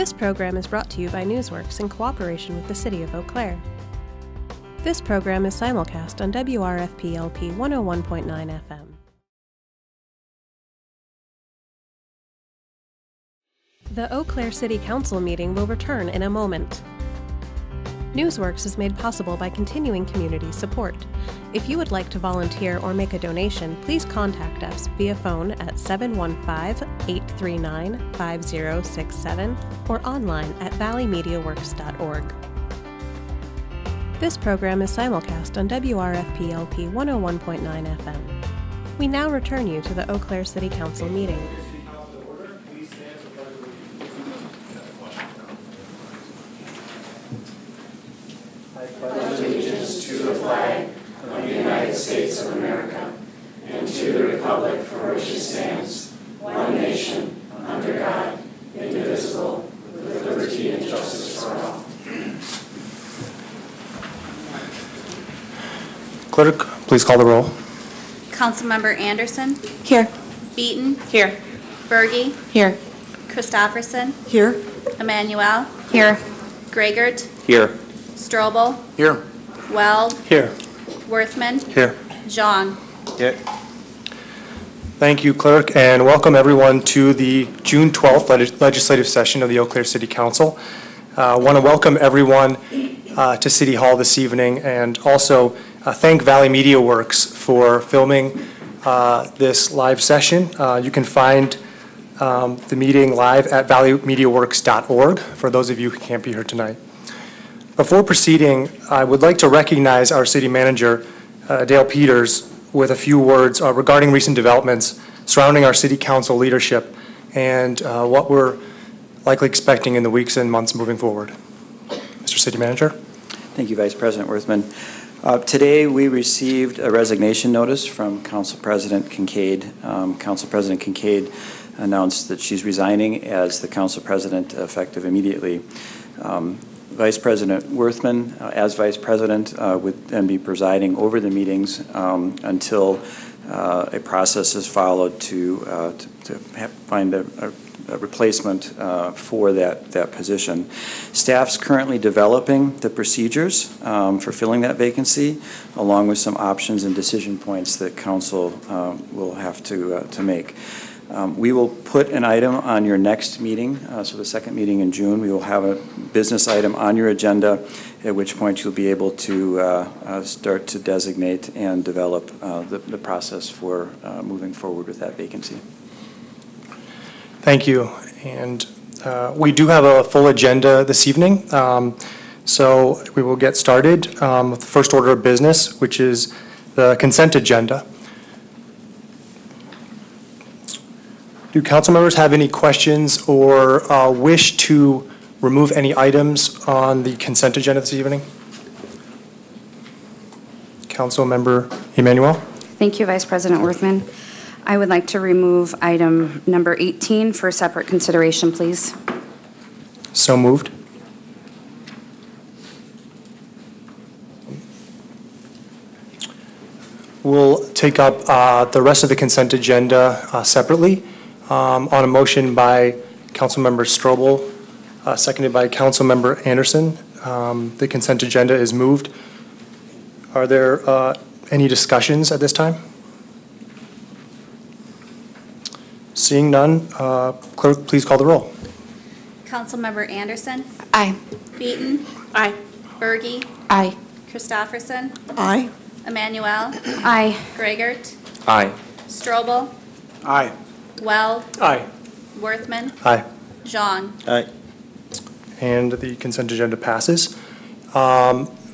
This program is brought to you by Newsworks in cooperation with the City of Eau Claire. This program is simulcast on WRFP-LP 101.9 FM. The Eau Claire City Council meeting will return in a moment. Newsworks is made possible by continuing community support. If you would like to volunteer or make a donation, please contact us via phone at 715-839-5067 or online at valleymediaworks.org. This program is simulcast on WRFP-LP 101.9 FM. We now return you to the Eau Claire City Council meeting. Allegiance to the flag of the United States of America and to the republic for which it stands, one nation, under God, indivisible, with liberty and justice for all. Clerk, please call the roll. Councilmember Anderson? Here. Beaton? Here. Berge? Here. Christofferson? Here. Emmanuel? Here. Gregert? Here. Strobel? Here. Weld? Here. Worthman? Here. Jean? Here. Thank you, Clerk, and welcome everyone to the June 12th legislative session of the Eau Claire City Council. I want to welcome everyone to City Hall this evening, and also thank Valley Media Works for filming this live session. You can find the meeting live at valleymediaworks.org for those of you who can't be here tonight. Before proceeding, I would like to recognize our city manager, Dale Peters, with a few words regarding recent developments surrounding our city council leadership and what we're likely expecting in the weeks and months moving forward. Mr. City Manager. Thank you, Vice President Worthman. Today we received a resignation notice from Council President Kincaid. Council President Kincaid announced that she's resigning as the Council President effective immediately. Vice President Worthman, as Vice President, would then be presiding over the meetings until a process is followed to find a replacement for that position. Staff's currently developing the procedures for filling that vacancy, along with some options and decision points that Council will have to make. We will put an item on your next meeting, so the second meeting in June. We will have a business item on your agenda, at which point you'll be able to start to designate and develop the process for moving forward with that vacancy. Thank you. And we do have a full agenda this evening, so we will get started with the first order of business, which is the consent agenda. Do council members have any questions or wish to remove any items on the consent agenda this evening? Council Member Emmanuel. Thank you, Vice President Worthman. I would like to remove item number 18 for separate consideration, please. So moved. We'll take up the rest of the consent agenda separately. On a motion by Councilmember Strobel, seconded by Councilmember Anderson. The consent agenda is moved. Are there any discussions at this time? Seeing none, clerk, please call the roll. Councilmember Anderson? Aye. Beaton? Aye. Berge? Aye. Christofferson? Aye. Emmanuel? Aye. Gregert? Aye. Strobel? Aye. Weld? Aye. Worthman? Aye. Jean? Aye. And the consent agenda passes.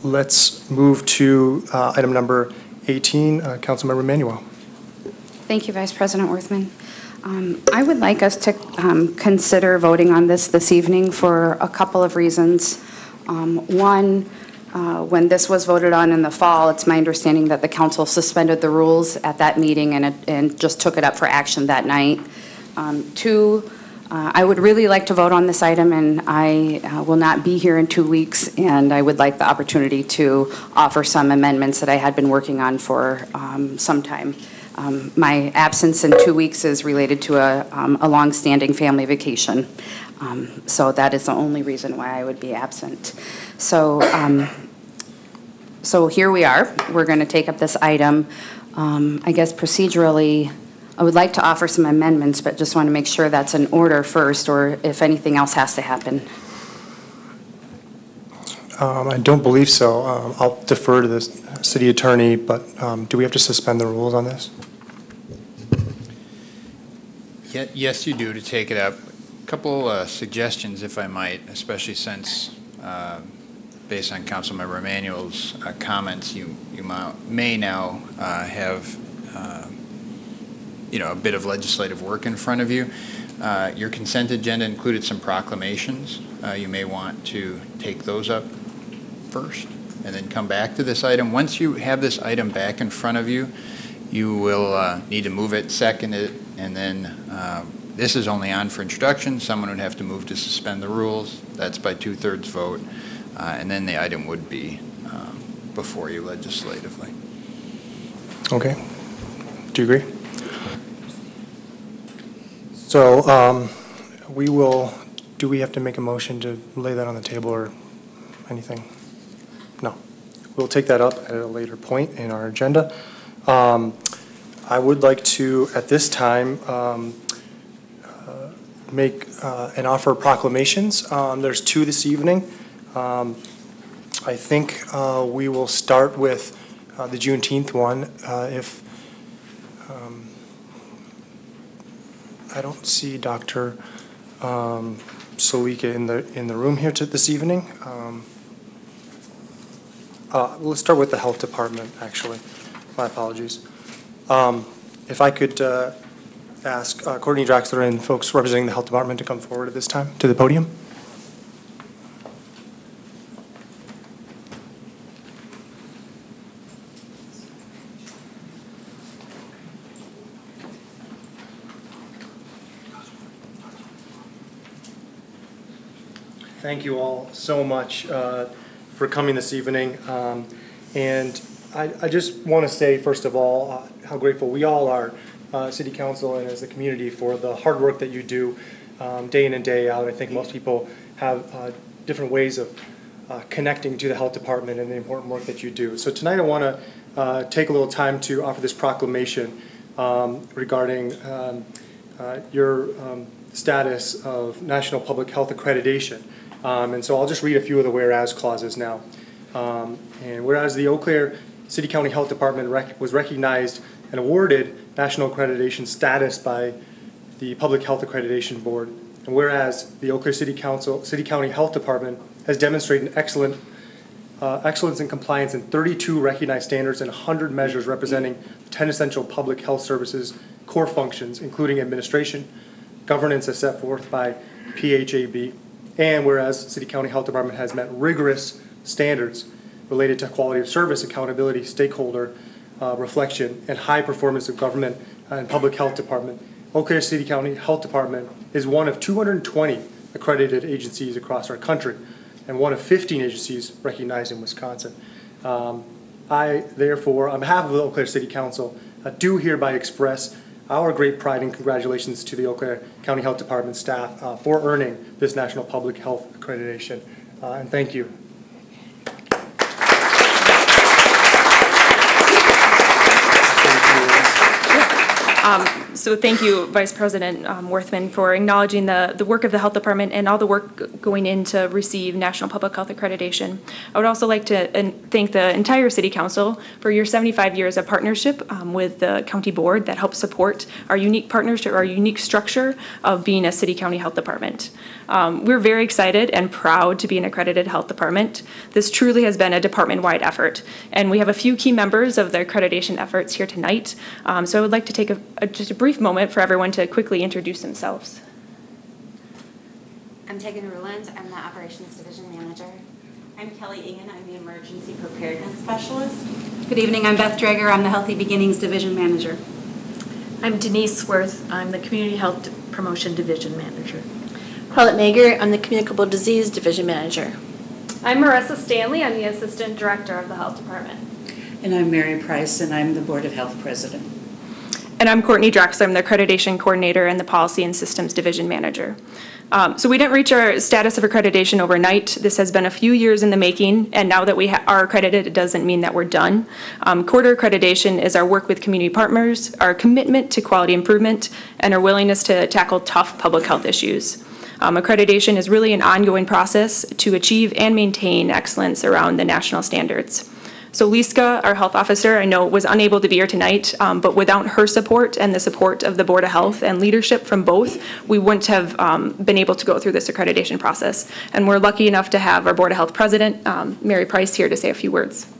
Let's move to item number 18, Councilmember Emmanuel. Thank you, Vice President Worthman. I would like us to consider voting on this evening for a couple of reasons. One, when this was voted on in the fall, it's my understanding that the council suspended the rules at that meeting and just took it up for action that night. Two, I would really like to vote on this item, and I will not be here in 2 weeks, and I would like the opportunity to offer some amendments that I had been working on for some time. My absence in 2 weeks is related to a long-standing family vacation. So that is the only reason why I would be absent. So, so here we are. We're going to take up this item. I guess procedurally, I would like to offer some amendments, but just want to make sure that's in order first, or if anything else has to happen. I don't believe so. I'll defer to the city attorney, but do we have to suspend the rules on this? Yes, you do, to take it up. A couple suggestions, if I might, especially since, based on Councilmember Emanuel's comments, you may now have, a bit of legislative work in front of you. Your consent agenda included some proclamations. You may want to take those up first and then come back to this item. Once you have this item back in front of you, you will need to move it, second it, and then this is only on for introduction. Someone would have to move to suspend the rules. That's by 2/3 vote. And then the item would be before you legislatively. Okay. Do you agree? So do we have to make a motion to lay that on the table or anything? No. We'll take that up at a later point in our agenda. I would like to, at this time, make and offer proclamations. There's 2 this evening. I think we will start with the Juneteenth one. If I don't see Dr. Solika in the room here this evening. Let's start with the health department, actually. My apologies. If I could ask Courtney Draxler and folks representing the health department to come forward at this time to the podium. Thank you all so much for coming this evening. And I just want to say, first of all, how grateful we all are, City Council and as a community, for the hard work that you do day in and day out. I think most people have different ways of connecting to the health department and the important work that you do. So tonight I want to take a little time to offer this proclamation regarding your status of National Public Health Accreditation. And so I'll just read a few of the whereas clauses now. And whereas the Eau Claire City County Health Department was recognized and awarded national accreditation status by the Public Health Accreditation Board, and whereas the Eau Claire City County Health Department has demonstrated excellence in compliance in 32 recognized standards and 100 measures representing 10 essential public health services core functions, including administration, governance as set forth by PHAB, and whereas City County Health Department has met rigorous standards related to quality of service, accountability, stakeholder reflection, and high performance of government and public health department, Eau Claire City County Health Department is one of 220 accredited agencies across our country and one of 15 agencies recognized in Wisconsin. I, therefore, on behalf of the Eau Claire City Council, do hereby express our great pride and congratulations to the Eau Claire County Health Department staff for earning this National Public Health Accreditation. And thank you. So thank you, Vice President Worthman, for acknowledging the work of the Health Department and all the work going in to receive National Public Health Accreditation. I would also like to thank the entire City Council for your 75 years of partnership with the County Board that helps support our unique partnership, our unique structure of being a City County Health Department. We're very excited and proud to be an accredited health department. This truly has been a department-wide effort, and we have a few key members of the accreditation efforts here tonight. So I would like to take just a brief moment for everyone to quickly introduce themselves. I'm Tegan Ruland. I'm the Operations Division Manager. I'm Kelly Ingen. I'm the Emergency Preparedness Specialist. Good evening. I'm Beth Drager. I'm the Healthy Beginnings Division Manager. I'm Denise Worth. I'm the Community Health Promotion Division Manager. Paulette Mager. I'm the Communicable Disease Division Manager. I'm Marissa Stanley. I'm the Assistant Director of the Health Department. And I'm Mary Price, and I'm the Board of Health President. And I'm Courtney Draxler. I'm the Accreditation Coordinator and the Policy and Systems Division Manager. So we didn't reach our status of accreditation overnight. This has been a few years in the making, and now that we are accredited, it doesn't mean that we're done. Quarter accreditation is our work with community partners, our commitment to quality improvement, and our willingness to tackle tough public health issues. Accreditation is really an ongoing process to achieve and maintain excellence around the national standards. So Liska, our health officer, I know was unable to be here tonight, but without her support and the support of the Board of Health and leadership from both, we wouldn't have been able to go through this accreditation process. And we're lucky enough to have our Board of Health President, Mary Price, here to say a few words.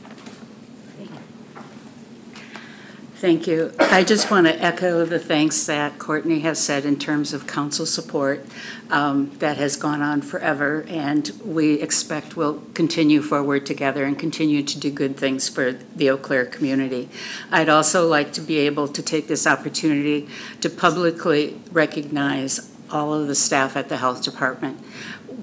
Thank you. I just want to echo the thanks that Courtney has said in terms of council support that has gone on forever, and we expect we'll continue forward together and continue to do good things for the Eau Claire community. I'd also like to be able to take this opportunity to publicly recognize all of the staff at the health department.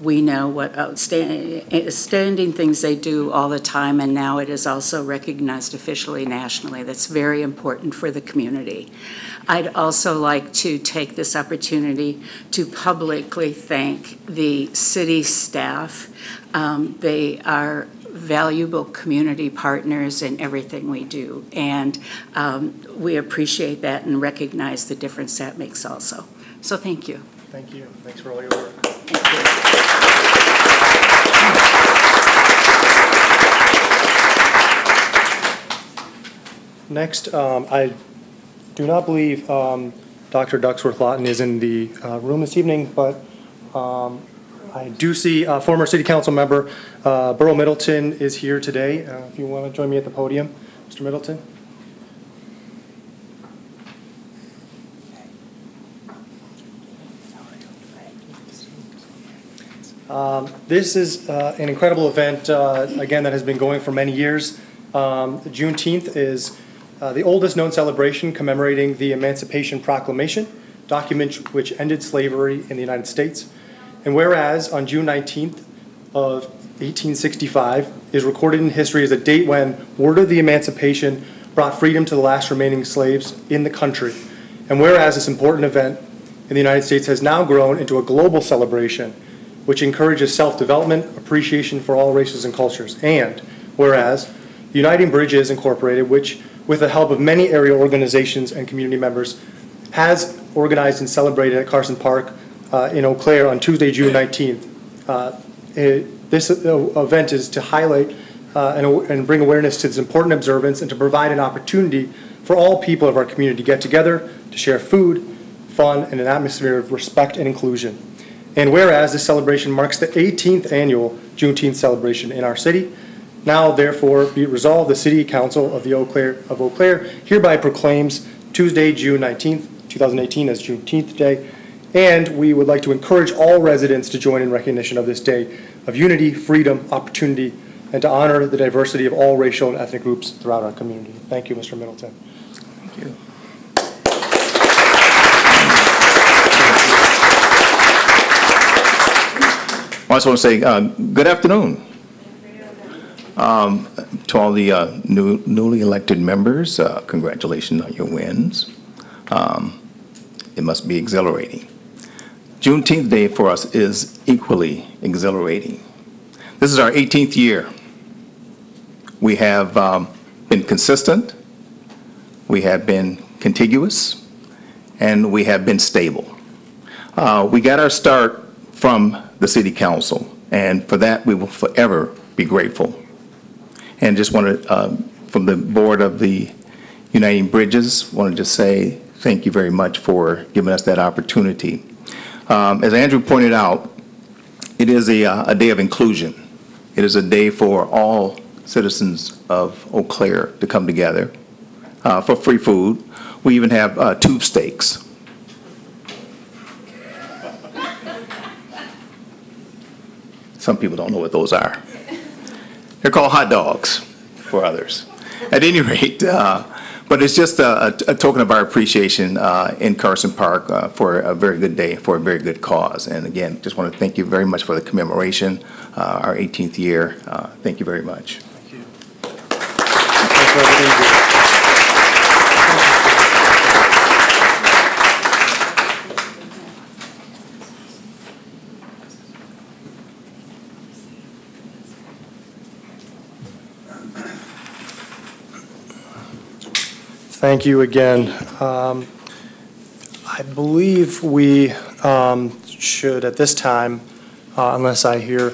We know what outstanding things they do all the time, and now it is also recognized officially nationally. That's very important for the community. I'd also like to take this opportunity to publicly thank the city staff. They are valuable community partners in everything we do, and we appreciate that and recognize the difference that makes also. So thank you. Thank you. Thanks for all your work. Next, I do not believe Dr. Ducksworth-Lawton is in the room this evening, but I do see former City Council member Burl Middleton is here today. If you want to join me at the podium, Mr. Middleton. This is an incredible event, again, that has been going for many years. Juneteenth is the oldest known celebration commemorating the Emancipation Proclamation, document which ended slavery in the United States. And whereas on June 19th of 1865 is recorded in history as a date when word of the emancipation brought freedom to the last remaining slaves in the country. And whereas this important event in the United States has now grown into a global celebration which encourages self-development, appreciation for all races and cultures. And whereas Uniting Bridges Incorporated, which with the help of many area organizations and community members, has organized and celebrated at Carson Park in Eau Claire on Tuesday, June 19th. This event is to highlight and bring awareness to this important observance and to provide an opportunity for all people of our community to get together, to share food, fun, and an atmosphere of respect and inclusion. And whereas this celebration marks the 18th annual Juneteenth celebration in our city, now therefore be it resolved, the City Council of Eau Claire hereby proclaims Tuesday, June 19th, 2018 as Juneteenth Day. And we would like to encourage all residents to join in recognition of this day of unity, freedom, opportunity, and to honor the diversity of all racial and ethnic groups throughout our community. Thank you, Mr. Middleton. Thank you. I also want to say good afternoon to all the newly elected members. Congratulations on your wins. It must be exhilarating. Juneteenth Day for us is equally exhilarating. This is our 18th year. We have been consistent, we have been contiguous, and we have been stable. We got our start from the City Council, and for that we will forever be grateful. And just wanted, from the board of the Uniting Bridges, wanted to say thank you very much for giving us that opportunity. As Andrew pointed out, it is a day of inclusion. It is a day for all citizens of Eau Claire to come together for free food. We even have tube steaks. Some people don't know what those are. They're called hot dogs for others. At any rate, but it's just a token of our appreciation in Carson Park for a very good day, for a very good cause. And again, just want to thank you very much for the commemoration, our 18th year. Thank you very much. Thank you. Thanks for everything you do. Thank you again. I believe we should, at this time, unless I hear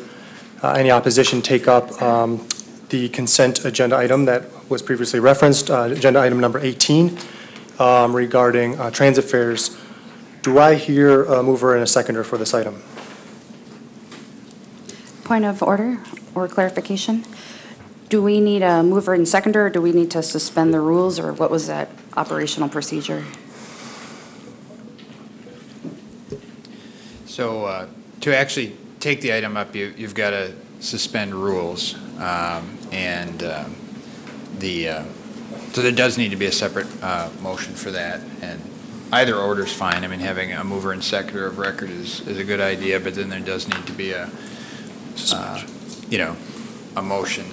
any opposition, take up the consent agenda item that was previously referenced, agenda item number 18, regarding transit fares. Do I hear a mover and a seconder for this item? Point of order or clarification? Do we need a mover and seconder, or do we need to suspend the rules, or what was that operational procedure? So to actually take the item up, you've got to suspend rules. So there does need to be a separate motion for that. And either order is fine. I mean, having a mover and seconder of record is a good idea, but then there does need to be a motion.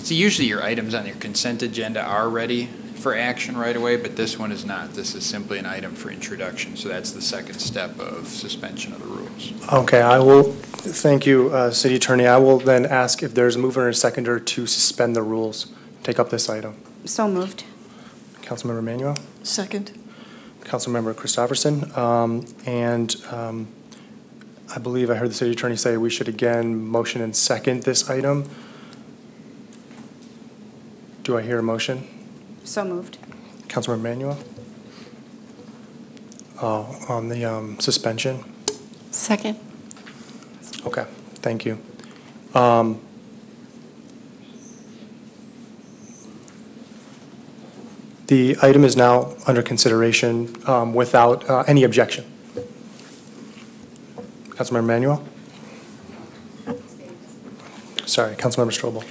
So usually your items on your consent agenda are ready for action right away, but this one is not. This is simply an item for introduction, so that's the second step of suspension of the rules. Okay, I will, thank you, City Attorney. I will then ask if there's a mover and a seconder to suspend the rules, take up this item. So moved. Councilmember Emanuel? Second. Councilmember Christopherson. I believe I heard the City Attorney say we should again motion and second this item. Do I hear a motion? So moved. Councilmember Emanuel? On the suspension? Second. Okay, thank you. The item is now under consideration without any objection. Councilmember Emanuel? Sorry, Councilmember Strobel.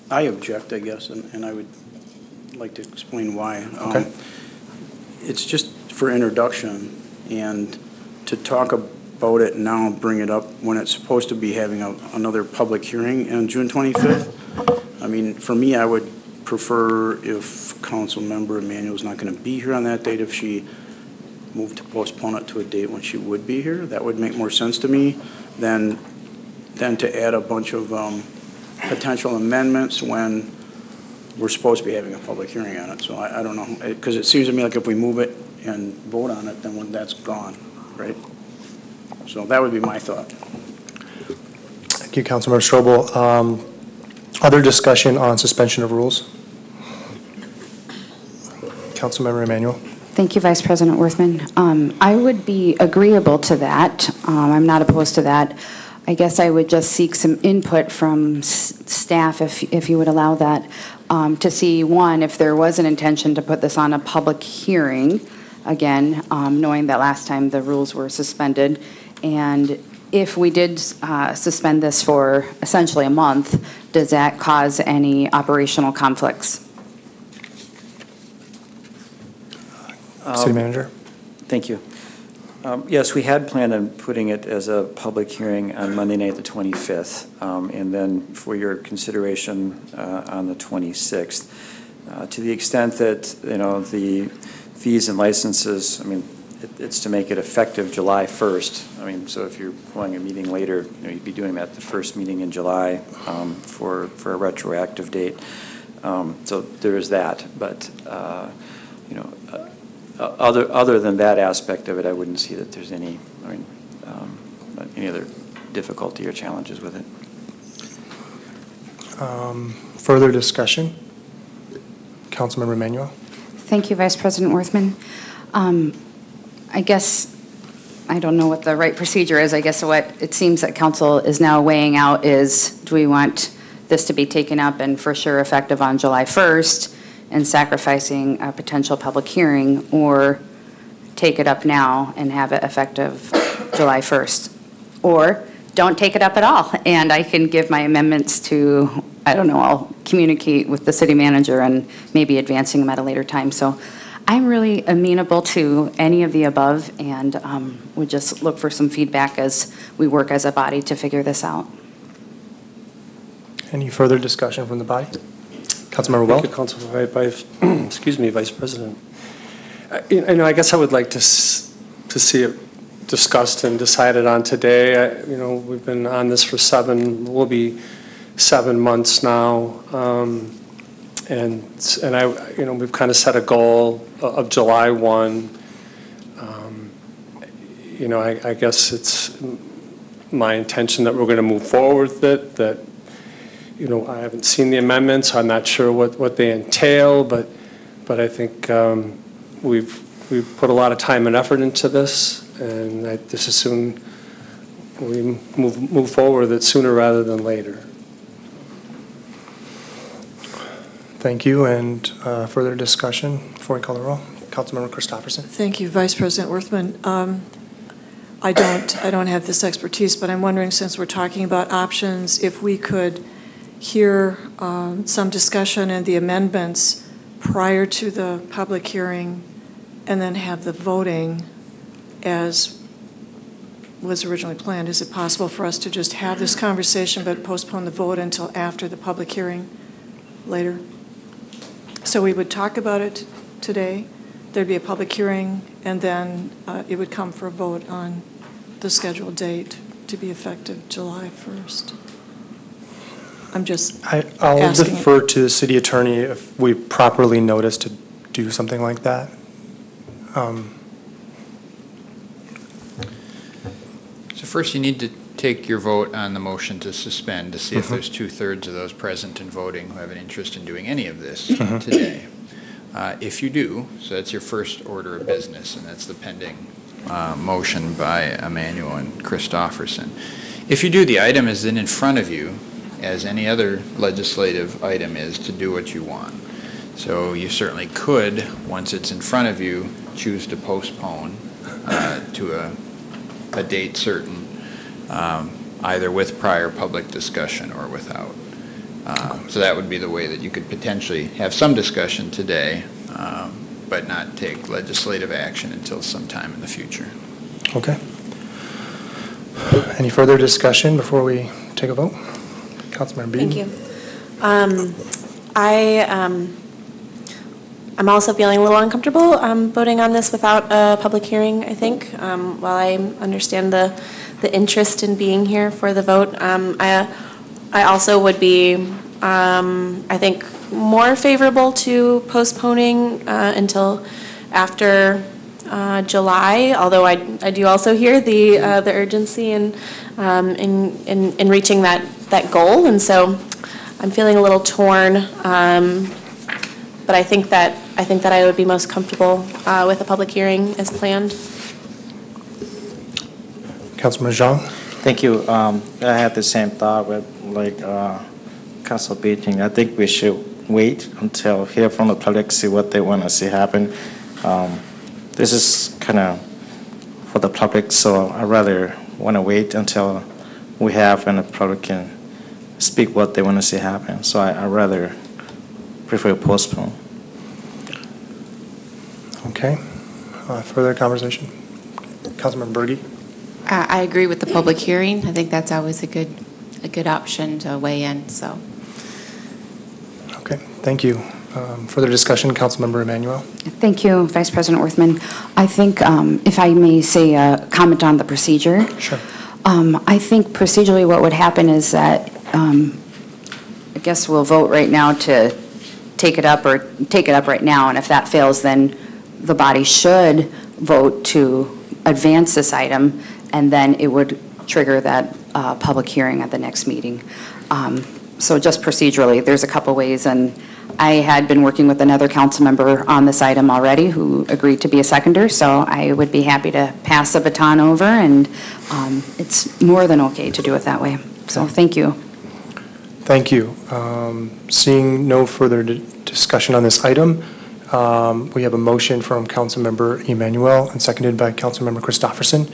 I object, I guess, and I would like to explain why. Okay. It's just for introduction, and to talk about it now, bring it up when it's supposed to be having another public hearing on June 25th. I mean, for me, I would prefer if Councilmember Emanuel's not going to be here on that date, if she moved to postpone it to a date when she would be here. That would make more sense to me than to add a bunch of potential amendments when we're supposed to be having a public hearing on it. So I don't know, because it seems to me like if we move it and vote on it, then when that's gone, right? So that would be my thought. Thank you, Councilmember Strobel. Other discussion on suspension of rules? Councilmember Emanuel. Thank you, Vice President Worthman. I would be agreeable to that. I'm not opposed to that. I guess I would just seek some input from staff, if you would allow that, to see, one, if there was an intention to put this on a public hearing, again, knowing that last time the rules were suspended, and if we did suspend this for essentially a month, does that cause any operational conflicts? City Manager. Thank you. Yes, we had planned on putting it as a public hearing on Monday night, the 25th, and then for your consideration on the 26th. To the extent that, the fees and licenses, I mean, it's to make it effective July 1st. I mean, so if you're pulling a meeting later, you'd be doing that the first meeting in July for a retroactive date. So there is that, but other than that aspect of it, I wouldn't see that there's any other difficulty or challenges with it. Further discussion? Councilmember Emanuel. Thank you, Vice President Worthman. I guess, I don't know what the right procedure is. I guess what it seems that council is now weighing out is, do we want this to be taken up and for sure effective on July 1st and sacrificing a potential public hearing, or take it up now and have it effective July 1st? Or don't take it up at all, and I can give my amendments to, I don't know, I'll communicate with the city manager and maybe advancing them at a later time. So I'm really amenable to any of the above, and would just look for some feedback as we work as a body to figure this out. Any further discussion from the body? Councilmember Weld. Excuse me, Vice President. I guess I would like to see it discussed and decided on today. We've been on this for we'll be 7 months now. And we've kind of set a goal of July 1. I guess it's my intention that we're going to move forward with it, that, I haven't seen the amendments, so I'm not sure what they entail, but I think we've put a lot of time and effort into this, and I just assume we move forward with it sooner rather than later. Thank you. And further discussion before we call the roll? Councilmember Christopherson. Thank you, Vice President Worthman. I don't have this expertise, but I'm wondering, since we're talking about options, if we could hear some discussion and the amendments prior to the public hearing, and then have the voting as was originally planned. Is it possible for us to just have this conversation but postpone the vote until after the public hearing later? So we would talk about it today, there'd be a public hearing, and then it would come for a vote on the scheduled date to be effective July 1st. I'm just I'll asking. defer to the city attorney if we properly notice to do something like that. So first, you need to take your vote on the motion to suspend to see if there's 2/3 of those present and voting who have an interest in doing any of this today. If you do, so that's your first order of business, and that's the pending motion by Emmanuel and Christopherson. If you do, the item is then in front of you, as any other legislative item is, to do what you want. So you certainly could, once it's in front of you, choose to postpone to a date certain, either with prior public discussion or without. So that would be the way that you could potentially have some discussion today, but not take legislative action until sometime in the future. Okay. Any further discussion before we take a vote? Councilmember Beaton. Thank you. I'm also feeling a little uncomfortable voting on this without a public hearing, I think. While I understand the interest in being here for the vote, I also would be, I think, more favorable to postponing until after July, although I do also hear the urgency in reaching that goal, and so I'm feeling a little torn. But I think that I would be most comfortable with a public hearing as planned. Councilman Zhang. Thank you. I had the same thought with Council Beating. I think we should wait until hear from the public, see what they want to see happen. This is kind of for the public, so I rather want to wait until we have and the public can speak what they want to see happen. So I rather prefer postpone. Okay. Further conversation? Councilmember Berge. I agree with the public hearing. I think that's always a good option to weigh in. So. Okay. Thank you. Further discussion, Councilmember Emmanuel. Thank you, Vice President Worthman. I think if I may say a comment on the procedure. Sure. I think procedurally what would happen is that I guess we'll vote right now to take it up right now, and if that fails, then the body should vote to advance this item, and then it would trigger that public hearing at the next meeting. So just procedurally, there's a couple ways, and I had been working with another council member on this item already who agreed to be a seconder, so I would be happy to pass the baton over, and it's more than okay to do it that way. So thank you. Thank you. Seeing no further discussion on this item, we have a motion from Councilmember Emmanuel and seconded by Councilmember Christopherson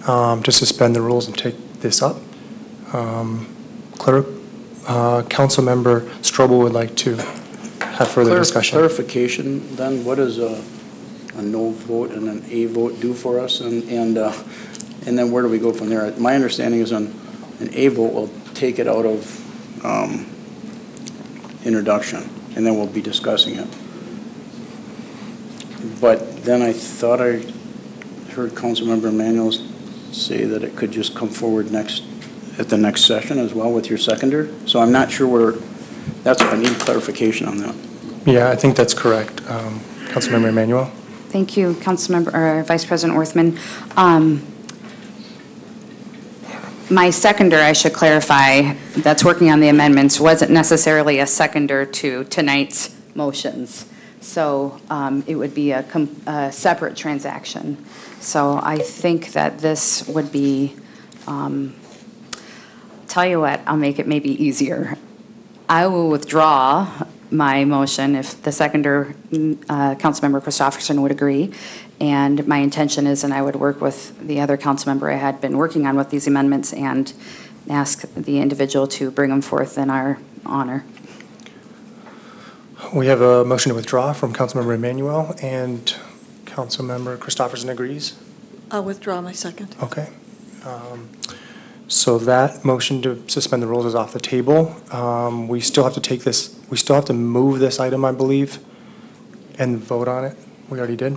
to suspend the rules and take this up. Clerk, Councilmember Strobel would like to have further discussion. Clarification, then, what does a no vote and an A vote do for us? And then where do we go from there? My understanding is an A vote will take it out of introduction, and then we'll be discussing it. But then I thought I heard Councilmember Emmanuel say that it could just come forward at the next session as well with your seconder. So I'm not sure where, that's what I need clarification on that. Yeah, I think that's correct. Councilmember Emanuel? Thank you, Vice President Worthman. My seconder, I should clarify, that's working on the amendments, wasn't necessarily a seconder to tonight's motions. So it would be a separate transaction. So I think that this would be, tell you what, I'll make it maybe easier. I will withdraw my motion if the seconder, Councilmember Christopherson, would agree. And my intention is, and I would work with the other council member I had been working on with these amendments and ask the individual to bring them forth in our honor. We have a motion to withdraw from Councilmember Emanuel, and Councilmember Christopherson agrees? I'll withdraw my second. Okay. So that motion to suspend the rules is off the table. We still have to take this, we still have to move this item, I believe, and vote on it. We already did.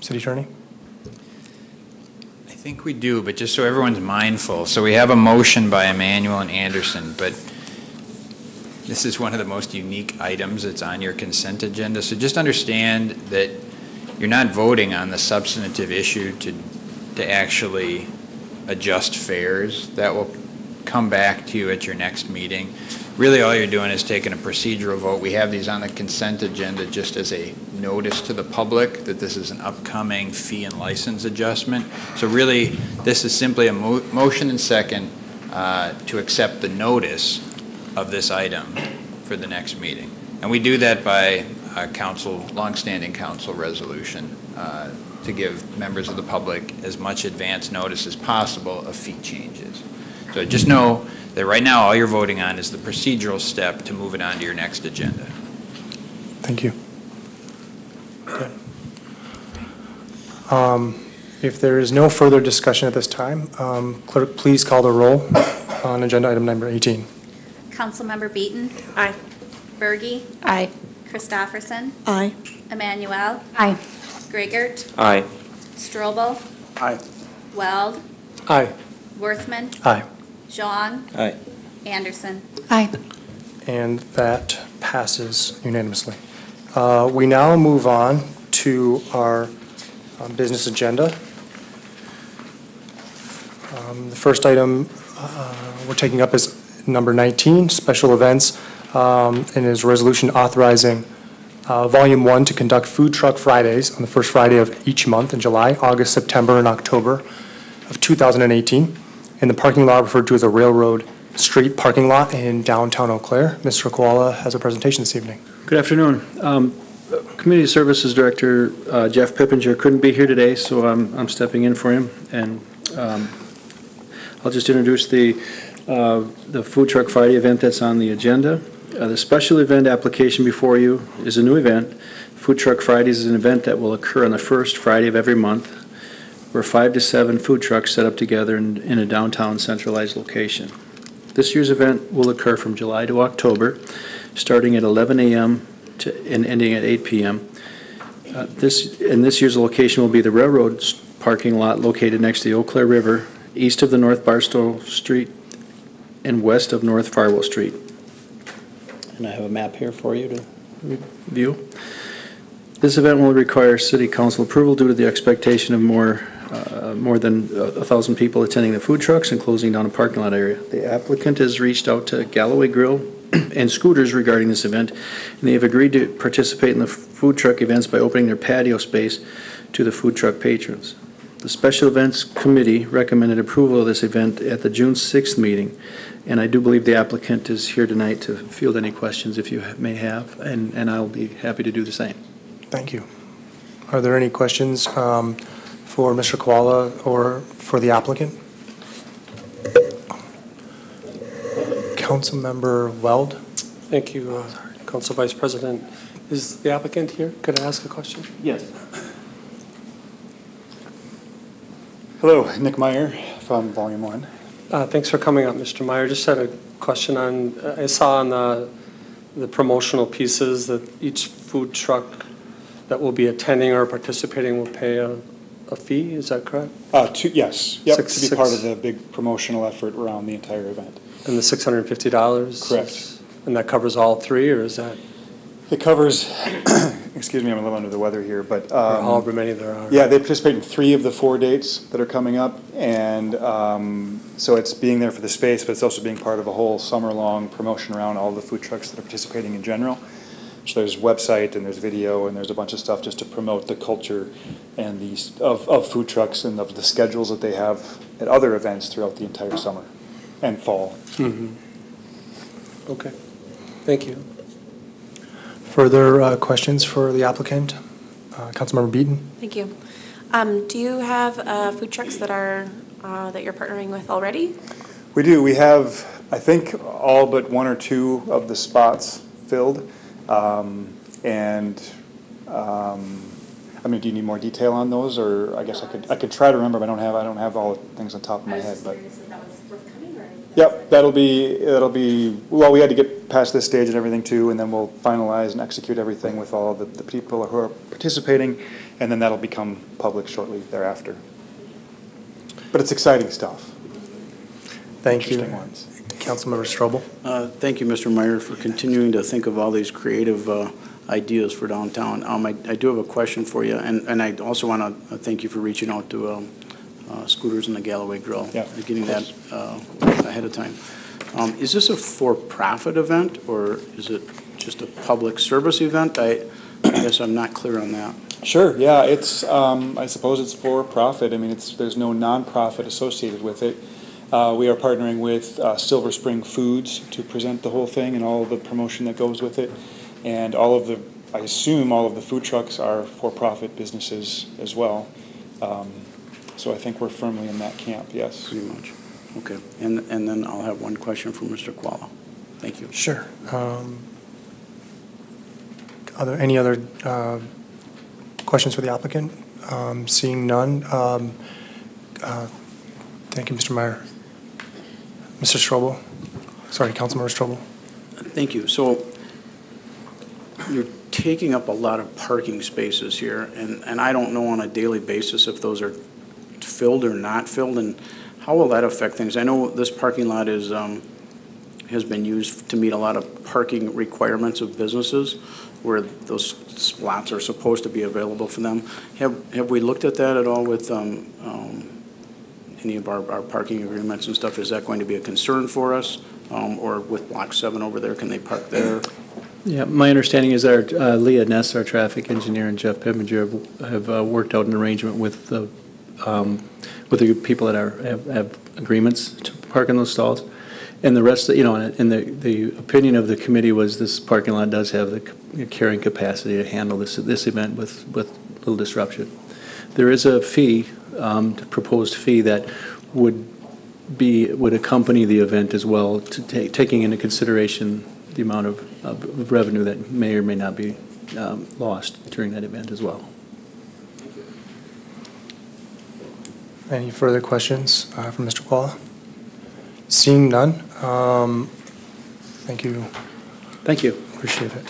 City Attorney? I think we do, but just so everyone's mindful, so we have a motion by Emanuel and Anderson, but this is one of the most unique items that's on your consent agenda. So just understand that you're not voting on the substantive issue to actually adjust fares. That will come back to you at your next meeting. Really, all you're doing is taking a procedural vote. We have these on the consent agenda just as a notice to the public that this is an upcoming fee and license adjustment. So really, this is simply a motion and second to accept the notice of this item for the next meeting. And we do that by longstanding council resolution to give members of the public as much advance notice as possible of fee changes. So just know that right now all you're voting on is the procedural step to move it on to your next agenda. Thank you. Okay. If there is no further discussion at this time, clerk, please call the roll on agenda item number 18. Councilmember Beaton? Aye. Berge? Aye. Christopherson? Aye. Emanuel? Aye. Grigert? Aye. Strobel? Aye. Weld? Aye. Worthman? Aye. Zhang? Aye. Anderson? Aye. And that passes unanimously. We now move on to our business agenda. The first item we're taking up is number 19, special events, and is a resolution authorizing Volume 1 to conduct Food Truck Fridays on the first Friday of each month in July, August, September, and October of 2018 in the parking lot referred to as a Railroad Street parking lot in downtown Eau Claire. Mr. Koala has a presentation this evening. Good afternoon. Community Services Director Jeff Pippinger couldn't be here today, so I'm stepping in for him. And I'll just introduce the Food Truck Friday event that's on the agenda. The special event application before you is a new event. Food Truck Fridays is an event that will occur on the first Friday of every month, where 5 to 7 food trucks set up together in a downtown centralized location. This year's event will occur from July to October, starting at 11 a.m. and ending at 8 p.m. This year's location will be the Railroad parking lot located next to the Eau Claire River, east of the North Barstow Street and west of North Farwell Street. And I have a map here for you to view. This event will require City Council approval due to the expectation of more than 1,000 people attending the food trucks and closing down a parking lot area. The applicant has reached out to Galloway Grill and Scooters regarding this event, and they have agreed to participate in the food truck events by opening their patio space to the food truck patrons. The Special Events Committee recommended approval of this event at the June 6th meeting, and I do believe the applicant is here tonight to field any questions if you may have, and I'll be happy to do the same. Thank you. Are there any questions for Mr. Koala or for the applicant? Councilmember Weld? Thank you, Council Vice President. Is the applicant here? Could I ask a question? Yes. Hello, Nick Meyer from Volume 1. Thanks for coming up, Mr. Meyer. Just had a question on, I saw on the promotional pieces that each food truck that will be attending or participating will pay a fee. Is that correct? Yes. Yep, to be part of the big promotional effort around the entire event. And the $650? Correct. And that covers all three, or is that? It covers, excuse me, I'm a little under the weather here, but. However many there are. Yeah, they participate in 3 of the 4 dates that are coming up. And so it's being there for the space, but it's also being part of a whole summer-long promotion around all the food trucks that are participating in general. So there's website and there's video and there's a bunch of stuff just to promote the culture and of food trucks and of the schedules that they have at other events throughout the entire summer and fall. Mm-hmm. Okay, thank you. Further questions for the applicant? Councilmember Beaton? Thank you. Do you have food trucks that are that you're partnering with already? We do. We have, I think, all but 1 or 2 of the spots filled. I mean, do you need more detail on those, or I guess I could try to remember, but I don't have all the things on top of my head. But yep, that'll be. Well, we had to get past this stage and everything too, and then we'll finalize and execute everything with all the people who are participating, and then that'll become public shortly thereafter. But it's exciting stuff. Thank you. Interesting ones. Councilmember Strobel. Thank you, Mr. Meyer, for continuing to think of all these creative ideas for downtown. I do have a question for you, and I also want to thank you for reaching out to Scooters and the Galloway Grill, and getting that ahead of time. Is this a for-profit event, or is it just a public service event? I guess I'm not clear on that. Sure. Yeah, it's. I suppose it's for profit. I mean, there's no nonprofit associated with it. We are partnering with Silver Spring Foods to present the whole thing and all of the promotion that goes with it. And I assume all of the food trucks are for-profit businesses as well. So I think we're firmly in that camp, yes. Pretty much. Okay. And then I'll have one question for Mr. Quala. Thank you. Sure. Are there any other questions for the applicant? Seeing none. Thank you, Mr. Meyer. Mr. Strobel. Sorry, Councilmember Strobel. Thank you. So you're taking up a lot of parking spaces here, and I don't know on a daily basis if those are filled or not filled, and how will that affect things? I know this parking lot is has been used to meet a lot of parking requirements of businesses where those spots are supposed to be available for them. Have we looked at that at all with any of our parking agreements and stuff? Is that going to be a concern for us? Or with Block 7 over there, can they park there? Yeah, my understanding is our Leah Ness, our traffic engineer, and Jeff Pippinger have worked out an arrangement with the people that have agreements to park in those stalls. And the rest, and the opinion of the committee was this parking lot does have the carrying capacity to handle this event with little disruption. There is a fee, proposed fee that would accompany the event as well, taking into consideration the amount of revenue that may or may not be lost during that event as well. Any further questions from Mr. Quala? Seeing none. Thank you. Thank you. Appreciate it.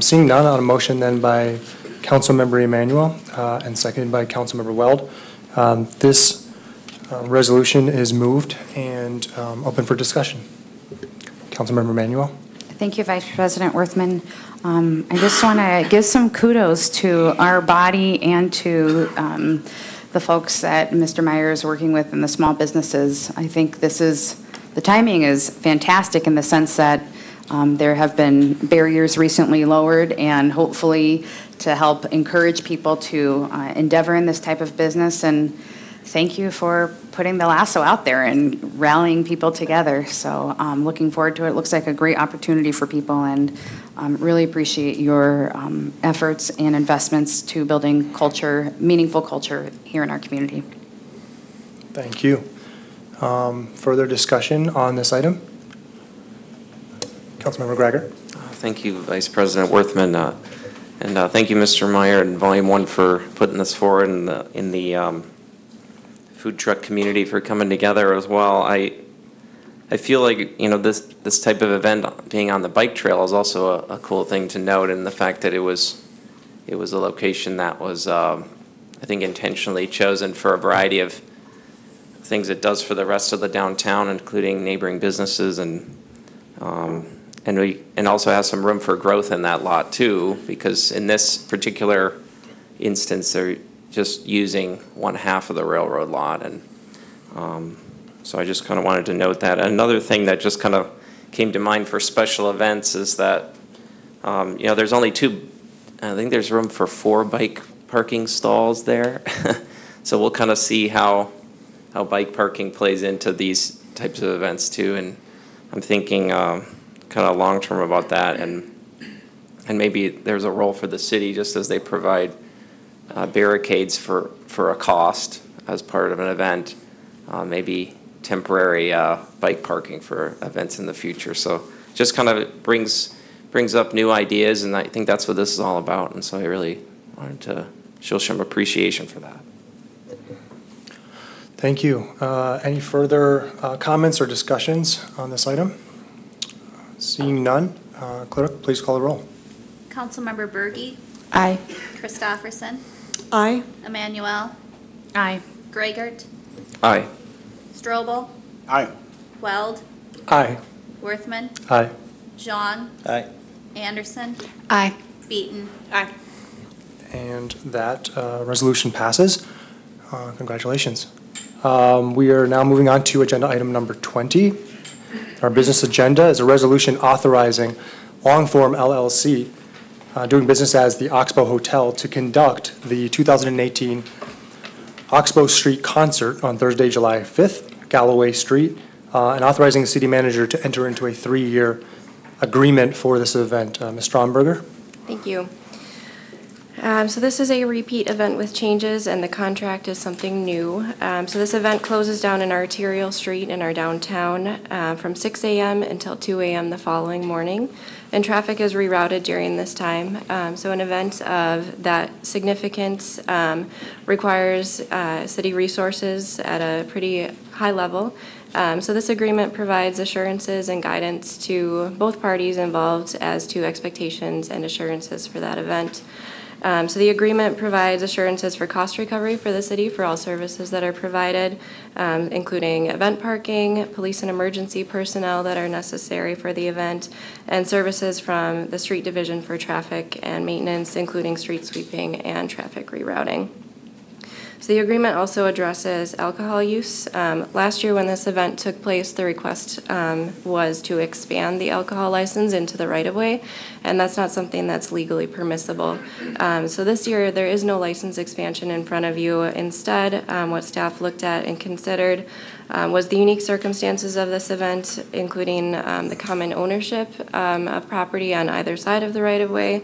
Seeing none, on a motion then by Councilmember Emanuel and seconded by Councilmember Weld. This resolution is moved and open for discussion. Councilmember Emanuel. Thank you, Vice President Worthman. I just want to give some kudos to our body and to the folks that Mr. Meyer is working with and the small businesses. I think the timing is fantastic in the sense that there have been barriers recently lowered, and hopefully to help encourage people to endeavor in this type of business. And thank you for putting the lasso out there and rallying people together. So I'm looking forward to it. It looks like a great opportunity for people, and really appreciate your efforts and investments to building culture, meaningful culture here in our community. Thank you. Further discussion on this item? Councilmember Gregor. Thank you, Vice President Worthman, and thank you, Mr. Meyer and Volume 1 for putting this forward, in the food truck community for coming together as well. I feel like this type of event being on the bike trail is also a cool thing to note, and the fact that it was a location that was I think intentionally chosen for a variety of things it does for the rest of the downtown, including neighboring businesses and and also has some room for growth in that lot too, because in this particular instance, they're just using 1/2 of the railroad lot. And so I just kind of wanted to note that. Another thing that just kind of came to mind for special events is that, there's only I think there's room for 4 bike parking stalls there. So we'll kind of see how bike parking plays into these types of events too. And I'm thinking kind of long-term about that. And maybe there's a role for the city, just as they provide barricades for a cost as part of an event, maybe temporary bike parking for events in the future. So just kind of brings up new ideas, and I think that's what this is all about. And so I really wanted to show some appreciation for that. Thank you. Any further comments or discussions on this item? Seeing none, clerk, please call the roll. Councilmember Berge. Aye. Christopherson. Aye. Emmanuel. Aye. Greigert. Aye. Strobel. Aye. Weld. Aye. Worthman. Aye. Jean. Aye. Anderson. Aye. Beaton. Aye. And that resolution passes. Congratulations. We are now moving on to agenda item number 20. Our business agenda is a resolution authorizing Longform LLC, doing business as the Oxbow Hotel, to conduct the 2018 Oxbow Street Concert on Thursday, July 5th, Galloway Street, and authorizing the city manager to enter into a 3-year agreement for this event. Ms. Stromberger? Thank you. So this is a repeat event with changes, and the contract is something new. So this event closes down an arterial street in our downtown from 6 a.m. until 2 a.m. the following morning, and traffic is rerouted during this time. So an event of that significance requires city resources at a pretty high level. So this agreement provides assurances and guidance to both parties involved as to expectations and assurances for that event. So the agreement provides assurances for cost recovery for the city for all services that are provided, including event parking, police and emergency personnel that are necessary for the event, and services from the street division for traffic and maintenance, including street sweeping and traffic rerouting. So the agreement also addresses alcohol use. Last year when this event took place, the request was to expand the alcohol license into the right-of-way, and that's not something that's legally permissible. So this year there is no license expansion in front of you. Instead, what staff looked at and considered was the unique circumstances of this event, including the common ownership of property on either side of the right-of-way,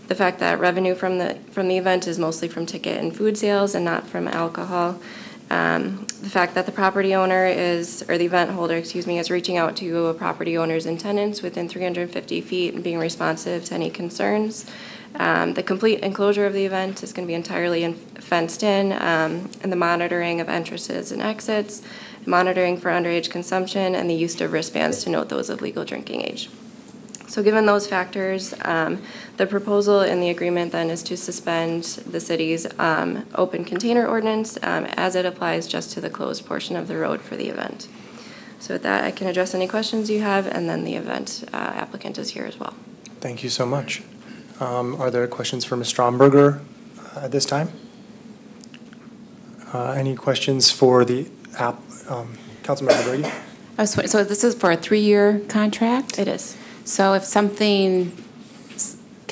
the fact that revenue from the event is mostly from ticket and food sales and not from alcohol. The fact that the property owner or the event holder, is reaching out to a property owner's and tenants within 350 feet and being responsive to any concerns. The complete enclosure of the event is going to be entirely fenced in, and the monitoring of entrances and exits, monitoring for underage consumption, and the use of wristbands to note those of legal drinking age. So given those factors, the proposal in the agreement then is to suspend the city's open container ordinance as it applies just to the closed portion of the road for the event. So with that, I can address any questions you have, and then the event applicant is here as well. Thank you so much. Are there questions for Ms. Stromberger at this time? Any questions for the Councilmember Brady? So this is for a 3-year contract? It is. So if can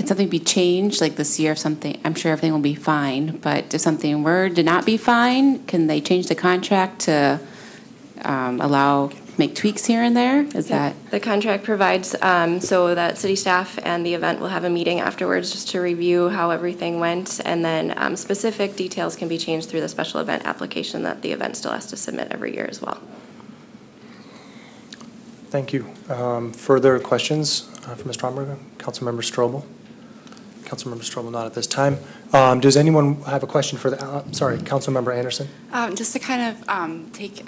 something be changed, like this year, if something, I'm sure everything will be fine, but if something were to not be fine, can they change the contract to make tweaks here and there? The contract provides so that city staff and the event will have a meeting afterwards just to review how everything went, and then specific details can be changed through the special event application that the event still has to submit every year as well. Thank you. Further questions for Ms. Stromberger? Councilmember Strobel? Councilmember Strobel, not at this time. Does anyone have a question for Councilmember Anderson? Just to kind of take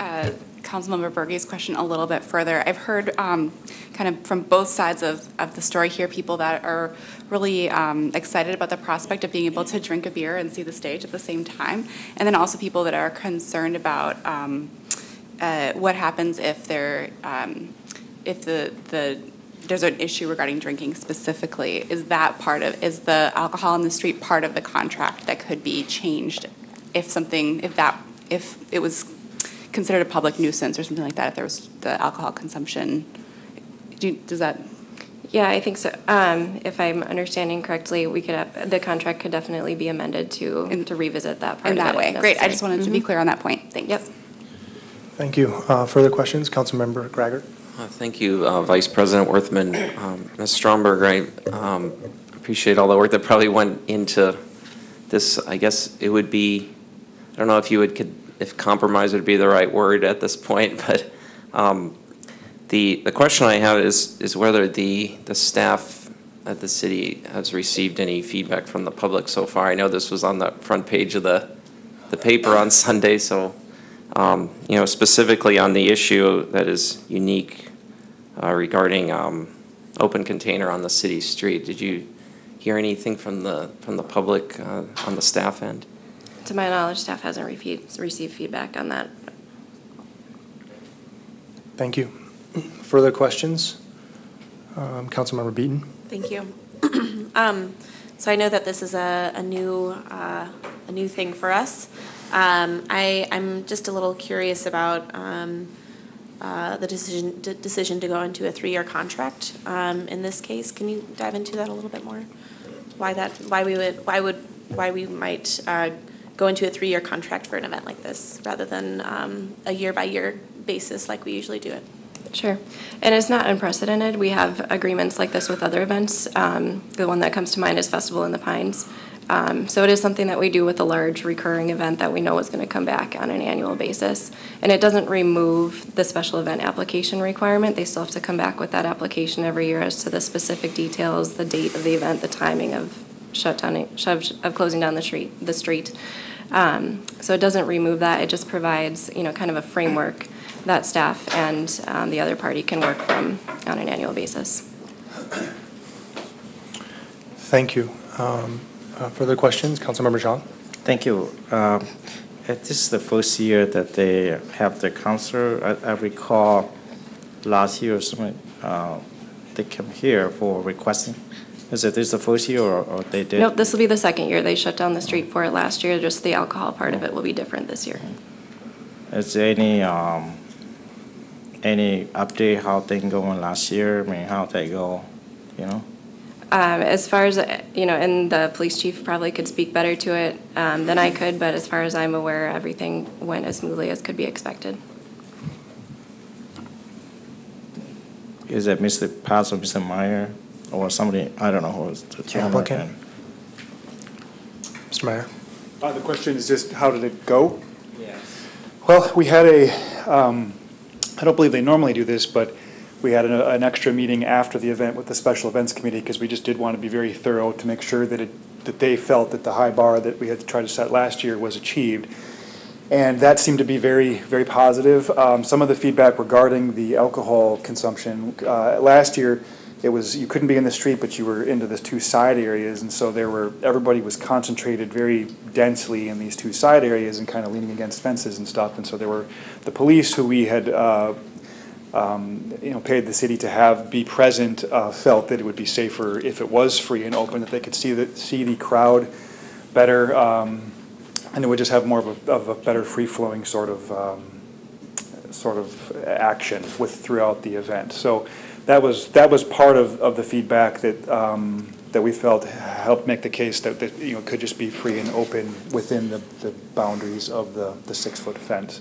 Councilmember Berge's question a little bit further, I've heard kind of from both sides of the story here, people that are really excited about the prospect of being able to drink a beer and see the stage at the same time, and then also people that are concerned about what happens if they're if the there's an issue regarding drinking specifically, is the alcohol in the street part of the contract that could be changed if it was considered a public nuisance or something like that, if there was the alcohol consumption? Does that? Yeah, I think so. If I'm understanding correctly, the contract could definitely be amended to revisit that part in of that it way. if Great. I necessary. just wanted to be clear on that point. Thanks. Yep. Thank you. Further questions? Councilmember Greiger? Thank you, Vice President Worthman. Ms. Stromberg, I appreciate all the work that probably went into this. I guess it would be, I don't know if compromise would be the right word at this point, but the question I have is whether the staff at the city has received any feedback from the public so far. I know this was on the front page of the paper on Sunday, so specifically on the issue that is unique regarding open container on the city street. Did you hear anything from the public on the staff end? To my knowledge, staff hasn't received feedback on that. Thank you. Further questions? Councilmember Beaton? Thank you. So I know that this is a new thing for us. I'm just a little curious about the decision to go into a 3-year contract in this case. Can you dive into that a little bit more? Why we might go into a 3-year contract for an event like this rather than a year-by-year basis like we usually do it? Sure. And it's not unprecedented. We have agreements like this with other events. The one that comes to mind is Festival in the Pines. So it is something that we do with a large recurring event that we know is going to come back on an annual basis. And it doesn't remove the special event application requirement. They still have to come back with that application every year as to the specific details, the date of the event, the timing of closing down the street. So it doesn't remove that. It just provides, kind of a framework that staff and the other party can work from on an annual basis. Thank you. Further questions? Councilmember Jean? Thank you. This is the first year that they have the concert. I recall last year or something, they came here for requesting. Is this the first year or they did? Nope, this will be the second year. They shut down the street for it last year. Just the alcohol part of it will be different this year. Is there any update how things going last year? I mean, how they go, As far as, and the police chief probably could speak better to it than I could, but as far as I'm aware, everything went as smoothly as could be expected. Is it Mr. Paz or Mr. Meyer or somebody, I don't know who is the applicant? Mr. Meyer? The question is just, how did it go? Yes. Well, we had I don't believe they normally do this, but we had an extra meeting after the event with the Special Events Committee because we just did want to be very thorough to make sure that they felt that the high bar that we had tried to set last year was achieved. And that seemed to be very, very positive. Some of the feedback regarding the alcohol consumption, last year, it was, you couldn't be in the street, but you were into the 2 side areas, and so everybody was concentrated very densely in these 2 side areas and kind of leaning against fences and stuff. And so there were the police who we had, paid the city to be present, felt that it would be safer if it was free and open, that they could see the crowd better, and it would just have more of a better free-flowing sort of action throughout the event. So that was part of the feedback that we felt helped make the case that it could just be free and open within the boundaries of the 6-foot fence.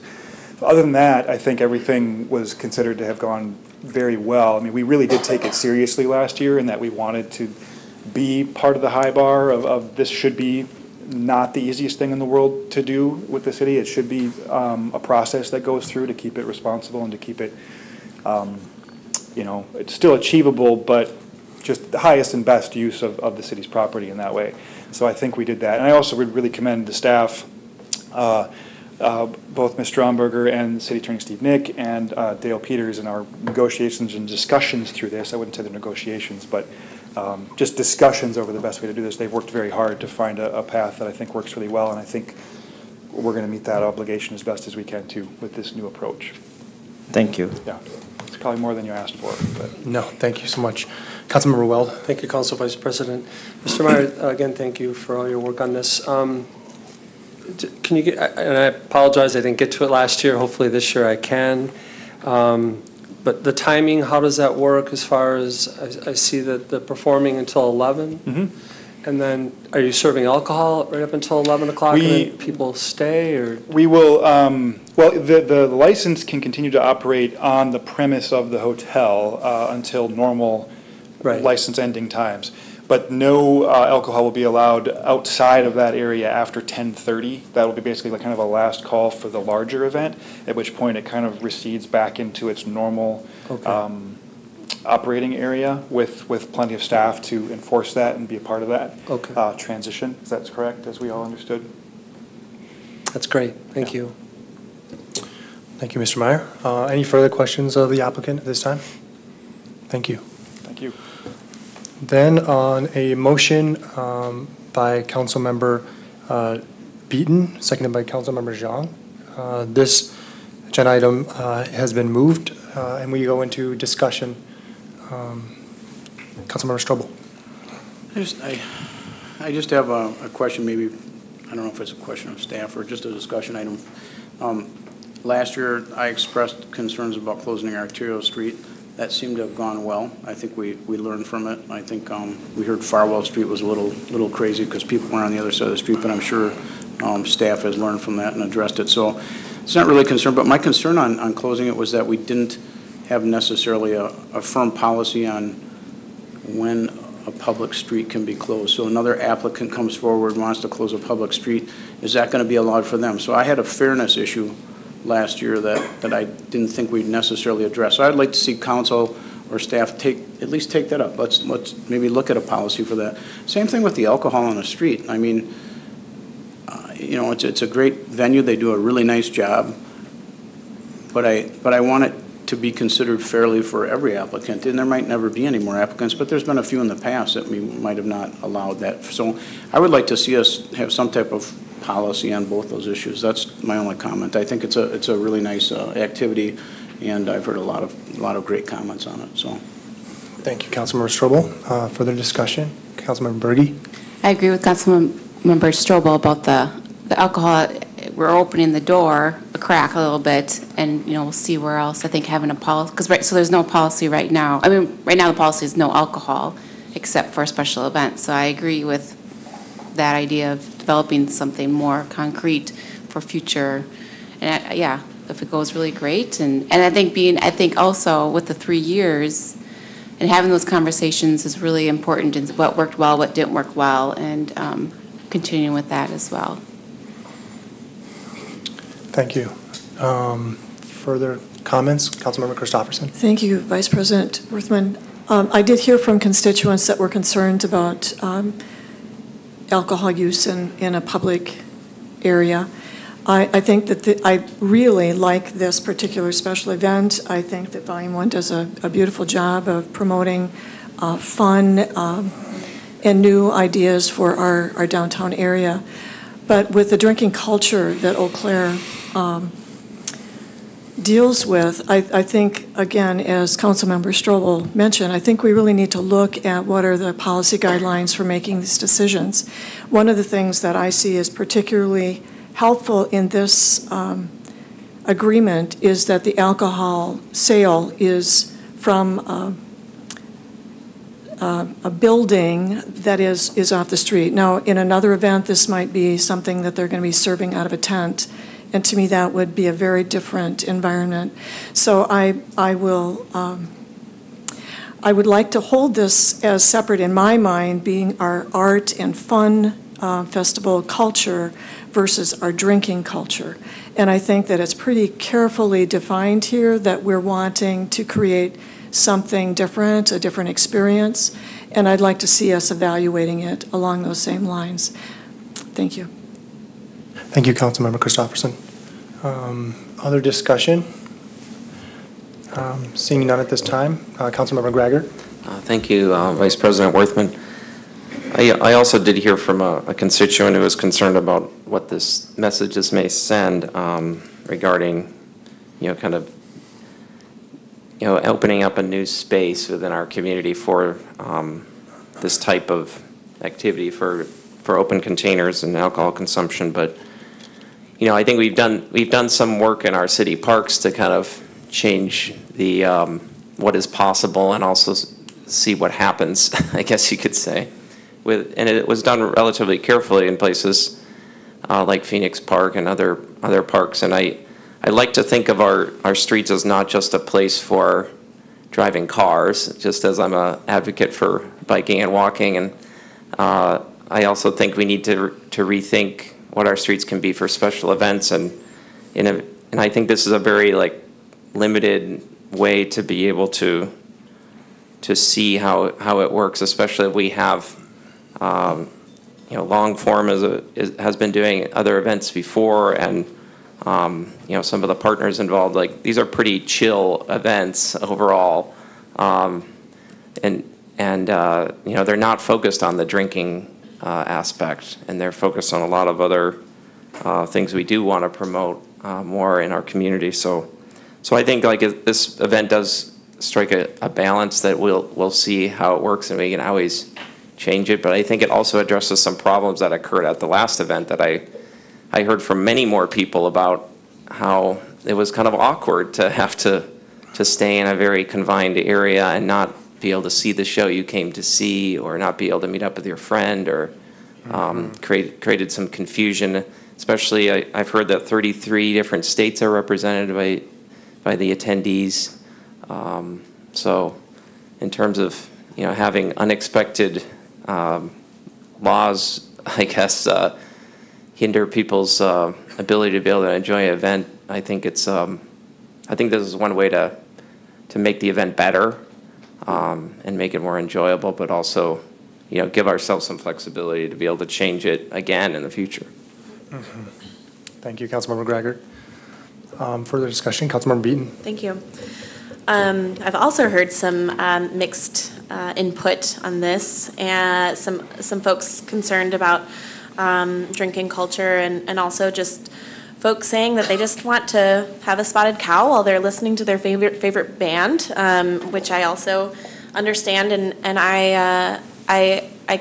Other than that, I think everything was considered to have gone very well. I mean, we really did take it seriously last year in that we wanted to be part of the high bar of this should be not the easiest thing in the world to do with the city. It should be a process that goes through to keep it responsible and to keep it, it's still achievable, but just the highest and best use of the city's property in that way. So I think we did that. And I also would really commend the staff, both Ms. Stromberger and City Attorney Steve Nick and Dale Peters in our negotiations and discussions through this. I wouldn't say they're negotiations, but just discussions over the best way to do this. They've worked very hard to find a path that I think works really well, and I think we're going to meet that obligation as best as we can too with this new approach. Thank you. Yeah. probably more than you asked for, but. No, thank you so much. Councilmember Weld. Thank you, Council Vice President. Mr. Meyer, again, thank you for all your work on this. Can you get, and I apologize, I didn't get to it last year. Hopefully this year I can. But the timing, how does that work as far as, I see that the performing until 11? Mm-hmm. And then are you serving alcohol right up until 11 o'clock and We- then people stay or? We will, well, the license can continue to operate on the premise of the hotel until normal Right. license ending times. But no alcohol will be allowed outside of that area after 10:30. That will be basically like kind of a last call for the larger event, at which point it kind of recedes back into its normal operating area with plenty of staff to enforce that and be a part of that transition. Is that correct, as we all understood? That's great. Thank you. Thank you, Mr. Meyer. Any further questions of the applicant at this time? Thank you. Thank you. Then on a motion by Councilmember Beaton, seconded by Councilmember Zhang, this agenda item has been moved, and we go into discussion. Councilmember Strobel. I just have a question, maybe, I don't know if it's a question of staff or just a discussion item. Last year, I expressed concerns about closing Arterial Street. That seemed to have gone well. I think we learned from it. I think we heard Farwell Street was a little crazy because people were on the other side of the street, but I'm sure staff has learned from that and addressed it. So it's not really a concern, but my concern on closing it was that we didn't have necessarily a firm policy on when a public street can be closed. So another applicant comes forward and wants to close a public street, is that going to be allowed for them? So I had a fairness issue last year that I didn't think we'd necessarily address. So I'd like to see council or staff at least take that up. Let's maybe look at a policy for that. Same thing with the alcohol on the street. I mean, you know, it's a great venue. They do a really nice job. But I want it to be considered fairly for every applicant. And there might never be any more applicants, but there's been a few in the past that we might have not allowed that. So I would like to see us have some type of policy on both those issues. That's my only comment. I think it's a really nice activity, and I've heard a lot of great comments on it. So, Thank you, Councilmember Strobel. Further discussion, Councilmember Berge. I agree with Councilmember Strobel about the alcohol. We're opening the door a crack a little bit, and we'll see where else. I think having a policy, because so there's no policy right now. I mean, right now the policy is no alcohol except for special events. So I agree with that idea of developing something more concrete for future. And yeah, if it goes really great, and I think also with the 3 years and having those conversations is really important, and what worked well, what didn't work well, and continuing with that as well. Thank you. Further comments, Councilmember Christopherson. Thank you, Vice President Worthman. I did hear from constituents that were concerned about alcohol use in a public area. I think that I really like this particular special event. I think that Volume 1 does a beautiful job of promoting fun and new ideas for our downtown area. But with the drinking culture that Eau Claire deals with, I think, again, as Councilmember Strobel mentioned, I think we really need to look at what are the policy guidelines for making these decisions. One of the things that I see as particularly helpful in this agreement is that the alcohol sale is from a building that is off the street. Now, in another event, this might be something that they're going to be serving out of a tent. And to me, that would be a very different environment. So I would like to hold this as separate in my mind, being our art and fun festival culture versus our drinking culture. And I think that it's pretty carefully defined here that we're wanting to create something different, a different experience. And I'd like to see us evaluating it along those same lines. Thank you. Thank you, Councilmember Christopherson. Other discussion? Seeing none at this time. Councilmember Gregor. Thank you, Vice President Worthman. I also did hear from a constituent who was concerned about what this messages may send regarding, kind of opening up a new space within our community for this type of activity for open containers and alcohol consumption. But, I think we've done some work in our city parks to kind of change the, what is possible and also see what happens, I guess you could say. And it was done relatively carefully in places like Phoenix Park and other parks. And I like to think of our streets as not just a place for driving cars, just as I'm an advocate for biking and walking. And I also think we need to rethink what our streets can be for special events. And I think this is a very limited way to be able to see how it works, especially if we have long form has been doing other events before, and some of the partners involved, these are pretty chill events overall, and they're not focused on the drinking aspect, and they're focused on a lot of other things we do want to promote more in our community. So I think if this event does strike a balance, that we'll see how it works, and we can always change it. But I think it also addresses some problems that occurred at the last event that I heard from many more people about, how it was kind of awkward to have to stay in a very confined area and not be able to see the show you came to see, or not be able to meet up with your friend, or created some confusion. Especially, I've heard that 33 different states are represented by the attendees. So in terms of having unexpected laws, I guess, hinder people's ability to be able to enjoy an event, I think this is one way to make the event better, and make it more enjoyable, but also give ourselves some flexibility to be able to change it again in the future. Mm-hmm. Thank you, Councilmember Gregor. Further discussion, Councilmember Beaton. Thank you. I've also heard some mixed input on this, and some folks concerned about drinking culture, and also just folks saying that they just want to have a spotted cow while they're listening to their favorite band, which I also understand, and I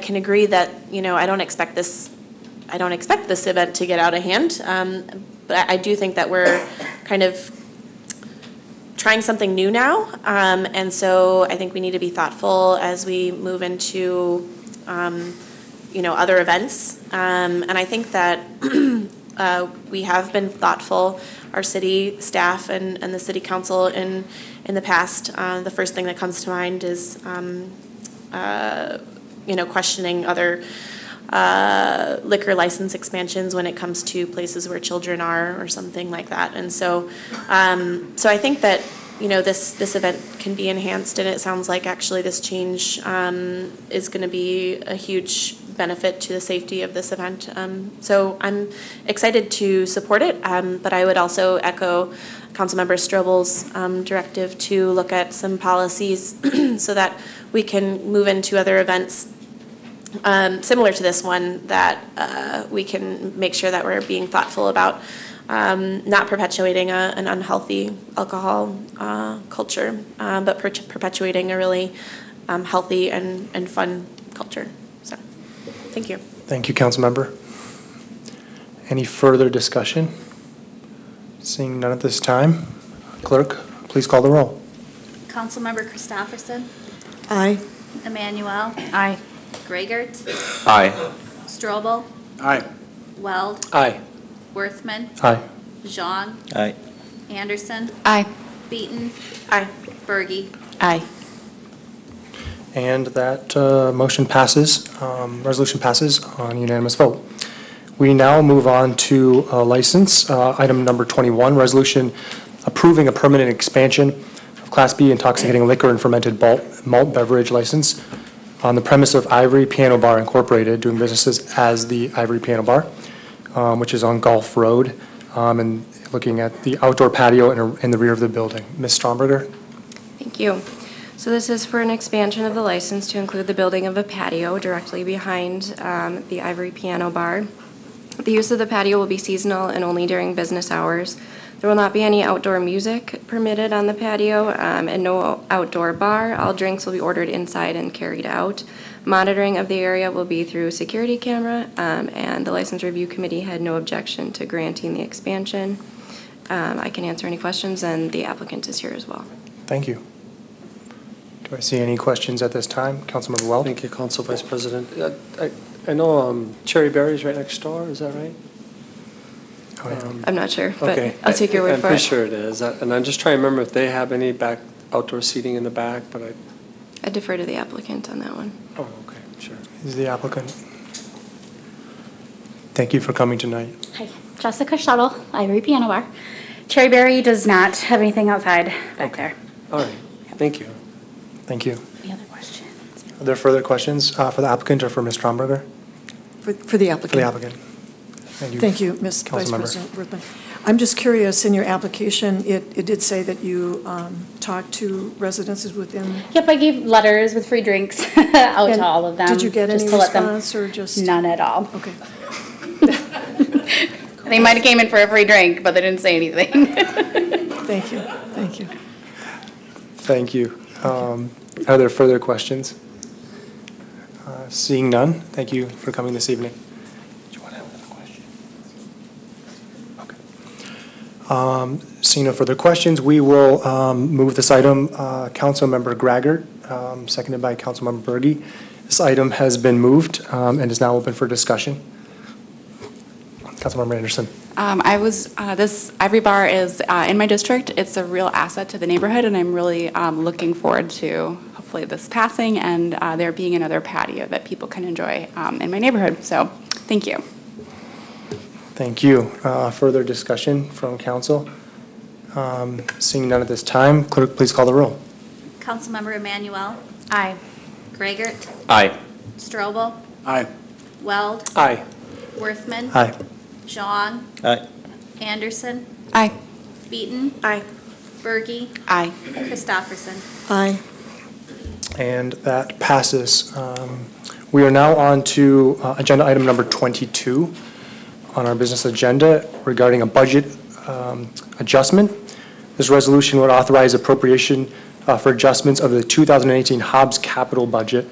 can agree that I don't expect this event to get out of hand, but I do think that we're kind of trying something new now, and so I think we need to be thoughtful as we move into other events, and I think that we have been thoughtful, our city staff and the city council in the past. The first thing that comes to mind is questioning other liquor license expansions when it comes to places where children are, or something like that. And so I think that this event can be enhanced, and it sounds like actually this change is going to be a huge benefit to the safety of this event. So I'm excited to support it, but I would also echo Councilmember Strobel's directive to look at some policies so that we can move into other events similar to this one, that we can make sure that we're being thoughtful about not perpetuating an unhealthy alcohol culture, but perpetuating a really healthy and fun culture. So, thank you. Thank you, Councilmember. Any further discussion? Seeing none at this time, Clerk, please call the roll. Councilmember Christopherson. Aye. Emmanuel. Aye. Gregert. Aye. Strobel. Aye. Weld. Aye. Worthman. Aye. Jean. Aye. Anderson. Aye. Beaton. Aye. Berge. Aye. And that motion passes, resolution passes on unanimous vote. We now move on to license, item number 21, resolution approving a permanent expansion of Class B intoxicating liquor and fermented malt beverage license on the premise of Ivory Piano Bar Incorporated, doing businesses as the Ivory Piano Bar, which is on Gulf Road, and looking at the outdoor patio in the rear of the building. Ms. Stromberger? Thank you. So this is for an expansion of the license to include the building of a patio directly behind the Ivory Piano Bar. The use of the patio will be seasonal and only during business hours. There will not be any outdoor music permitted on the patio, and no outdoor bar. All drinks will be ordered inside and carried out. Monitoring of the area will be through security camera, and the License Review Committee had no objection to granting the expansion. I can answer any questions, and the applicant is here as well. Thank you. Do I see any questions at this time? Councilmember Weld? Thank you, Council Vice President. I know Cherry Berry's right next door, is that right? Oh, yeah. I'm not sure, but Okay. I'll take your word for it. I'm pretty sure it is. And I'm just trying to remember if they have any outdoor seating in the back, but I defer to the applicant on that one. oh, okay, sure. Is the applicant? Thank you for coming tonight. Hi, Jessica Shuttle, Ivory Piano Bar. Cherry Berry does not have anything outside back there. All right, thank you. Thank you. Any other questions? Are there further questions for the applicant or for Ms. Stromberger? For the applicant. For the applicant. Thank you, Ms. Vice Councilmember. President Worthman. I'm just curious, in your application, it did say that you talked to residences within. Yep, I gave letters with free drinks out And to all of them. Did you get just any to let them- response or just? None at all. Okay. They might have came in for a free drink, but they didn't say anything. Thank you, thank you. Thank you. Are there further questions? Seeing none, thank you for coming this evening. Do you want to have another question? Okay. Seeing no further questions, we will move this item. Councilmember Graggart, seconded by Councilmember Berge. This item has been moved and is now open for discussion. Councilmember Anderson. This Ivory Bar is in my district. It's a real asset to the neighborhood, and I'm really looking forward to hopefully this passing and there being another patio that people can enjoy in my neighborhood. So, thank you. Thank you. Further discussion from council? Seeing none at this time, clerk, please call the roll. Councilmember Emanuel. Aye. Greigert. Aye. Strobel. Aye. Weld. Aye. Worthman. Aye. Jean. Aye. Anderson. Aye. Beaton. Aye. Berge. Aye. Christopherson. Aye. And that passes. We are now on to agenda item number 22 on our business agenda regarding a budget adjustment. This resolution would authorize appropriation for adjustments of the 2018 Hobbs capital budget.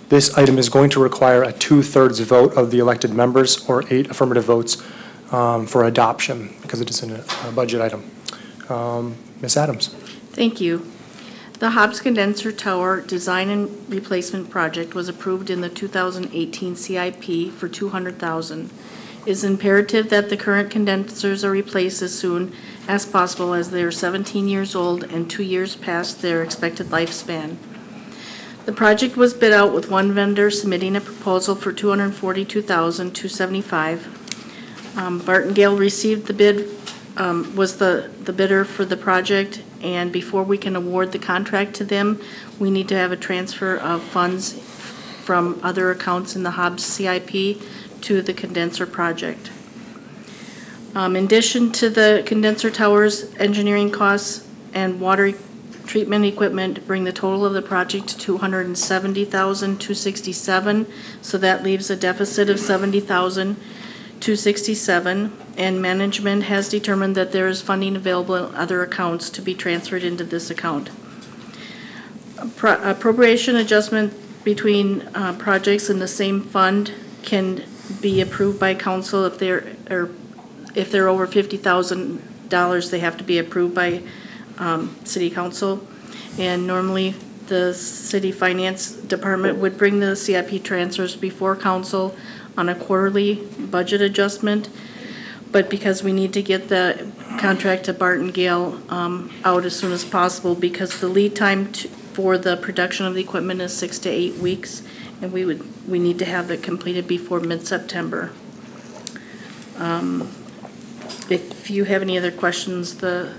This item is going to require a 2/3 vote of the elected members or 8 affirmative votes for adoption because it is a budget item. Ms. Adams. Thank you. The Hobbs Condenser Tower Design and Replacement Project was approved in the 2018 CIP for $200,000. It is imperative that the current condensers are replaced as soon as possible as they are 17 years old and 2 years past their expected lifespan. The project was bid out with one vendor submitting a proposal for $242,275. Bartengale received the bid, was the bidder for the project, and before we can award the contract to them, we need to have a transfer of funds from other accounts in the Hobbs CIP to the condenser project. In addition to the condenser towers, engineering costs and water treatment equipment bring the total of the project to $270,267, so that leaves a deficit of $70,267, and management has determined that there is funding available in other accounts to be transferred into this account. Appropriation adjustment between projects in the same fund can be approved by council if they're over $50,000, they have to be approved by city council. And normally the city finance department would bring the CIP transfers before council on a quarterly budget adjustment. But because we need to get the contract to Bartengale out as soon as possible, because the lead time for the production of the equipment is 6 to 8 weeks, and we need to have it completed before mid-September. If you have any other questions, the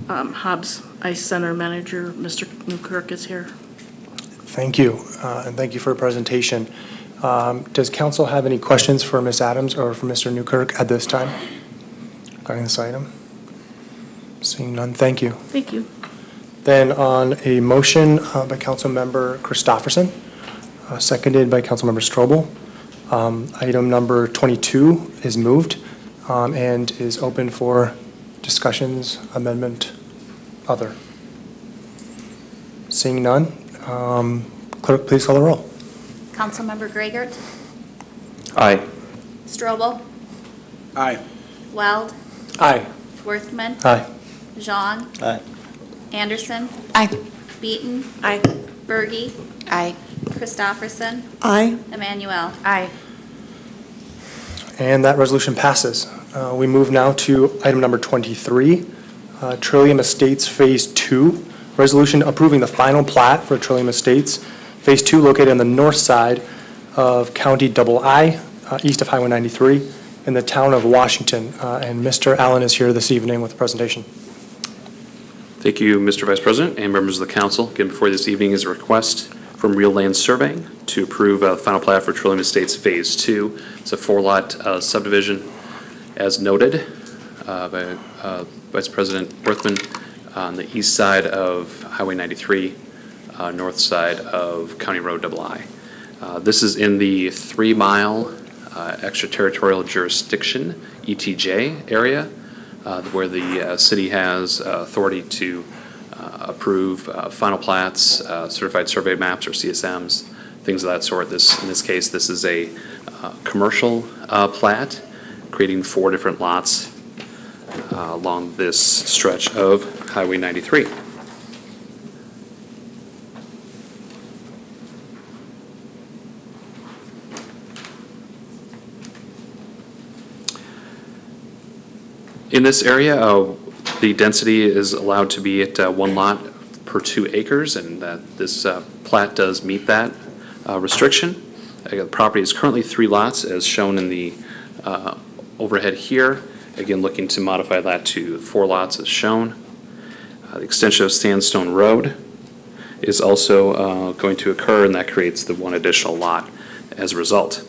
Hobbs Ice Center manager, Mr. Newkirk, is here. Thank you, and thank you for your presentation. Does council have any questions for Ms. Adams or for Mr. Newkirk at this time regarding this item? Seeing none, thank you. Thank you. Then on a motion by Councilmember Christopherson, seconded by Councilmember Strobel, item number 22 is moved. and is open for discussions, amendment, other. Seeing none, clerk, please call the roll. Councilmember Gragert, Aye. Strobel, Aye. Weld, Aye. Worthman. Aye. Jean. Aye. Anderson. Aye. Beaton. Aye. Bergy. Aye. Christofferson. Aye. Emmanuel. Aye. And that resolution passes. We move now to item number 23, Trillium Estates Phase 2, resolution approving the final plat for Trillium Estates Phase 2 located on the north side of County II, east of Highway 93, in the town of Washington. And Mr. Allen is here this evening with the presentation. Thank you, Mr. Vice President and members of the council. Again, before this evening is a request from Real Land Surveying to approve the final plat for Trillium Estates Phase 2. It's a 4-lot subdivision, as noted by Vice President Worthman, on the east side of Highway 93, north side of County Road II. This is in the 3-mile extraterritorial jurisdiction, ETJ area, where the city has authority to approve final plats, certified survey maps or CSMs, things of that sort. In this case, this is a commercial plat, creating 4 different lots along this stretch of Highway 93. In this area, the density is allowed to be at 1 lot per 2 acres, and this plat does meet that restriction. The property is currently 3 lots, as shown in the overhead here. Again, looking to modify that to 4 lots, as shown. The extension of Sandstone Road is also going to occur, and that creates the 1 additional lot as a result.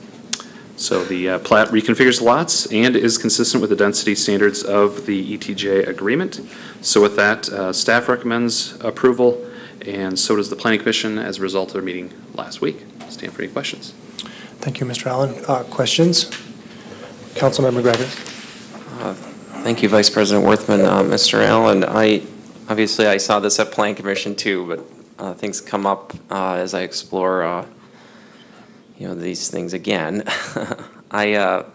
So the plat reconfigures the lots and is consistent with the density standards of the ETJ agreement. So with that, staff recommends approval, and so does the Planning Commission as a result of their meeting last week. Stand for any questions. Thank you, Mr. Allen. Questions? Councilmember Gregor. Thank you, Vice President Worthman. Mr. Allen, obviously I saw this at Planning Commission too, but things come up as I explore these things again. I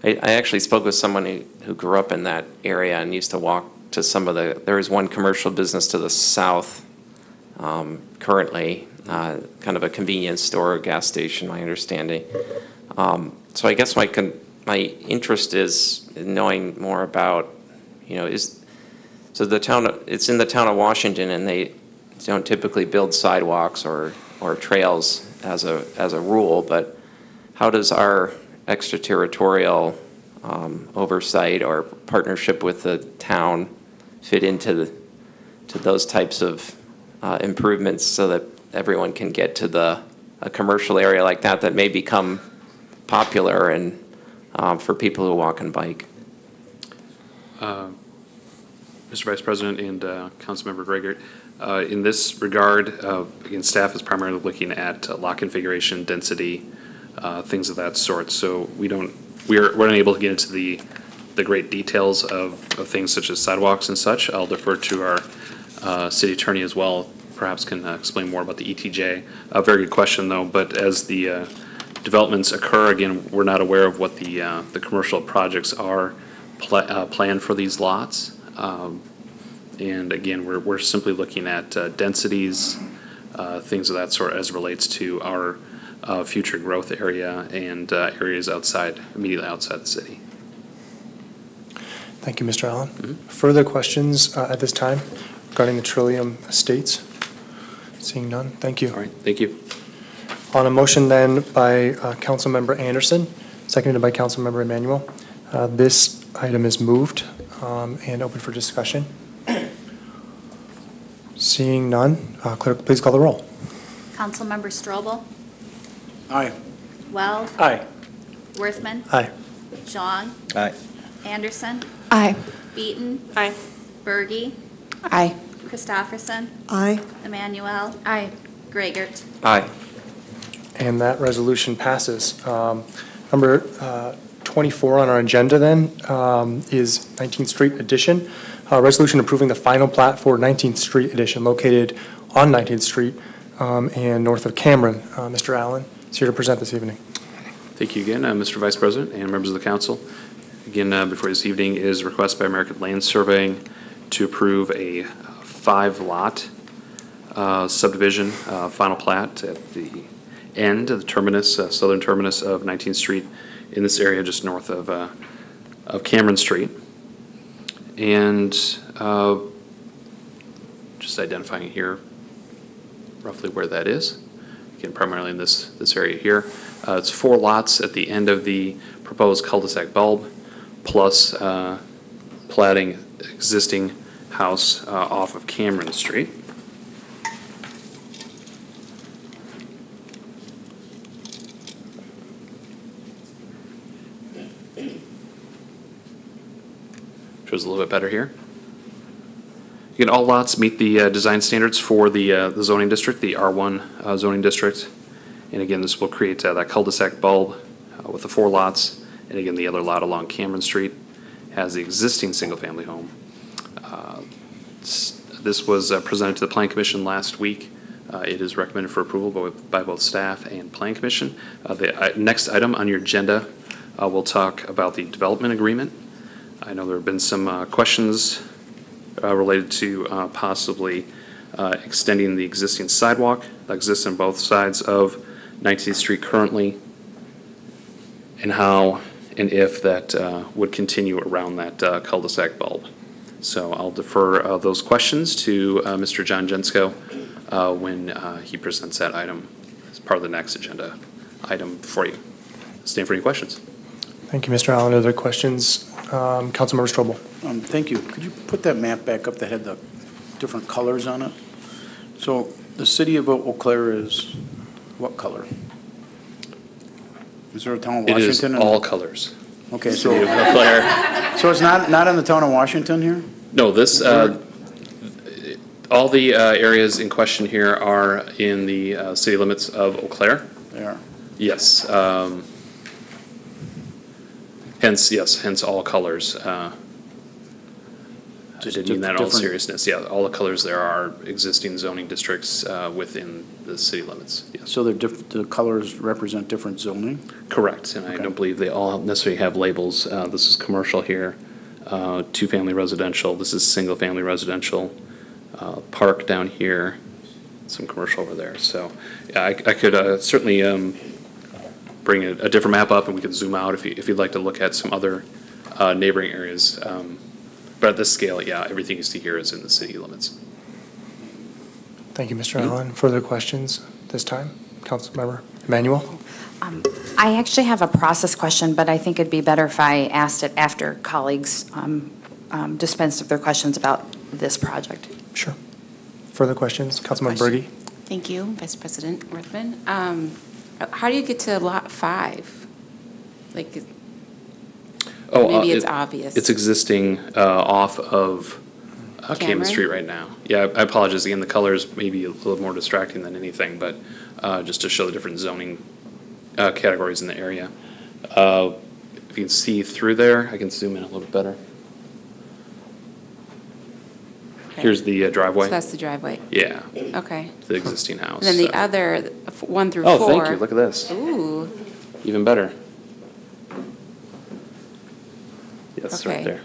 actually spoke with someone who grew up in that area and used to walk to there is one commercial business to the south currently, kind of a convenience store, gas station, my understanding. So I guess my interest is in knowing more about, so it's in the town of Washington, and they don't typically build sidewalks or trails as a rule, but how does our extraterritorial oversight or partnership with the town fit into those types of improvements so that everyone can get to a commercial area like that may become popular and for people who walk and bike? Mr. Vice President and Councilmember Gregor, in this regard, again, staff is primarily looking at lot configuration, density, things of that sort. So we're unable to get into the great details of things such as sidewalks and such. I'll defer to our city attorney as well. Perhaps can explain more about the ETJ. A very good question, though. But as the developments occur, again, we're not aware of what the commercial projects are planned for these lots. And again, we're simply looking at densities, things of that sort as it relates to our future growth area and areas immediately outside the city. Thank you, Mr. Allen. Further questions at this time regarding the Trillium Estates? Seeing none, thank you. All right, thank you. On a motion then by Councilmember Anderson, seconded by Councilmember Emmanuel, this item is moved and open for discussion. Seeing none, clerk, please call the roll. Councilmember Strobel, Aye. Weld. Aye. Worthman. Aye. Jean. Aye. Anderson. Aye. Beaton. Aye. Bergy. Aye. Christofferson. Aye. Emmanuel. Aye. Gragert. Aye. And that resolution passes. Number 24 on our agenda then is 19th Street Addition. Resolution approving the final plat for 19th Street Addition located on 19th Street and north of Cameron. Mr. Allen is here to present this evening. Thank you again, Mr. Vice President and members of the council. Again, before this evening is a request by American Land Surveying to approve a 5-lot subdivision final plat at the end of the terminus, southern terminus of 19th Street in this area just north of Cameron Street. And just identifying here roughly where that is. Again, primarily in this area here. It's 4 lots at the end of the proposed cul-de-sac bulb, plus platting existing house off of Cameron Street. Shows a little bit better here. Again, all lots meet the design standards for the zoning district, the R1 zoning district. And again, this will create that cul-de-sac bulb with the 4 lots. And again, the other lot along Cameron Street has the existing single-family home. This was presented to the Plan Commission last week. It is recommended for approval by both staff and Plan Commission. The next item on your agenda, we'll talk about the development agreement. I know there have been some questions related to possibly extending the existing sidewalk that exists on both sides of 19th Street currently, and how and if that would continue around that cul-de-sac bulb. So I'll defer those questions to Mr. John Jensko when he presents that item as part of the next agenda item for you. Stand for any questions. Thank you, Mr. Allen. Are there questions? Councilmember Strobel. Thank you. Could you put that map back up that had the different colors on it? So the city of Eau Claire is what color? Is there a town of Washington? It is all colors. Okay, so City of Eau Claire. So it's not in the town of Washington here? No, this all the areas in question here are in the city limits of Eau Claire. They are. Yes. Hence all colors. I did mean that in all seriousness. Yeah, all the colors there are existing zoning districts within the city limits. Yes. So the colors represent different zoning? Correct, and I don't believe they all necessarily have labels. This is commercial here, 2-family residential. This is single-family residential. Park down here, some commercial over there. So yeah, I could certainly bring a different map up and we could zoom out if you'd like to look at some other neighboring areas. But at this scale, yeah, everything you see here is in the city limits. Thank you, Mr. Allen. Further questions this time? Councilmember Emanuel? I actually have a process question, but I think it'd be better if I asked it after colleagues dispensed of their questions about this project. Sure. Further questions? Councilmember Berge? Thank you, Vice President Worthman. How do you get to lot 5? Like, maybe it's obvious. It's existing off of Cameron Cameron Street right now. Yeah, I apologize. Again, the colors may be a little more distracting than anything, but just to show the different zoning categories in the area. If you can see through there, I can zoom in a little bit better. Okay. Here's the driveway. So that's the driveway? Yeah. Okay. The existing house. And then the other, 1 through 4. Oh, thank you. Look at this. Ooh. Even better. Yes, right Okay. there.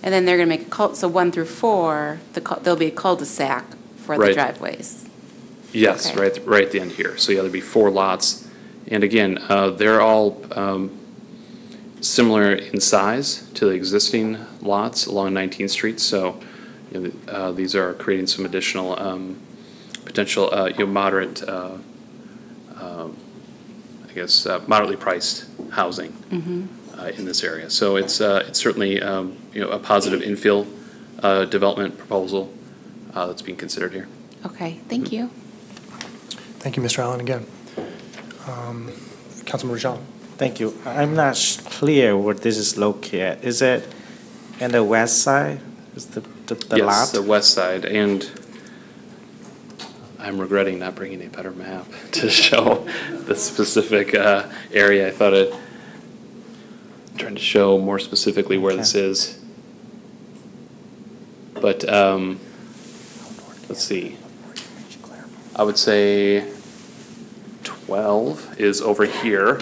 And then they're going to make so 1 through 4, there'll be a cul-de-sac for the Right. driveways. Yes, Okay. right at the end here. So yeah, there'd be 4 lots. And again, they're all similar in size to the existing lots along 19th Street. So you know, these are creating some additional potential moderate, moderately priced housing in this area. So it's certainly a positive infill development proposal that's being considered here. Okay, thank you. Thank you, Mr. Allen, again. Councilmember Jean. Thank you. I'm not clear where this is located. Is it in the west side? Is the lot? Yes, the west side. And I'm regretting not bringing a better map to show the specific area. I thought I'm trying to show more specifically where this is. But let's see. I would say 12 is over here.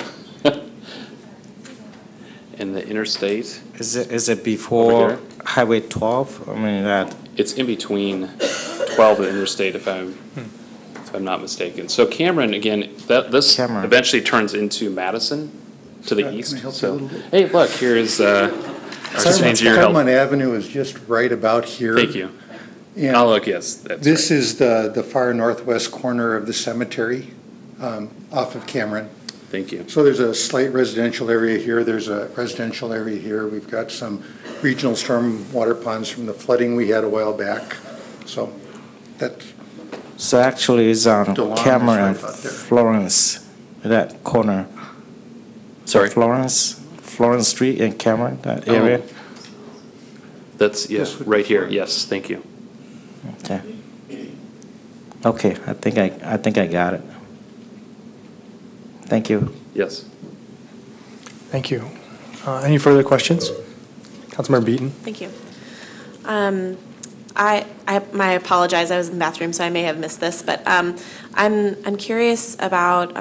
In the interstate. Is it before Highway 12? I mean, that. It's in between 12 and interstate, if I'm not mistaken. So Cameron, again, this eventually turns into Madison to the east. So, hey, look, here's our engineer help. Claremont Avenue is just right about here. Thank you. And oh, look, yes, that's this right. is the far northwest corner of the cemetery off of Cameron. Thank you. So there's a slight residential area here. There's a residential area here. We've got some regional storm water ponds from the flooding we had a while back. So that's. So actually it's on DeLong is Cameron right and about there. Florence, that corner. Sorry? Florence Street and Cameron, that area? That's, yes, right here. Yes, thank you. Okay. Okay, I think I got it. Thank you. Yes. Thank you. Any further questions? Councilmember Beaton? Thank you. I apologize. I was in the bathroom, so I may have missed this, but I'm curious about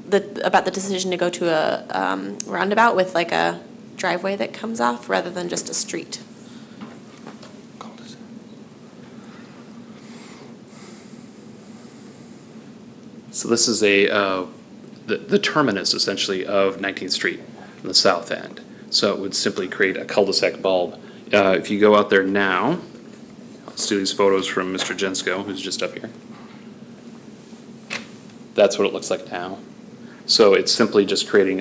about the decision to go to a roundabout with like a driveway that comes off rather than just a street. So this is the terminus essentially of 19th Street on the south end. So it would simply create a cul-de-sac bulb. If you go out there now, let's do these photos from Mr. Jensko, who's just up here. That's what it looks like now. So it's simply just creating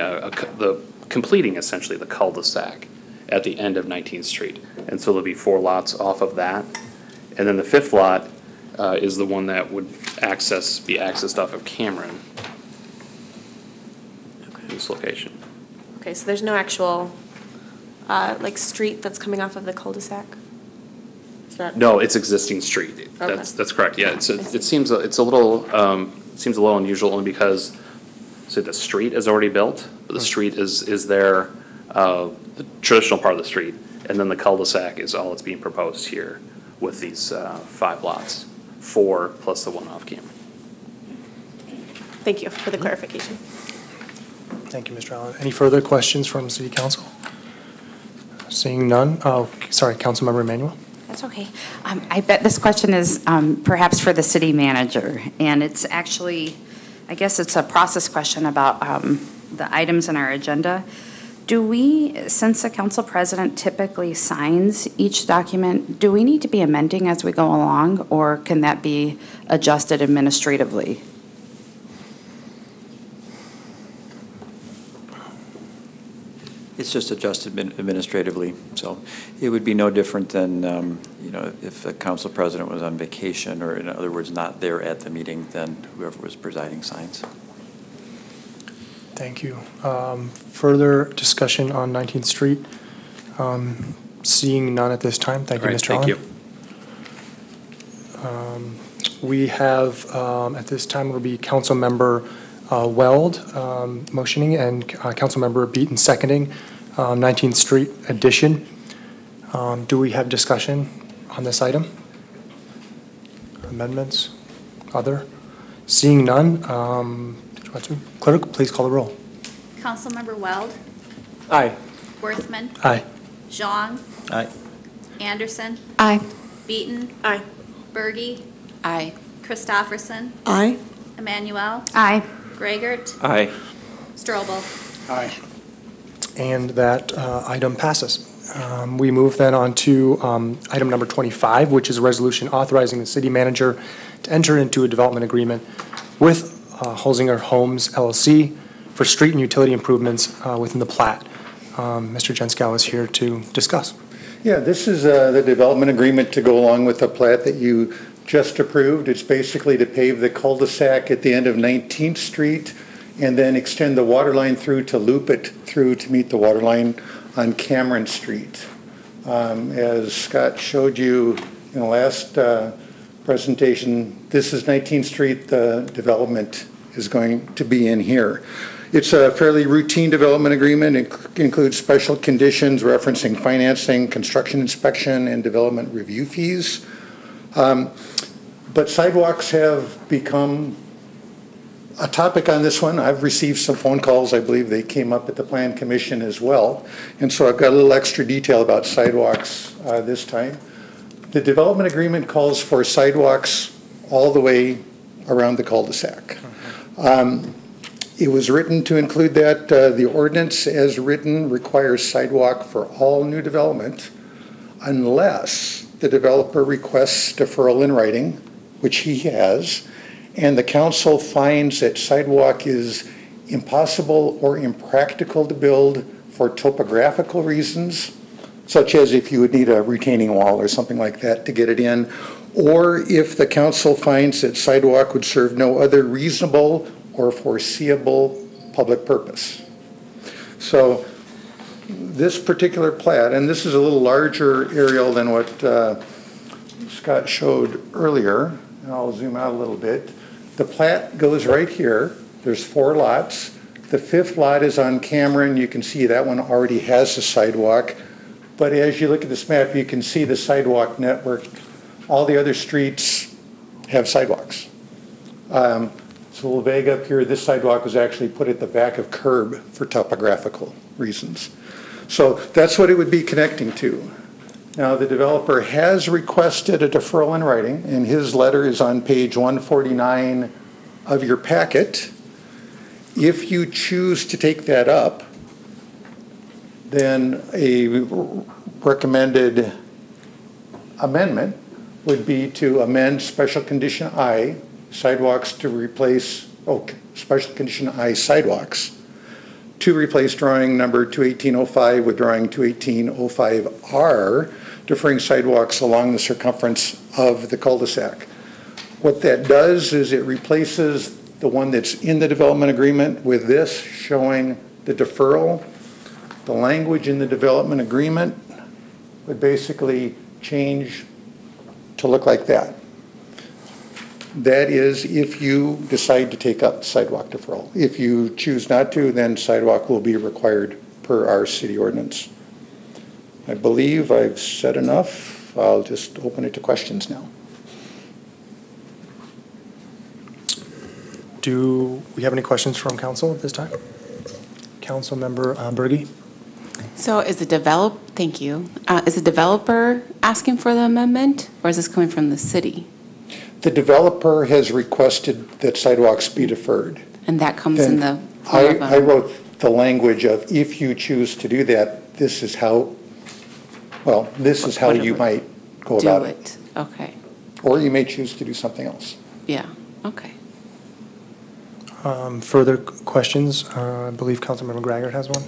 completing essentially the cul-de-sac at the end of 19th Street. And so there'll be 4 lots off of that. And then the 5th lot is the one that would be accessed off of Cameron. Okay. This location. Okay, so there's no actual like street that's coming off of the cul-de-sac? Is that? No, it's existing street. Okay. That's correct. Yeah, it seems a little unusual only because the street is already built, but the street is there, the traditional part of the street, and then the cul-de-sac is all that's being proposed here with these 5 lots, 4 plus the one off Cameron. Thank you for the clarification. Thank you, Mr. Allen. Any further questions from City Council? Seeing none. Oh, sorry, Councilmember Emanuel. That's okay. I bet this question is perhaps for the city manager, and it's actually, I guess it's a process question about the items in our agenda. Do we, since the council president typically signs each document, do we need to be amending as we go along, or can that be adjusted administratively? It's just adjusted administratively, so it would be no different than, if the council president was on vacation, or in other words, not there at the meeting, then whoever was presiding signs. Thank you. Further discussion on 19th Street? Seeing none at this time. Thank you, Mr. Allen. Thank you. We have, at this time, it will be Councilmember Weld motioning and Councilmember Beaton seconding 19th Street addition. Do we have discussion on this item? Amendments? Other? Seeing none, did you want to? Clerk, please call the roll. Councilmember Weld, Aye. Worthman, Aye. Zhang, Aye. Anderson, Aye. Beaton, Aye. Bergy, Aye. Christofferson, Aye. Emmanuel, Aye. Greigert, Aye. Strobel. Aye. And that item passes. We move then on to item number 25, which is a resolution authorizing the city manager to enter into a development agreement with Holzinger Homes LLC for street and utility improvements within the plat. Mr. Jenskow is here to discuss. Yeah, this is the development agreement to go along with the plat that you just approved. It's basically to pave the cul-de-sac at the end of 19th Street and then extend the water line through to loop it through to meet the water line on Cameron Street. As Scott showed you in the last presentation. This is 19th Street. The development is going to be in here. It's a fairly routine development agreement. It includes special conditions referencing financing, construction inspection, and development review fees. But sidewalks have become a topic on this one. I've received some phone calls. I believe they came up at the Plan Commission as well. And so I've got a little extra detail about sidewalks this time. The development agreement calls for sidewalks all the way around the cul-de-sac. It was written to include that. The ordinance as written requires sidewalk for all new development unless the developer requests deferral in writing, which he has, and the council finds that sidewalk is impossible or impractical to build for topographical reasons, such as if you would need a retaining wall or something like that to get it in, or if the council finds that sidewalk would serve no other reasonable or foreseeable public purpose. So this particular plat, and this is a little larger aerial than what Scott showed earlier, and I'll zoom out a little bit. The plat goes right here. There's 4 lots. The 5th lot is on Cameron. You can see that one already has a sidewalk. But as you look at this map, you can see the sidewalk network. All the other streets have sidewalks. So a little vague up here, this sidewalk was actually put at the back of curb for topographical reasons. So that's what it would be connecting to. Now the developer has requested a deferral in writing, and his letter is on page 149 of your packet. If you choose to take that up, then a recommended amendment would be to amend special condition I, sidewalks to replace, special condition I, sidewalks, to replace drawing number 21805 with drawing 21805R, deferring sidewalks along the circumference of the cul-de-sac. What that does is it replaces the one that's in the development agreement with this showing the deferral. The language in the development agreement would basically change to look like that. That is if you decide to take up sidewalk deferral. If you choose not to, then sidewalk will be required per our city ordinance. I believe I've said enough. I'll just open it to questions now. Do we have any questions from council at this time? Councilmember Berge? So is the thank you. Is the developer asking for the amendment, or is this coming from the city? The developer has requested that sidewalks be deferred. And that comes Then in the I wrote the language of if you choose to do that, this is how, well, this is how you might go about it. Okay. Or you may choose to do something else. Yeah, okay. Further questions? I believe Councilmember Graggart has one.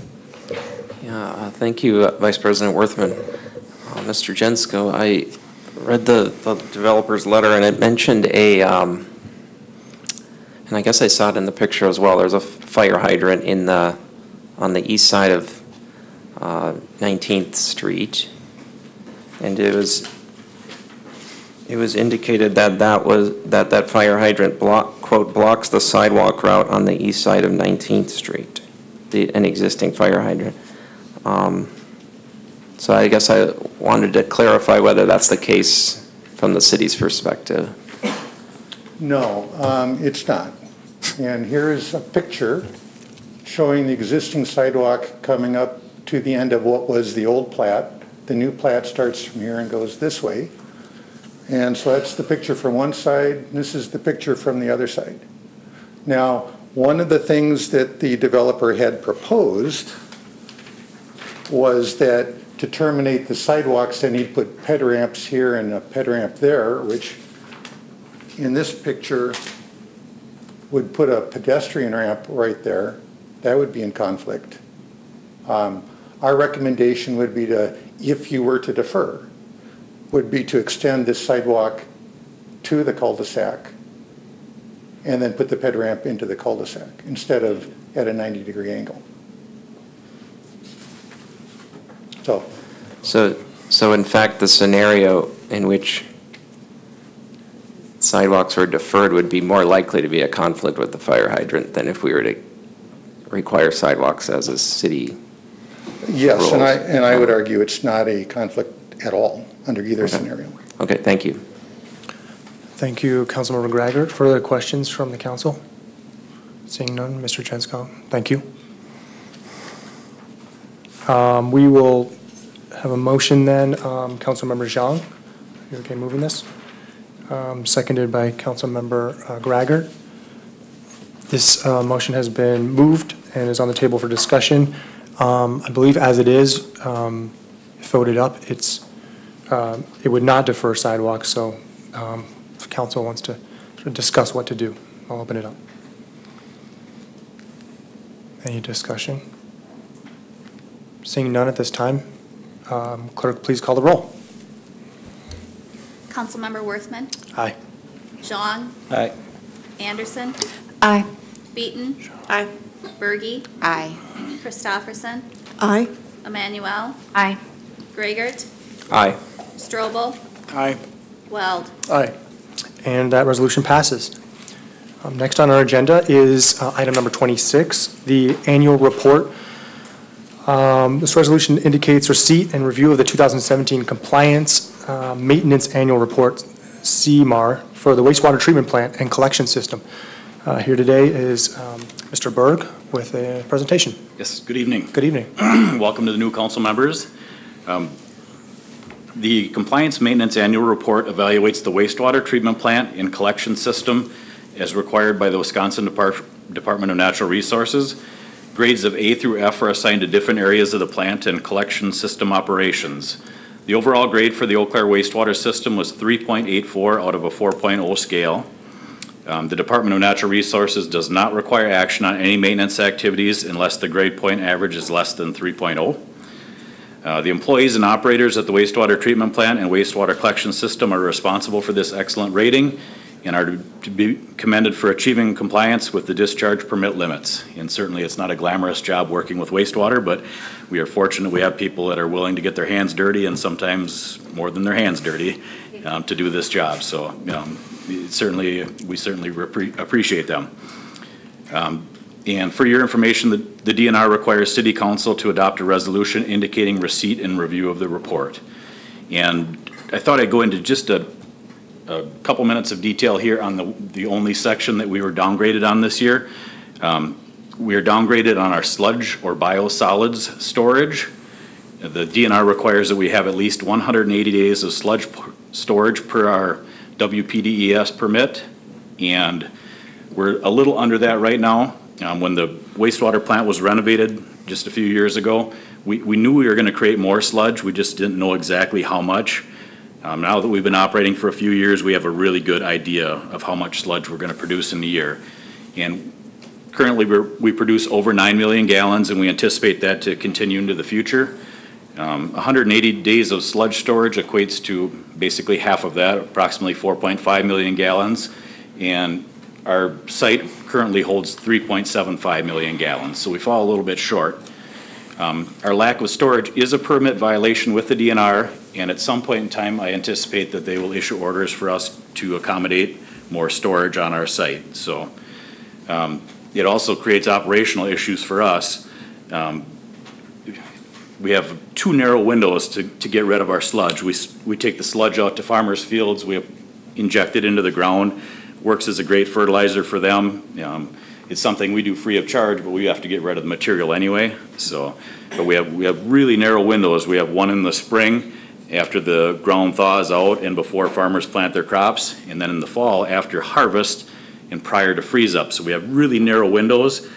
Yeah, thank you, Vice President Worthman. Mr. Jensko, I read the developer's letter, and it mentioned and I guess I saw it in the picture as well, there's a fire hydrant on the east side of 19th Street. And it was indicated that that fire hydrant quote, blocks the sidewalk route on the east side of 19th Street, an existing fire hydrant. So I guess I wanted to clarify whether that's the case from the city's perspective. No, it's not. And here's a picture showing the existing sidewalk coming up to the end of what was the old plat. The new plat starts from here and goes this way. And so that's the picture from one side, and this is the picture from the other side. Now, one of the things that the developer had proposed was that to terminate the sidewalks, then he'd put ped ramps here and a ped ramp there, which in this picture would put a pedestrian ramp right there. That would be in conflict. Our recommendation would be to, if you were to defer, would be to extend this sidewalk to the cul-de-sac and then put the ped ramp into the cul-de-sac instead of at a 90-degree angle. So in fact, the scenario in which sidewalks were deferred would be more likely to be a conflict with the fire hydrant than if we were to require sidewalks as a city. Yes, rules. and I would argue it's not a conflict at all under either scenario. Okay, thank you. Thank you, Councilmember Graggart. Further questions from the council? Seeing none, Mr. Jensko, thank you. We will have a motion then. Councilmember Zhang, you okay moving this? Seconded by Councilmember Graggart. This motion has been moved and is on the table for discussion. I believe as it is, if voted up, it would not defer sidewalks, so if council wants to discuss what to do, I'll open it up. Any discussion? Seeing none at this time, clerk, please call the roll. Councilmember Worthman. Aye. Zhang. Aye. Anderson. Aye. Beaton. Aye. Berge. Aye. Christofferson. Aye. Emmanuel. Aye. Gragert. Aye. Strobel. Aye. Weld. Aye. And that resolution passes. Next on our agenda is item number 26, the annual report. This resolution indicates receipt and review of the 2017 compliance maintenance annual report, CMAR, for the wastewater treatment plant and collection system. Here today is Mr. Berg with a presentation. Yes, good evening. Good evening. Welcome to the new council members. The Compliance Maintenance Annual Report evaluates the wastewater treatment plant and collection system as required by the Wisconsin Department of Natural Resources. Grades of A through F are assigned to different areas of the plant and collection system operations. The overall grade for the Eau Claire wastewater system was 3.84 out of a 4.0 scale. The Department of Natural Resources does not require action on any maintenance activities unless the grade point average is less than 3.0. The employees and operators at the wastewater treatment plant and wastewater collection system are responsible for this excellent rating and are to be commended for achieving compliance with the discharge permit limits. And certainly it's not a glamorous job working with wastewater, but we are fortunate we have people that are willing to get their hands dirty and sometimes more than their hands dirty to do this job. So we certainly appreciate them. And for your information, the DNR requires City Council to adopt a resolution indicating receipt and review of the report. And I thought I'd go into just a couple minutes of detail here on the only section that we were downgraded on this year. We are downgraded on our sludge or biosolids storage. The DNR requires that we have at least 180 days of sludge storage per our WPDES permit, and we're a little under that right now. When the wastewater plant was renovated just a few years ago, we knew we were going to create more sludge. We just didn't know exactly how much. Now that we've been operating for a few years, we have a really good idea of how much sludge we're going to produce in the year. And currently we produce over 9 million gallons, and we anticipate that to continue into the future. 180 days of sludge storage equates to basically half of that, approximately 4.5 million gallons. And our site currently holds 3.75 million gallons, so we fall a little bit short. Our lack of storage is a permit violation with the DNR, and at some point in time, I anticipate that they will issue orders for us to accommodate more storage on our site. So it also creates operational issues for us. We have two narrow windows to get rid of our sludge. We take the sludge out to farmers' fields, we inject it into the ground, works as a great fertilizer for them. It's something we do free of charge, but we have to get rid of the material anyway. So, but we have really narrow windows. We have one in the spring after the ground thaws out and before farmers plant their crops, and then in the fall after harvest and prior to freeze up. So we have really narrow windows.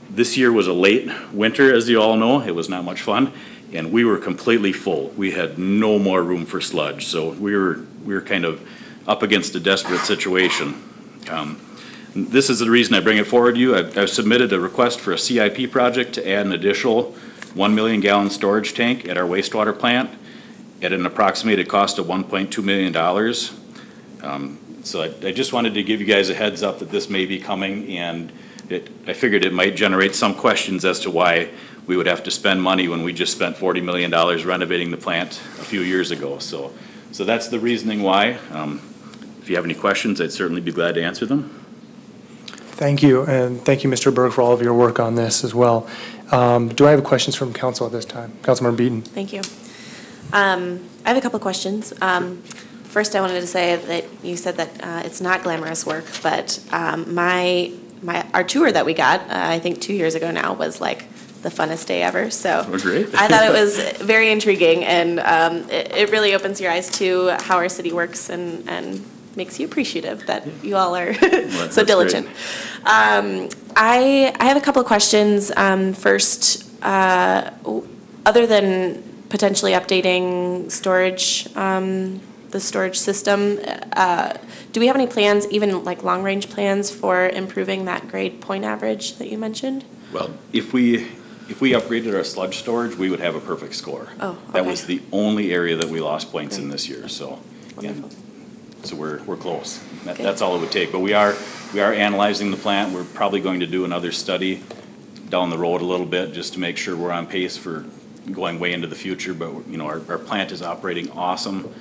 This year was a late winter, as you all know. It was not much fun, and we were completely full. We had no more room for sludge, so we were kind of up against a desperate situation. This is the reason I bring it forward to you. I've submitted a request for a CIP project to add an additional 1 million gallon storage tank at our wastewater plant at an approximated cost of $1.2 million. So I just wanted to give you guys a heads up that this may be coming, and I figured it might generate some questions as to why we would have to spend money when we just spent $40 million renovating the plant a few years ago. So that's the reasoning why. If you have any questions, I'd certainly be glad to answer them. Thank you, and thank you, Mr. Berg, for all of your work on this as well. Do I have questions from council at this time? Councilmember Beaton. Thank you. I have a couple questions. First, I wanted to say that you said that it's not glamorous work, but our tour that we got, I think 2 years ago now, was like the funnest day ever. So Great. I thought it was very intriguing, and it really opens your eyes to how our city works and makes you appreciative that you all are so diligent. I have a couple of questions. First, other than potentially updating storage, the storage system, do we have any plans, even like long-range plans, for improving that grade point average that you mentioned? Well, if we upgraded our sludge storage, we would have a perfect score. Oh, That okay. was the only area that we lost points in this year, so. Wonderful. So we're close. That's all it would take. But we are analyzing the plant. We're probably going to do another study down the road a little bit, just to make sure we're on pace for going way into the future. But, you know, our plant is operating awesome.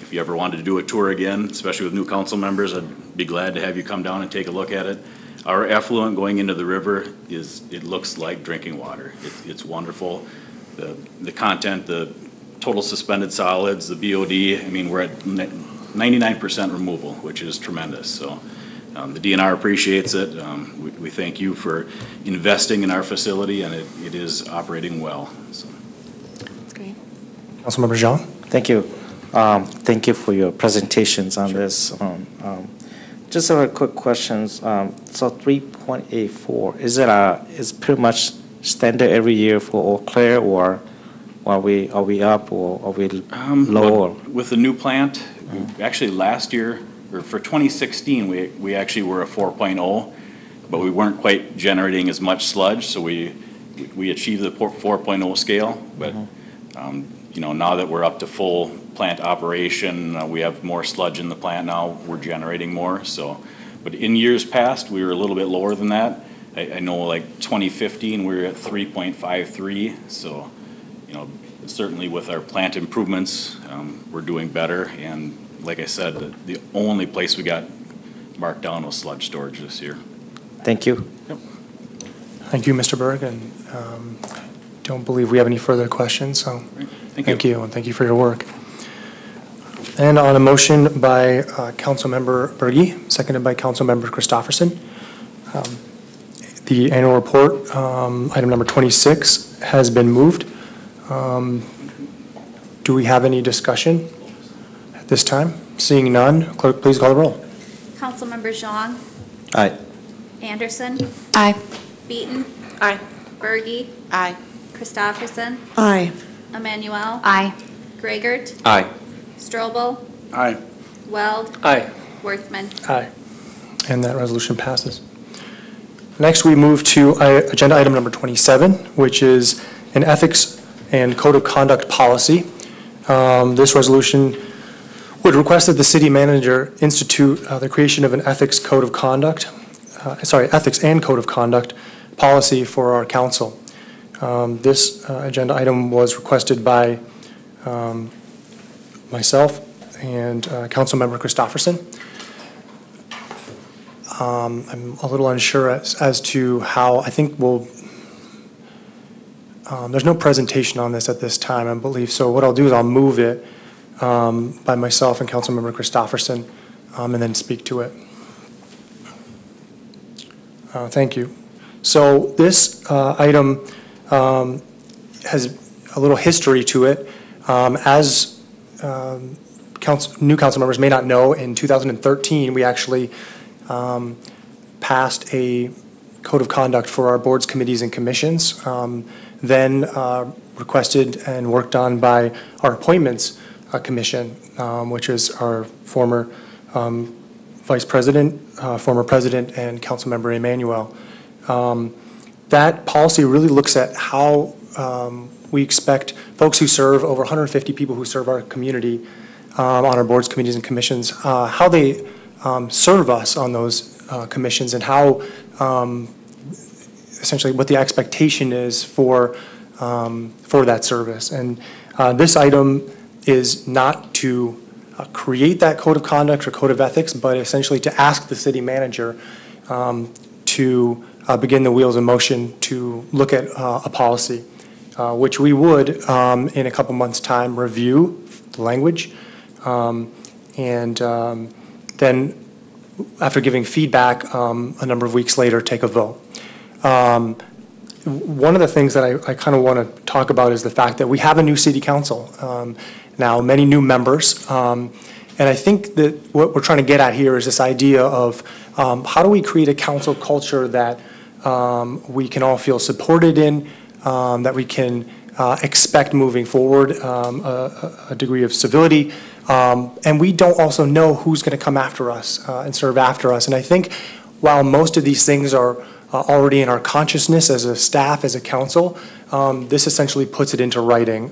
If you ever wanted to do a tour again, especially with new council members, I'd be glad to have you come down and take a look at it. Our effluent going into the river it looks like drinking water. It's wonderful. The content, the total suspended solids, the BOD, I mean, we're at 99% removal, which is tremendous. So the DNR appreciates it. We thank you for investing in our facility, and it is operating well. So. That's great. Councilmember Jean. Thank you. Thank you for your presentations on this. Just a quick questions. So 3.84, is pretty much standard every year for Eau Claire, or are we up, or are we lower? With the new plant, actually last year, or for 2016, we actually were a 4.0, but we weren't quite generating as much sludge, so we achieved the 4.0 scale. But you know, now that we're up to full plant operation, we have more sludge in the plant now. We're generating more. So, but in years past, we were a little bit lower than that. I know, like 2015, we were at 3.53. So, you know, certainly with our plant improvements, we're doing better. And like I said, the only place we got marked down was sludge storage this year. Thank you. Yep. Thank you, Mr. Berg, and don't believe we have any further questions, so thank you, and thank you for your work. And on a motion by Councilmember Berge, seconded by Councilmember Christopherson, the annual report, item number 26, has been moved. Do we have any discussion at this time? Seeing none, clerk, please call the roll. Councilmember Jean. Aye. Anderson. Aye. Beaton. Aye. Berge. Aye. Christopherson. Aye. Emmanuel. Aye. Gragert. Aye. Strobel. Aye. Weld. Aye. Worthman. Aye. And that resolution passes. Next, we move to agenda item number 27, which is an ethics and code of conduct policy. This resolution would request that the city manager institute the creation of an ethics code of conduct, ethics and code of conduct policy for our council. This agenda item was requested by myself and Councilmember Christopherson. I'm a little unsure as to how, I think there's no presentation on this at this time, I believe. So what I'll do is I'll move it by myself and Councilmember Christopherson and then speak to it. Thank you. So this item has a little history to it. As new council members may not know, in 2013, we actually passed a code of conduct for our boards, committees, and commissions, then requested and worked on by our appointments commission, which is our former vice president, former president, and council member Emmanuel. That policy really looks at how we expect folks who serve, over 150 people who serve our community on our boards, committees, and commissions, how they serve us on those commissions, and how essentially what the expectation is for that service. And this item is not to create that code of conduct or code of ethics, but essentially to ask the city manager to begin the wheels in motion to look at a policy, which we would, in a couple months' time, review the language, and then, after giving feedback, a number of weeks later, take a vote. One of the things that I kind of want to talk about is the fact that we have a new city council now, many new members, and I think that what we're trying to get at here is this idea of how do we create a council culture that we can all feel supported in, that we can expect moving forward, a degree of civility, and we don't also know who's going to come after us and serve after us. And I think while most of these things are already in our consciousness as a staff, as a council, this essentially puts it into writing,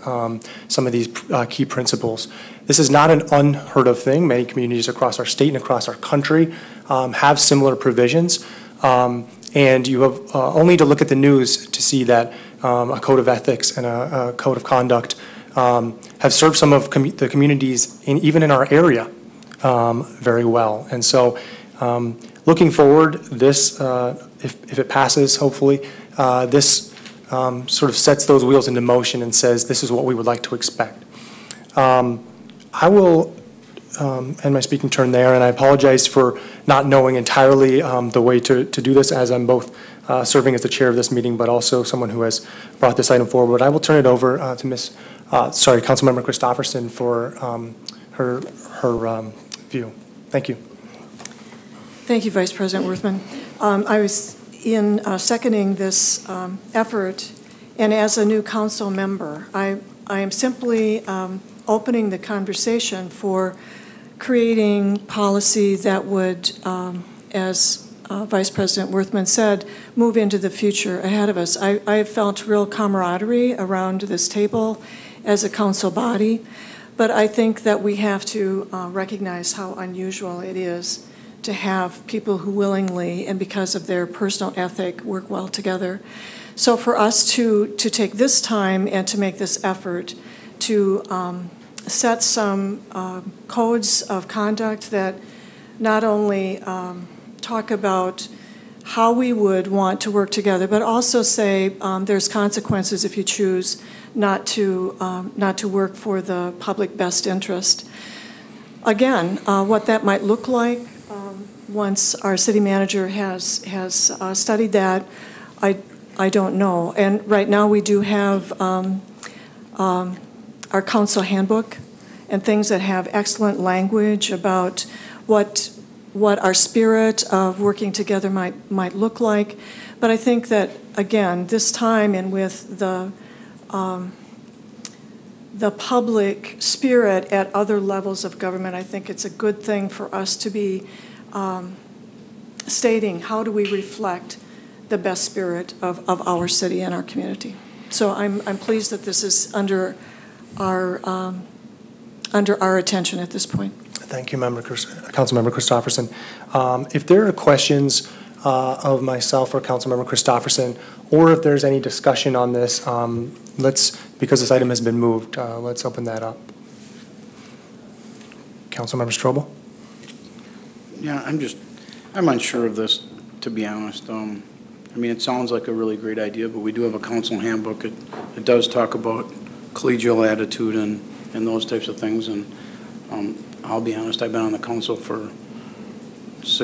some of these key principles. This is not an unheard of thing. Many communities across our state and across our country have similar provisions. And you have only to look at the news to see that a code of ethics and a code of conduct have served some of the communities, even in our area, very well. And so looking forward, this, if it passes, hopefully, this sort of sets those wheels into motion and says this is what we would like to expect. I will end my speaking turn there, and I apologize for not knowing entirely the way to do this, as I'm both serving as the chair of this meeting, but also someone who has brought this item forward. I will turn it over to Councilmember Christopherson for her view. Thank you. Thank you, Vice President Worthman. I was in seconding this effort, and as a new council member, I am simply opening the conversation for creating policy that would, as Vice President Worthman said, move into the future ahead of us. I have felt real camaraderie around this table as a council body, but I think that we have to recognize how unusual it is to have people who willingly and because of their personal ethic work well together. So for us to take this time and to make this effort to set some codes of conduct that not only talk about how we would want to work together, but also say there's consequences if you choose not to work for the public best interest. Again, what that might look like once our city manager has studied that, I don't know. And right now we do have our council handbook and things that have excellent language about what our spirit of working together might look like. But I think that, again, this time and with the public spirit at other levels of government, I think it's a good thing for us to be stating how do we reflect the best spirit of our city and our community. So I'm pleased that this is under our attention at this point. Thank you, Councilmember Christopherson. If there are questions of myself or Councilmember Christopherson, or if there's any discussion on this, because this item has been moved, let's open that up. Councilmember Strobel? Yeah, I'm unsure of this, to be honest. I mean, it sounds like a really great idea, but we do have a council handbook. It does talk about collegial attitude and those types of things. And I'll be honest, I've been on the council for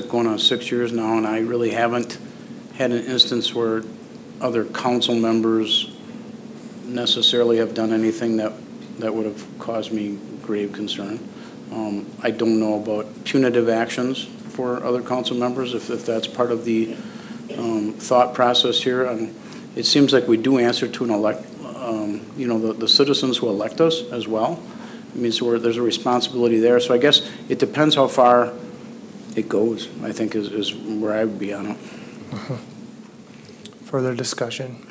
going on 6 years now, and I really haven't had an instance where other council members necessarily have done anything that would have caused me grave concern. I don't know about punitive actions for other council members, if that's part of the thought process here. It seems like we do answer to the citizens who elect us as well. I mean, so there's a responsibility there. So I guess it depends how far it goes, I think, is where I would be on it. Further discussion?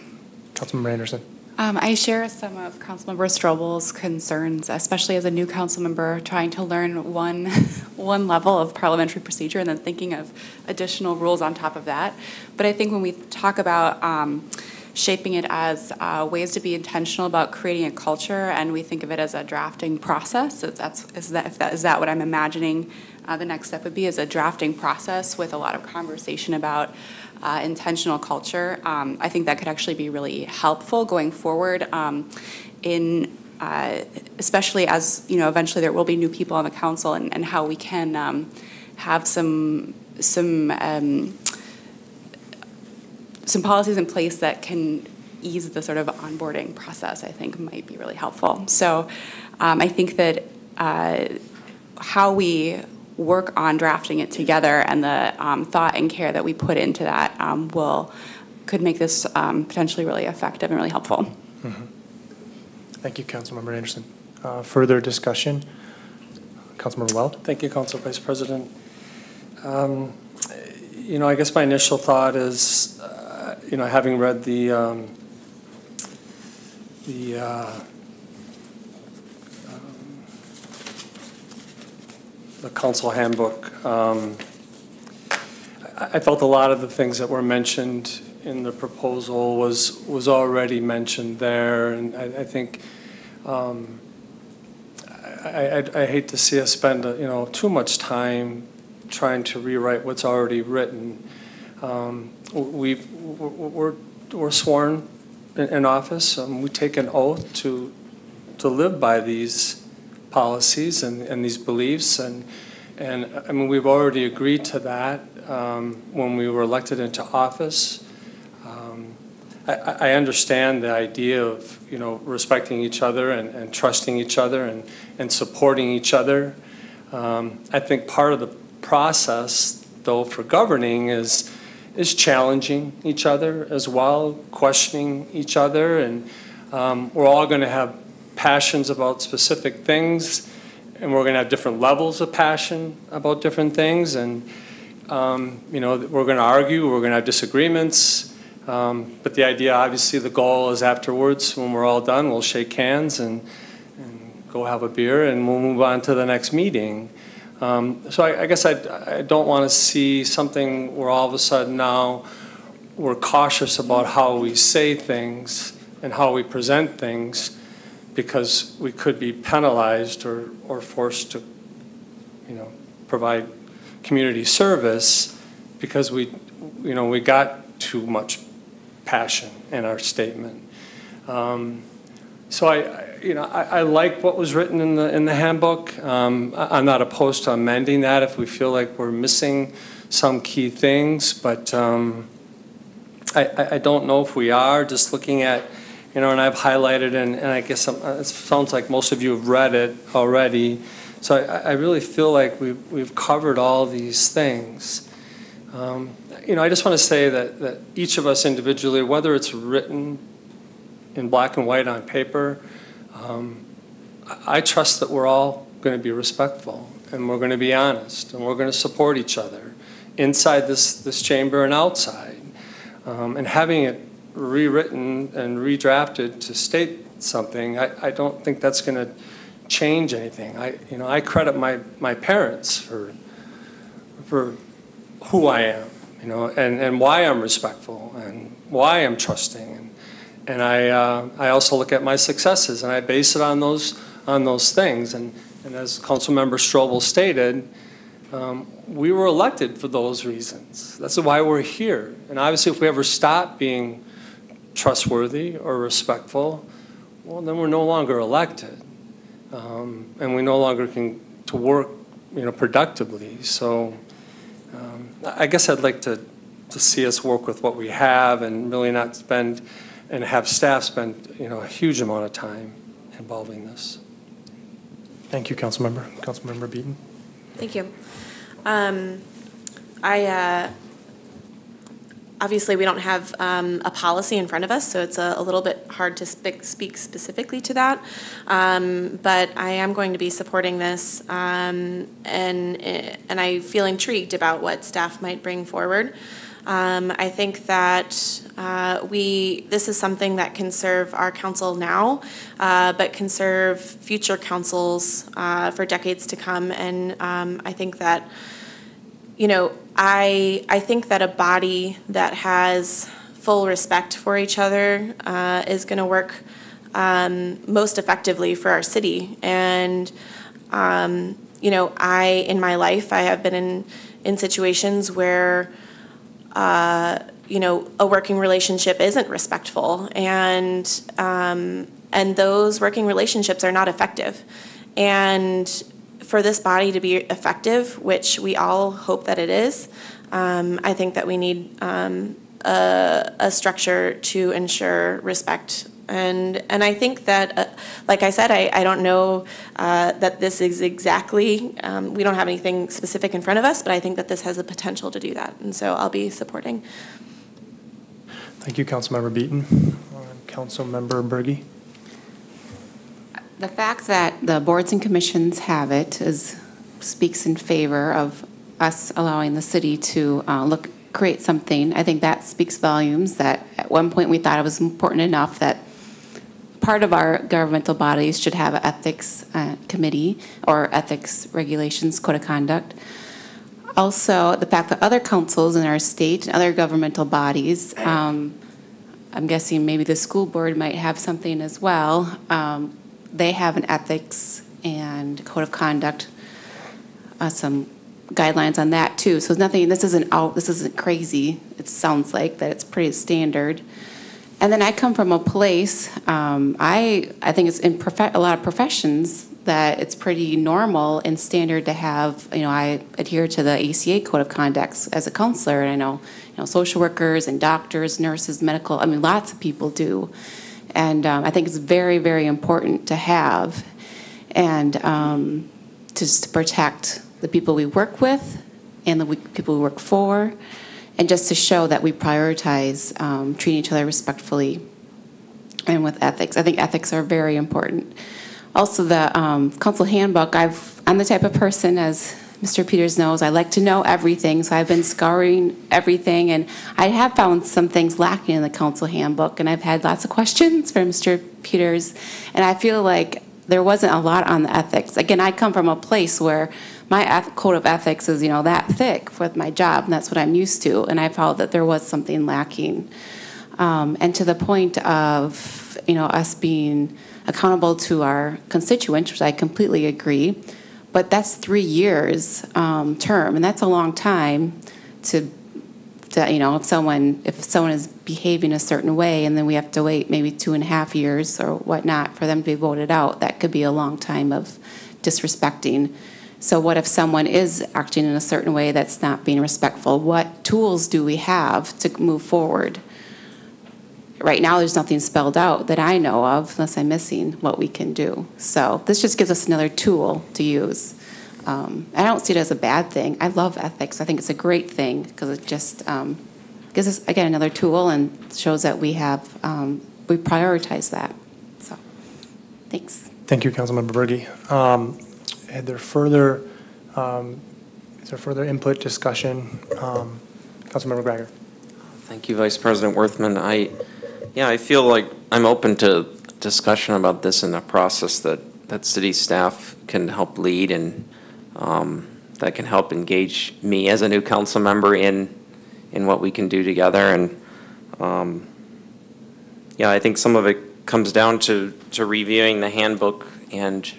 Councilmember Anderson. I share some of Councilmember Strobel's concerns, especially as a new council member trying to learn one level of parliamentary procedure and then thinking of additional rules on top of that. But I think when we talk about shaping it as ways to be intentional about creating a culture, and we think of it as a drafting process. Is that what I'm imagining the next step would be, is a drafting process with a lot of conversation about intentional culture. I think that could actually be really helpful going forward especially as, eventually there will be new people on the council, and how we can have some policies in place that can ease the sort of onboarding process, I think might be really helpful. So I think that how we work on drafting it together and the thought and care that we put into that could make this potentially really effective and really helpful. Mm-hmm. Thank you, Councilmember Anderson. Further discussion? Councilmember Weld? Thank you, Council Vice President. I guess my initial thought is, having read the council handbook, I felt a lot of the things that were mentioned in the proposal was already mentioned there, and I think I hate to see us spend too much time trying to rewrite what's already written. We're sworn in office. We take an oath to live by these policies and these beliefs, and I mean, we've already agreed to that when we were elected into office. I understand the idea of respecting each other and trusting each other and supporting each other. I think part of the process, though, for governing is challenging each other as well, questioning each other, and we're all going to have passions about specific things, and we're going to have different levels of passion about different things, and we're going to argue, we're going to have disagreements, but the idea, obviously, the goal is afterwards, when we're all done, we'll shake hands and go have a beer, and we'll move on to the next meeting. So I guess I don't want to see something where all of a sudden now we're cautious about how we say things and how we present things, because we could be penalized or forced to, provide community service because we got too much passion in our statement. So I like what was written in the handbook. I'm not opposed to amending that if we feel like we're missing some key things, but I don't know if we are. Just looking at, and I've highlighted, and I guess it sounds like most of you have read it already. So I really feel like we've covered all these things. I just want to say that each of us individually, whether it's written in black and white on paper, I trust that we're all going to be respectful, and we're going to be honest, and we're going to support each other inside this chamber and outside. And having it rewritten and redrafted to state something, I don't think that's going to change anything. I credit my parents for who I am, and why I'm respectful and why I'm trusting, and I also look at my successes and I base it on those things. And as Councilmember Strobel stated, we were elected for those reasons. That's why we're here. And obviously, if we ever stop being trustworthy or respectful, well, then we're no longer elected, and we no longer can to work, productively. So I guess I'd like to see us work with what we have and really not spend and have staff spend a huge amount of time involving this. Thank you, Councilmember. Councilmember Beaton. Thank you. Obviously, we don't have a policy in front of us, so it's a little bit hard to speak specifically to that. But I am going to be supporting this, and I feel intrigued about what staff might bring forward. I think that this is something that can serve our council now, but can serve future councils for decades to come. And I think that, I think that a body that has full respect for each other is going to work most effectively for our city. And, you know, in my life, I have been in situations where, you know, a working relationship isn't respectful, and those working relationships are not effective. And for this body to be effective, which we all hope that it is, I think that we need a structure to ensure respect. And I think that, like I said, I don't know that this is exactly, we don't have anything specific in front of us, but I think that this has the potential to do that. And so I'll be supporting. Thank you, Councilmember Beaton. Councilmember Berge. The fact that the boards and commissions have it speaks in favor of us allowing the city to create something. I think that speaks volumes, that at one point we thought it was important enough that part of our governmental bodies should have an ethics committee or ethics regulations, code of conduct. Also, the fact that other councils in our state and other governmental bodies, I'm guessing maybe the school board might have something as well. They have an ethics and code of conduct, some guidelines on that too. So nothing. This isn't crazy. It sounds like that it's pretty standard. And then I come from a place. I think it's in a lot of professions that it's pretty normal and standard to have. You know, I adhere to the ACA code of conduct as a counselor, and I know, social workers and doctors, nurses, medical. I mean, lots of people do. And I think it's very, very important to have, and just to protect the people we work with and the people we work for, and just to show that we prioritize treating each other respectfully and with ethics. I think ethics are very important. Also, the council handbook, I'm the type of person, as Mr. Peters knows, I like to know everything, so I've been scouring everything, and I have found some things lacking in the council handbook, and I've had lots of questions from Mr. Peters, and I feel like there wasn't a lot on the ethics. Again, I come from a place where my code of ethics is, that thick with my job, and that's what I'm used to, and I felt that there was something lacking. And to the point of, us being accountable to our constituents, which I completely agree, but that's 3 years term, and that's a long time to if someone is behaving a certain way, and then we have to wait maybe 2.5 years or whatnot for them to be voted out, that could be a long time of disrespecting. So what if someone is acting in a certain way that's not being respectful? What tools do we have to move forward? Right now, there's nothing spelled out that I know of, unless I'm missing what we can do. So this just gives us another tool to use. I don't see it as a bad thing. I love ethics. I think it's a great thing because it just gives us, again, another tool and shows that we prioritize that. So, thanks. Thank you, Councilmember Berge. Is there further input, discussion? Councilmember Greiger. Thank you, Vice President Worthman. I feel like I'm open to discussion about this in a process that city staff can help lead, and that can help engage me as a new council member in what we can do together. And I think some of it comes down to reviewing the handbook and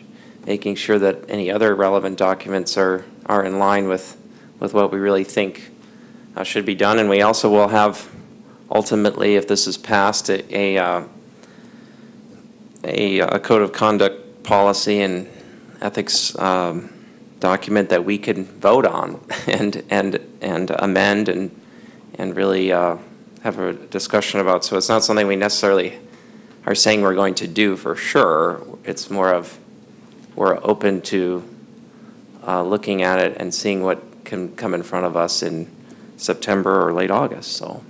making sure that any other relevant documents are in line with what we really think should be done. And we also will have, ultimately, if this is passed, a code of conduct policy and ethics document that we can vote on and amend and really have a discussion about. So it's not something we necessarily are saying we're going to do for sure. It's more of we're open to looking at it and seeing what can come in front of us in September or late August. So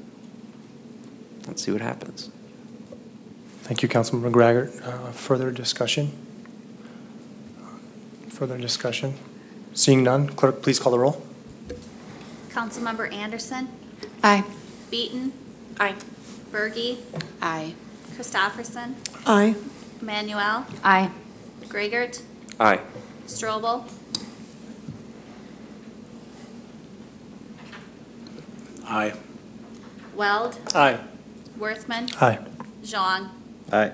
let's see what happens. Thank you, Councilmember Greiger. Further discussion? Seeing none, clerk, please call the roll. Councilmember Anderson. Aye. Beaton. Aye. Berge. Aye. Christofferson. Aye. Manuel. Aye. Greigert. Aye. Strobel. Aye. Weld. Aye. Worthman. Aye. Zhang. Aye.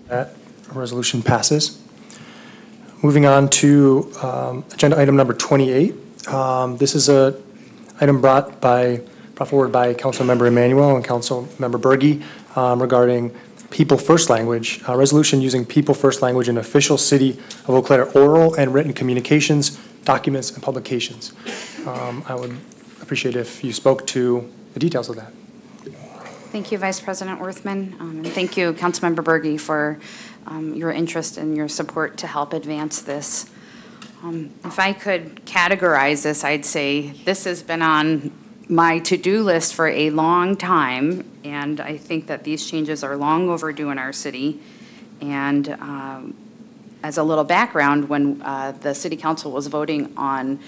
That resolution passes. Moving on to agenda item number 28. This is a item brought forward by Councilmember Emanuel and Councilmember Berge regarding People First language, a resolution using People First language in official City of Eau Claire oral and written communications, documents, and publications. I would appreciate if you spoke to the details of that. Thank you, Vice President Worthman, and thank you, Councilmember Berge, for your interest and your support to help advance this. If I could categorize this, I'd say this has been on my to-do list for a long time, and I think that these changes are long overdue in our city. And as a little background, when the City Council was voting on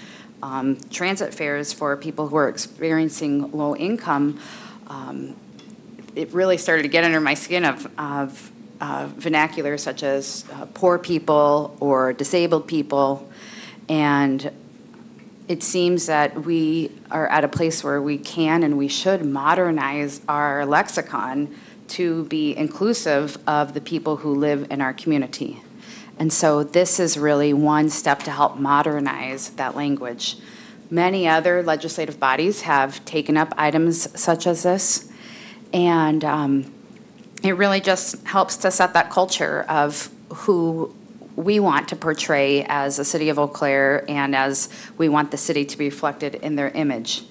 transit fares for people who are experiencing low income, it really started to get under my skin of vernacular such as poor people or disabled people. And it seems that we are at a place where we can and we should modernize our lexicon to be inclusive of the people who live in our community. And so this is really one step to help modernize that language. Many other legislative bodies have taken up items such as this, and it really just helps to set that culture of who we want to portray as a city of Eau Claire and as we want the city to be reflected in their image.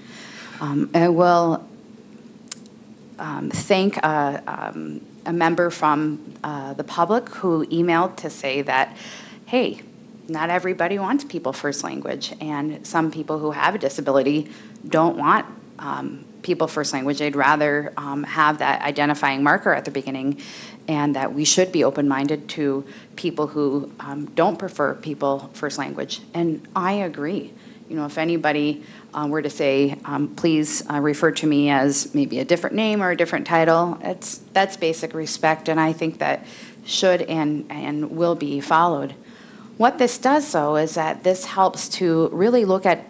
I will thank a member from the public who emailed to say that, hey, not everybody wants People First language, and some people who have a disability don't want People First language. They'd rather have that identifying marker at the beginning, and that we should be open-minded to people who don't prefer People First language. And I agree. You know, if anybody were to say, please refer to me as maybe a different name or a different title, that's basic respect, and I think that should and will be followed. What this does, though, is that this helps to really look at,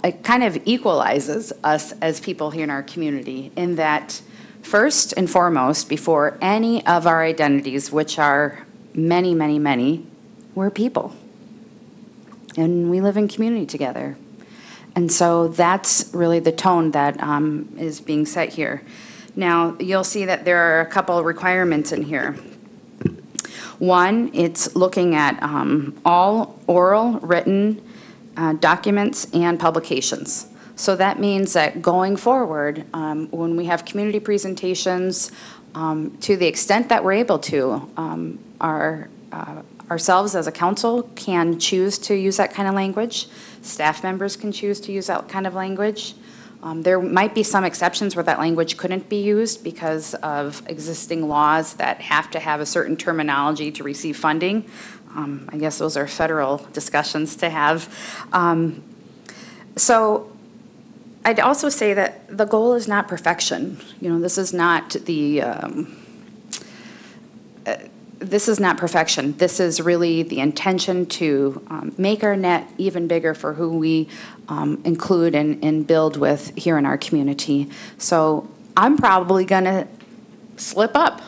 it kind of equalizes us as people here in our community in that, first and foremost, before any of our identities, which are many, many, many, we're people. And we live in community together. And so that's really the tone that is being set here. Now, you'll see that there are a couple of requirements in here. One, it's looking at all oral, written documents and publications. So that means that going forward, when we have community presentations, to the extent that we're able to, ourselves as a council can choose to use that kind of language. Staff members can choose to use that kind of language. There might be some exceptions where that language couldn't be used because of existing laws that have to have a certain terminology to receive funding. I guess those are federal discussions to have. So I'd also say that the goal is not perfection. You know, this is not the, this is not perfection. This is really the intention to make our net even bigger for who we include and build with here in our community. So I'm probably gonna slip up.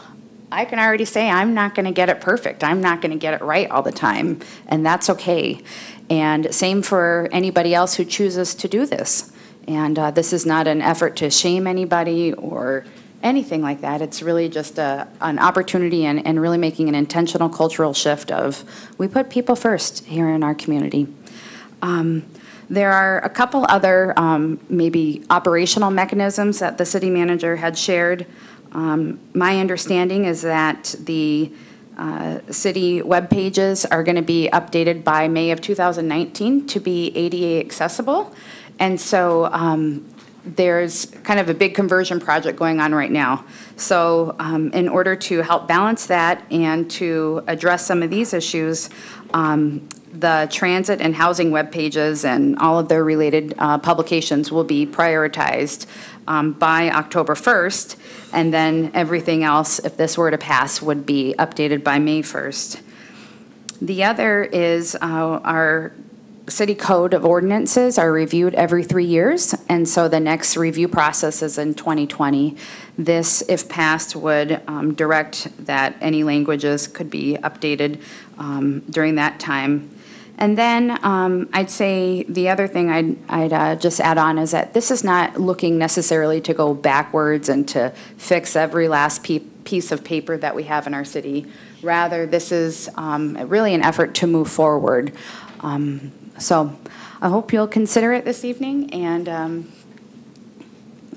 I can already say I'm not gonna get it perfect. I'm not gonna get it right all the time, and that's okay. And same for anybody else who chooses to do this. And this is not an effort to shame anybody or anything like that. It's really just an opportunity and really making an intentional cultural shift of we put people first here in our community. There are a couple other maybe operational mechanisms that the city manager had shared. My understanding is that the city web pages are going to be updated by May of 2019 to be ADA accessible. And so there's kind of a big conversion project going on right now. So in order to help balance that and to address some of these issues, the transit and housing web pages and all of their related publications will be prioritized by October 1st, and then everything else, if this were to pass, would be updated by May 1st. The other is our city code of ordinances are reviewed every 3 years, and so the next review process is in 2020. This, if passed, would direct that any languages could be updated during that time. And then I'd say the other thing I'd just add on is that this is not looking necessarily to go backwards and to fix every last piece of paper that we have in our city. Rather, this is really an effort to move forward. So I hope you'll consider it this evening, and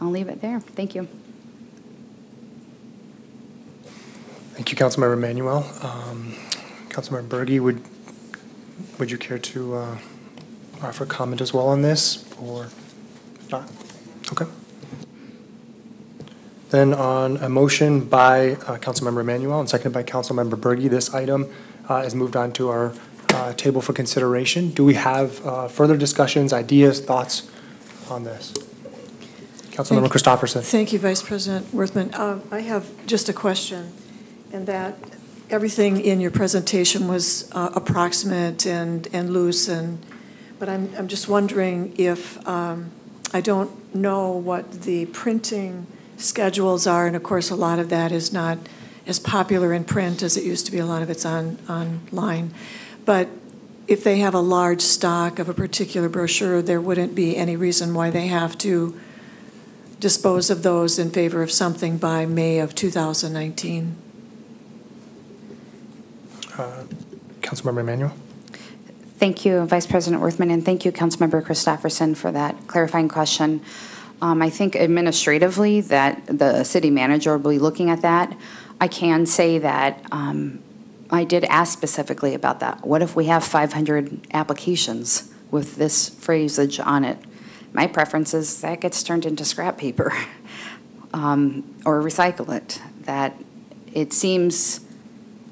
I'll leave it there. Thank you. Thank you, Councilmember Manuel. Councilmember Berge, would you care to offer comment as well on this, or not? Okay. Then on a motion by Councilmember Manuel and seconded by Councilmember Berge, this item is moved on to our table for consideration. Do we have further discussions, ideas, thoughts on this? Councilmember Christopherson. Thank you, Vice President Worthman. I have just a question, and that everything in your presentation was approximate and loose, but I'm just wondering if I don't know what the printing schedules are, and of course a lot of that is not as popular in print as it used to be. A lot of it's online. But if they have a large stock of a particular brochure, there wouldn't be any reason why they have to dispose of those in favor of something by May of 2019. Councilmember Emanuel. Thank you, Vice President Worthman, and thank you, Councilmember Christopherson, for that clarifying question. I think administratively that the city manager will be looking at that. I can say that I did ask specifically about that. What if we have 500 applications with this phrasage on it? My preference is that gets turned into scrap paper or recycle it. That it seems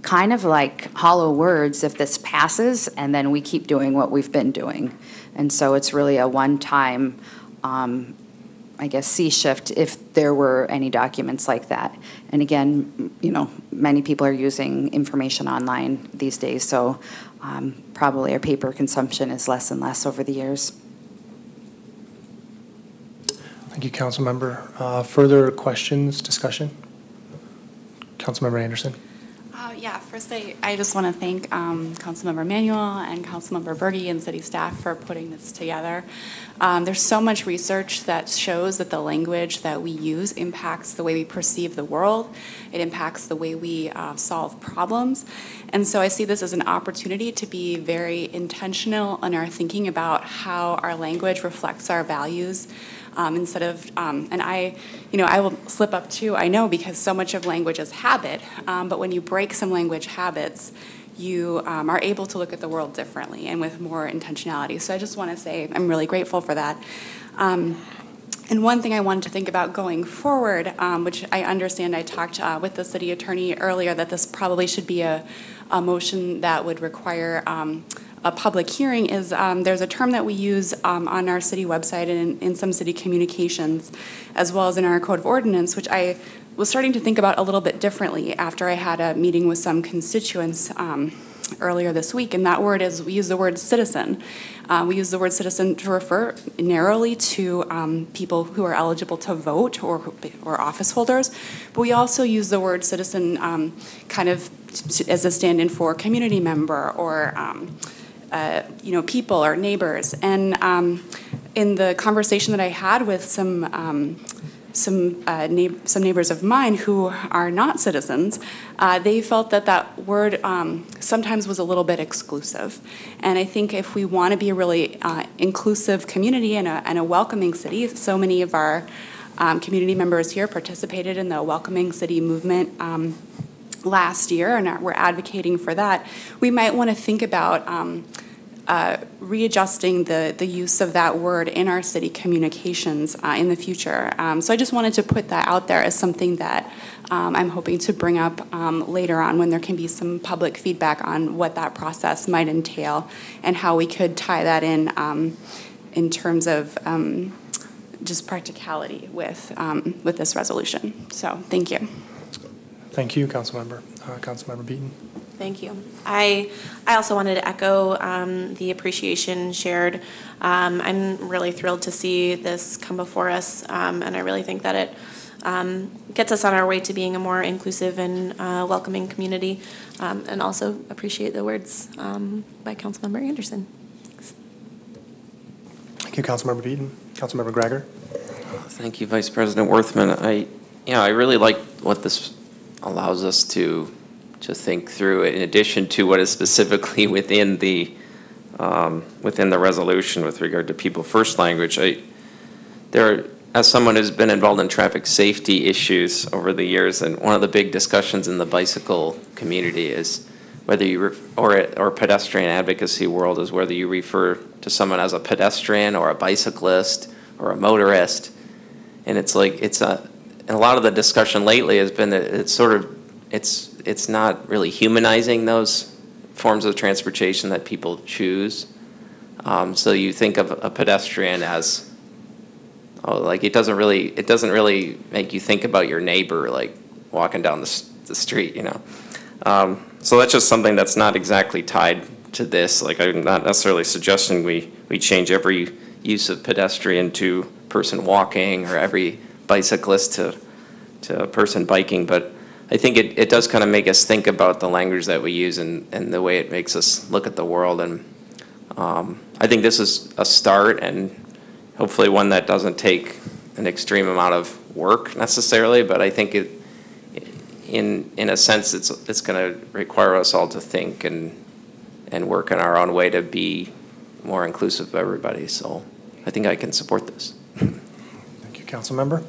kind of like hollow words if this passes and then we keep doing what we've been doing. And so it's really a one-time, I guess, sea shift if there were any documents like that. And again, you know, many people are using information online these days, so probably our paper consumption is less and less over the years. Thank you, Councilmember. Further questions, discussion? Councilmember Anderson. Yeah, first I just want to thank Councilmember Manuel and Councilmember Berge and city staff for putting this together. There's so much research that shows that the language that we use impacts the way we perceive the world. It impacts the way we solve problems. And so I see this as an opportunity to be very intentional in our thinking about how our language reflects our values. Instead of, and I will slip up too, I know, because so much of language is habit, but when you break some language habits, you are able to look at the world differently and with more intentionality. So I just want to say I'm really grateful for that. And one thing I wanted to think about going forward, which I understand I talked with the city attorney earlier, that this probably should be a motion that would require a public hearing, is there's a term that we use on our city website and in some city communications, as well as in our code of ordinance, which I was starting to think about a little bit differently after I had a meeting with some constituents earlier this week, and that word is, we use the word citizen. We use the word citizen to refer narrowly to people who are eligible to vote or office holders, but we also use the word citizen kind of as a stand-in for community member or people or neighbors. And in the conversation that I had with some neighbors of mine who are not citizens, they felt that word sometimes was a little bit exclusive. And I think if we want to be a really inclusive community and a welcoming city, so many of our community members here participated in the Welcoming City movement last year, and we're advocating for that. We might want to think about readjusting the use of that word in our city communications in the future. So I just wanted to put that out there as something that I'm hoping to bring up later on when there can be some public feedback on what that process might entail and how we could tie that in terms of just practicality with this resolution. So thank you. Thank you, Councilmember. Councilmember Beaton. Thank you. I also wanted to echo the appreciation shared. I'm really thrilled to see this come before us, and I really think that it gets us on our way to being a more inclusive and welcoming community, and also appreciate the words by Councilmember Anderson. Thanks. Thank you, Councilmember Beaton. Councilmember Gregor. Thank you, Vice President Worthman. I really like what this allows us to think through, in addition to what is specifically within the resolution with regard to people first language. As someone who's been involved in traffic safety issues over the years, and one of the big discussions in the bicycle community is whether or pedestrian advocacy world is whether you refer to someone as a pedestrian or a bicyclist or a motorist. And it's like, and a lot of the discussion lately has been that it's not really humanizing those forms of transportation that people choose. So you think of a pedestrian as, like it doesn't really make you think about your neighbor, like walking down the street, you know. So that's just something that's not exactly tied to this. Like, I'm not necessarily suggesting we change every use of pedestrian to person walking or every bicyclist to a person biking, but I think it does kind of make us think about the language that we use and the way it makes us look at the world. And I think this is a start, and hopefully one that doesn't take an extreme amount of work necessarily, but I think in a sense it's going to require us all to think and work in our own way to be more inclusive of everybody. So I think I can support this. Thank you, Councilmember.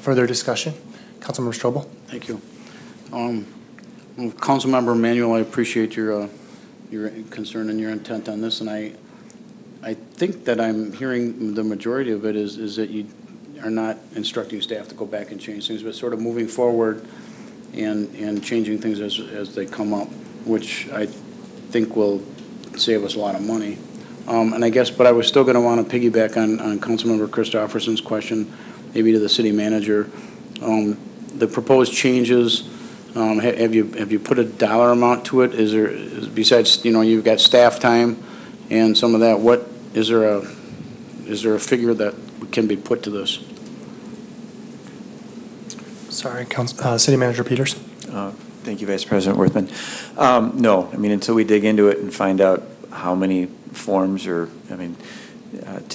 Further discussion? Councilmember Strobel. Thank you. Councilmember Emanuel, I appreciate your concern and your intent on this, and I think that I'm hearing the majority of it is that you are not instructing staff to go back and change things, but sort of moving forward and changing things as they come up, which I think will save us a lot of money. And I guess, but I was still going to want to piggyback on Councilmember Christopherson's question, maybe to the city manager. The proposed changes, have you put a dollar amount to it? Is there, besides, you've got staff time and some of that, is there a figure that can be put to this? Sorry, City Manager Peters. Thank you, Vice President Worthman. No, until we dig into it and find out how many forms to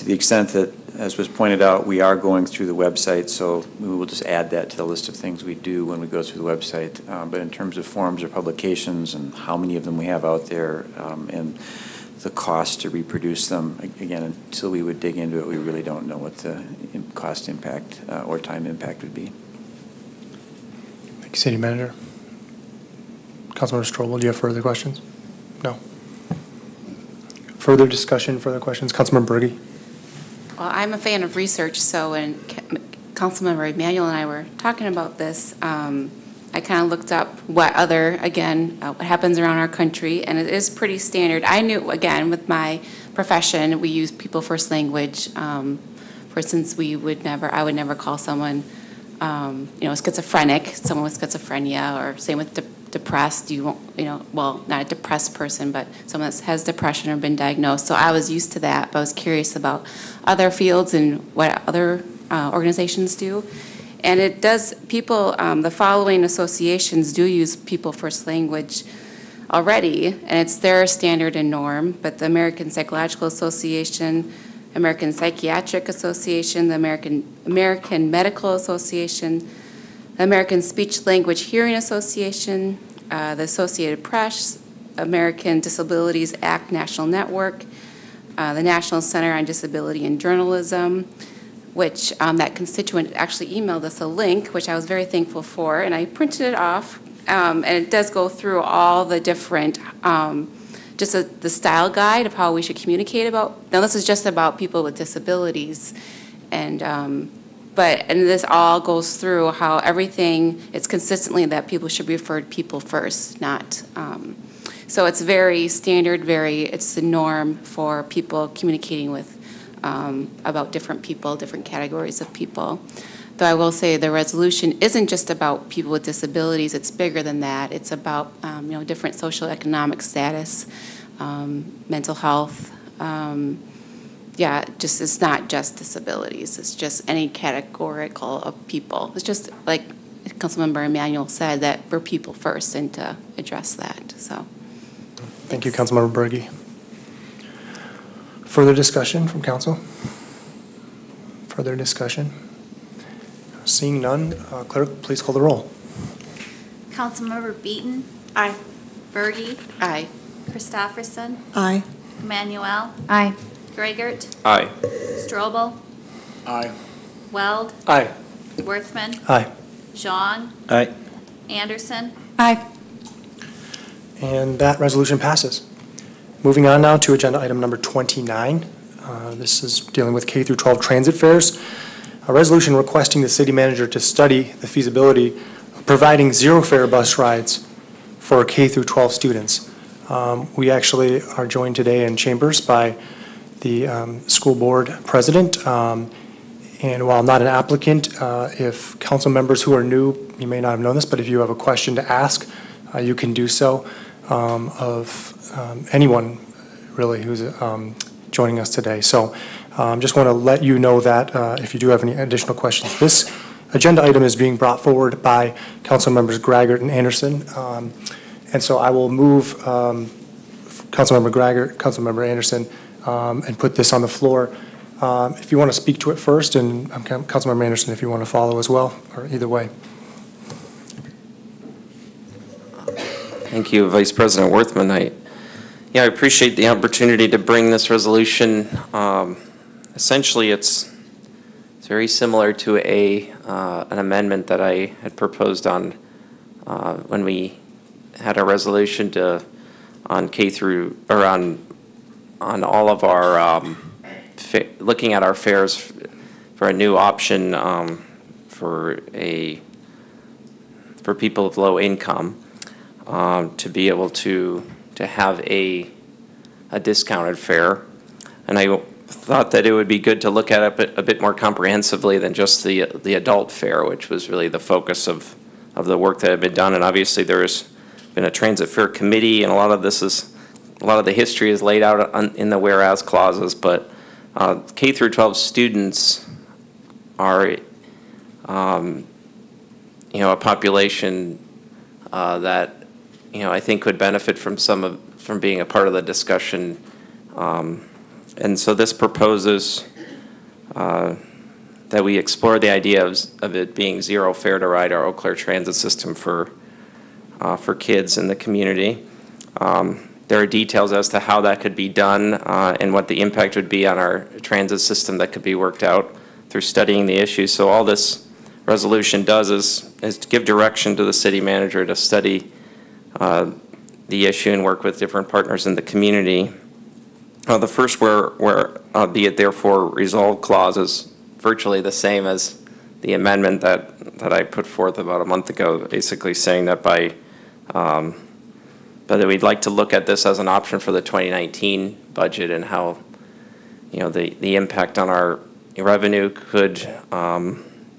the extent that, as was pointed out, we are going through the website, so we will just add that to the list of things we do when we go through the website. But in terms of forms or publications and how many of them we have out there, and the cost to reproduce them, again, until we would dig into it, we really don't know what the cost impact or time impact would be. Thank you, City Manager. Councilmember Strobel, do you have further questions? No. Further discussion, further questions? Councilmember Berge. Well, I'm a fan of research, so when Councilmember Emanuel and I were talking about this, I kind of looked up what happens around our country, and it is pretty standard. I knew, again, with my profession, we use people first language. For instance, I would never call someone, schizophrenic, someone with schizophrenia, or same with depressed. Not a depressed person, but someone that has depression or been diagnosed. So I was used to that, but I was curious about other fields and what other organizations do. And it does, the following associations do use people first language already, and it's their standard and norm, but the American Psychological Association, American Psychiatric Association, the American Medical Association, the American Speech Language Hearing Association, the Associated Press, American Disabilities Act National Network, the National Center on Disability and Journalism, which that constituent actually emailed us a link, which I was very thankful for, and I printed it off, and it does go through all the different, the style guide of how we should communicate about. Now, this is just about people with disabilities, and this all goes through how everything, it's consistently that people should be referred people first, not. So it's very standard, it's the norm for people communicating with about different people, different categories of people. Though I will say the resolution isn't just about people with disabilities, it's bigger than that. It's about, different social economic status, mental health. It's not just disabilities. It's just any categorical of people. It's just like Councilmember Emanuel said, that we're people first and to address that, so. Thank you, Councilmember Berge. Further discussion from council? Further discussion? Seeing none, clerk, please call the roll. Councilmember Beaton. Aye. Berge. Aye. Christopherson. Aye. Emmanuel. Aye. Greigert. Aye. Strobel. Aye. Weld. Aye. Worthman. Aye. Zhang. Aye. Anderson. Aye. And that resolution passes. Moving on now to agenda item number 29. This is dealing with K through 12 transit fares. A resolution requesting the city manager to study the feasibility of providing zero fare bus rides for K through 12 students. We actually are joined today in chambers by the school board president. And while not an applicant, if council members who are new, you may not have known this, but if you have a question to ask, you can do so of anyone really who's joining us today. So just want to let you know that if you do have any additional questions. This agenda item is being brought forward by council members Greigert and Anderson. And so I will move Councilmember Greigert, Councilmember Anderson, and put this on the floor. If you want to speak to it first, and Councilmember Anderson, if you want to follow as well, or either way. Thank you, Vice President Worthman. I appreciate the opportunity to bring this resolution. Essentially, it's very similar to an amendment that I had proposed on when we had a resolution on K through, or on all of our looking at our fares for a new option for people of low income to be able to have a discounted fare. And I thought that it would be good to look at it a bit more comprehensively than just the adult fare, which was really the focus of the work that had been done. And obviously there's been a transit fare committee, and a lot of the history is laid out in the whereas clauses, but K through 12 students are, a population that, I think could benefit from being a part of the discussion. And so this proposes that we explore the idea of it being zero fare to ride our Eau Claire transit system for kids in the community. There are details as to how that could be done and what the impact would be on our transit system that could be worked out through studying the issue. So all this resolution does is to give direction to the city manager to study the issue and work with different partners in the community. The first where be it therefore resolved clause is virtually the same as the amendment that I put forth about a month ago, basically saying that but we'd like to look at this as an option for the 2019 budget and how, the impact on our revenue could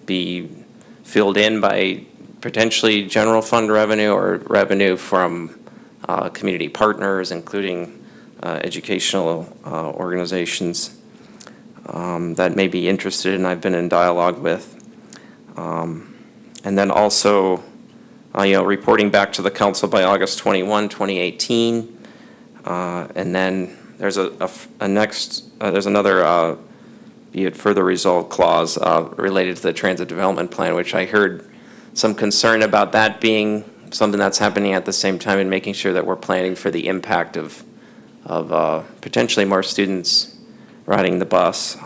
be filled in by potentially general fund revenue or revenue from community partners, including educational organizations that may be interested and I've been in dialogue with. And then also, reporting back to the council by August 21, 2018. And then there's there's another be it further resolved clause related to the transit development plan, which I heard some concern about that being something that's happening at the same time, and making sure that we're planning for the impact of potentially more students riding the bus,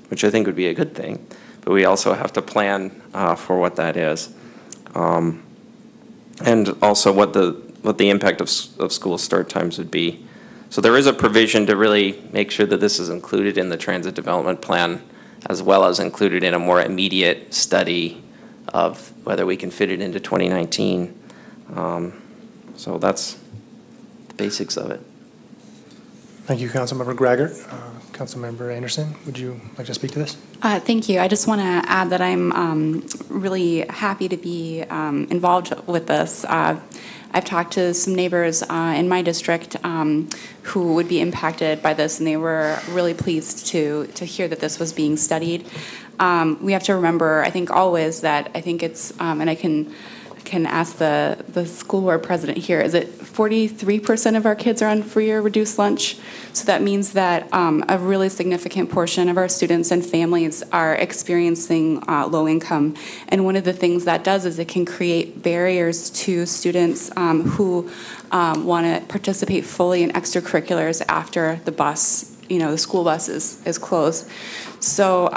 which I think would be a good thing. But we also have to plan for what that is. And also what the impact of school start times would be. So there is a provision to really make sure that this is included in the transit development plan, as well as included in a more immediate study of whether we can fit it into 2019. So that's the basics of it. Thank you, Councilmember Greigert. Councilmember Anderson, would you like to speak to this? Thank you. I just want to add that I'm really happy to be involved with this. I've talked to some neighbors in my district who would be impacted by this, and they were really pleased to hear that this was being studied. We have to remember, I think, always that I think it's, and I can ask the school board president here, is it 43% of our kids are on free or reduced lunch? So that means that a really significant portion of our students and families are experiencing low income. And one of the things that does is it can create barriers to students who want to participate fully in extracurriculars after the bus, the school bus is closed. So,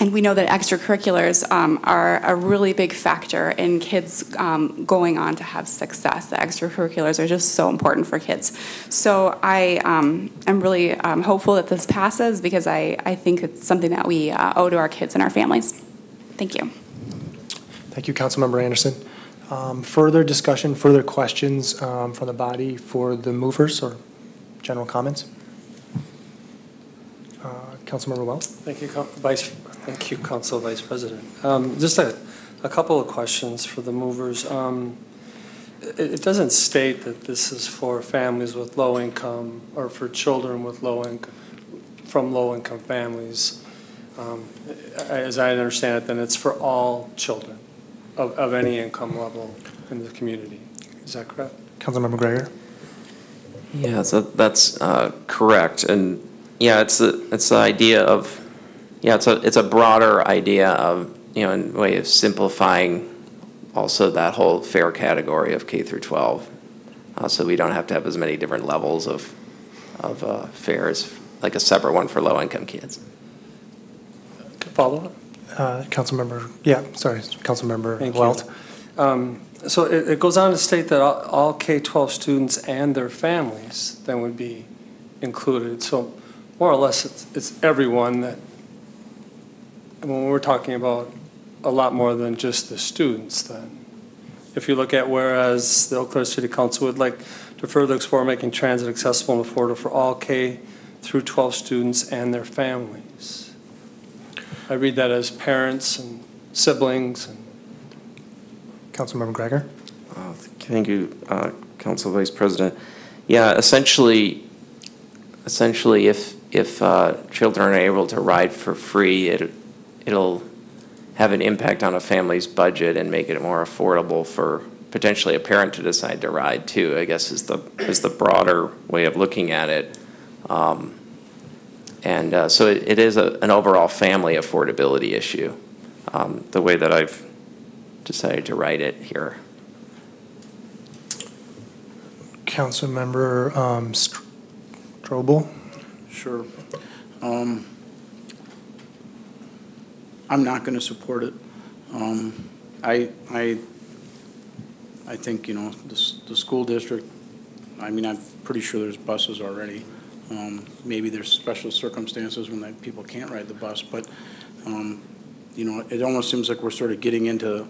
and we know that extracurriculars are a really big factor in kids going on to have success. The extracurriculars are just so important for kids. So I am really hopeful that this passes because I think it's something that we owe to our kids and our families. Thank you. Thank you, Councilmember Anderson. Further discussion, further questions from the body for the movers or general comments? Councilmember Wells. Thank you, Council Vice President. Just a couple of questions for the movers. It doesn't state that this is for families with low income or for children with low income, from low income families. As I understand it, then it's for all children of any income level in the community. Is that correct? Councilmember Gregor. Yeah, so that's correct. And yeah, it's the idea of, it's a broader idea of, in a way of simplifying also that whole fare category of K through 12. So we don't have to have as many different levels of fares, like a separate one for low-income kids. Follow-up? Councilmember Welt. So it goes on to state that all K-12 students and their families then would be included. So more or less, it's everyone that, when we're talking about a lot more than just the students then. If you look at whereas the Eau Claire City Council would like to further explore making transit accessible and affordable for all K through 12 students and their families. I read that as parents and siblings. And Councilmember Gregor. Thank you, Council Vice President. Yeah, essentially, if children are able to ride for free, it'll have an impact on a family's budget and make it more affordable for potentially a parent to decide to ride too, I guess is the broader way of looking at it. So it is an overall family affordability issue, the way that I've decided to write it here. Councilmember Strobel. Sure. I'm not going to support it. I think, the school district, I'm pretty sure there's buses already. Maybe there's special circumstances when people can't ride the bus, but, it almost seems like we're sort of getting into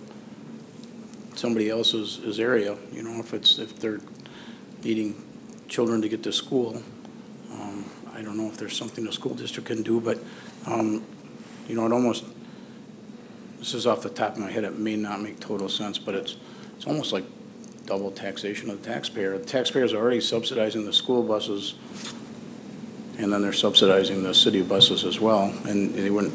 somebody else's area, if they're needing children to get to school. I don't know if there's something the school district can do, but, it almost, this is off the top of my head, it may not make total sense, but it's almost like double taxation of the taxpayer. The taxpayers are already subsidizing the school buses, and then they're subsidizing the city buses as well, and they wouldn't,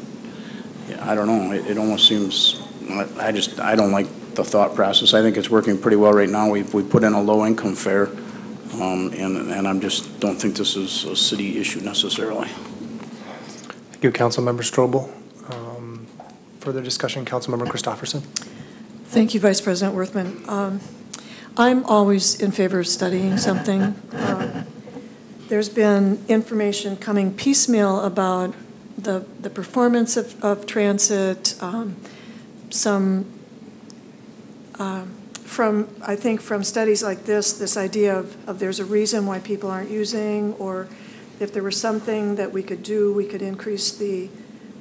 I don't know, it almost seems, I don't like the thought process. I think it's working pretty well right now. We put in a low-income fare, and I just don't think this is a city issue necessarily. Thank you, Councilmember Strobel. Further discussion, Councilmember Christopherson. Thank you, Vice President Worthman. I'm always in favor of studying something. There's been information coming piecemeal about the performance of transit, I think from studies like this idea of there's a reason why people aren't using, or if there was something that we could do, we could increase the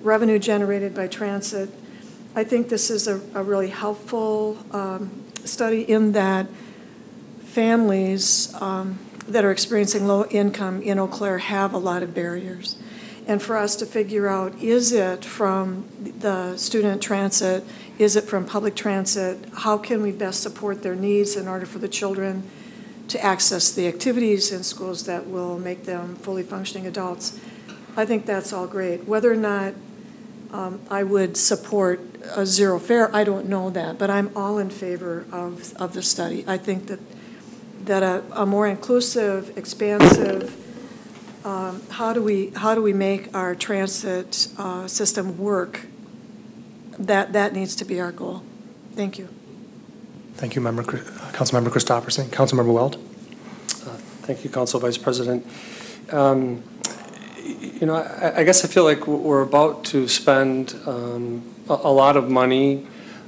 revenue generated by transit. I think this is a really helpful study in that families that are experiencing low income in Eau Claire have a lot of barriers. And for us to figure out, is it from the student transit, is it from public transit, how can we best support their needs in order for the children to access the activities in schools that will make them fully functioning adults. I think that's all great. Whether or not I would support a zero fare, I don't know that, but I'm all in favor of the study. I think that a more inclusive, expansive, how do we make our transit system work, that needs to be our goal. Thank you. Thank you, Councilmember Christopherson. Councilmember Weld. Thank you, Council Vice President. I guess I feel like we're about to spend a lot of money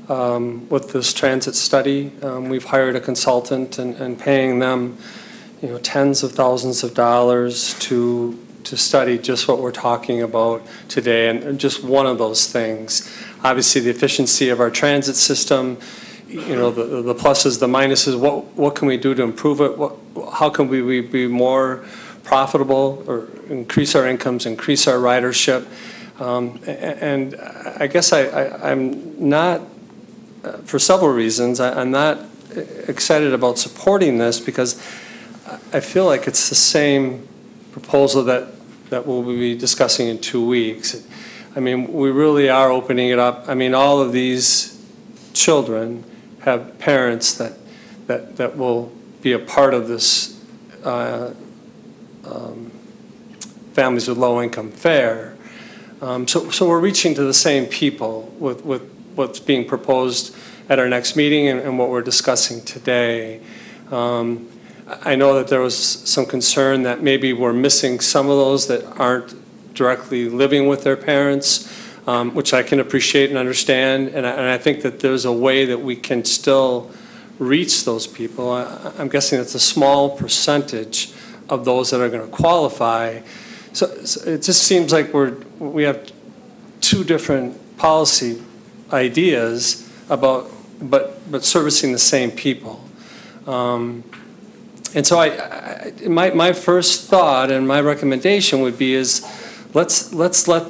with this transit study. We've hired a consultant and paying them, tens of thousands of dollars to study just what we're talking about today, and just one of those things. Obviously, the efficiency of our transit system, the pluses, the minuses, what can we do to improve it? How can we be more profitable or increase our incomes, increase our ridership? And I guess I'm not, for several reasons, I'm not excited about supporting this because I feel like it's the same proposal that we'll be discussing in 2 weeks. I mean, we really are opening it up. I mean, all of these children have parents that will be a part of this families with low income fare. So we're reaching to the same people with what's being proposed at our next meeting and what we're discussing today. I know that there was some concern that maybe we're missing some of those that aren't directly living with their parents, which I can appreciate and understand. And I think that there's a way that we can still reach those people. I'm guessing it's a small percentage of those that are going to qualify. So it just seems like we have two different policy ideas about, but servicing the same people. And so my first thought and my recommendation would be is let's let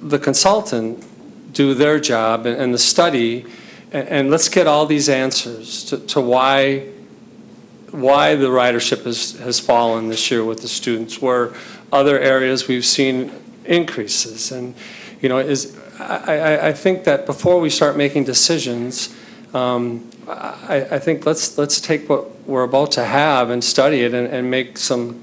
the consultant do their job and the study, and let's get all these answers to why the ridership has fallen this year with the students, where other areas we've seen increases. And I think that before we start making decisions, I think let's take what we're about to have and study it and make some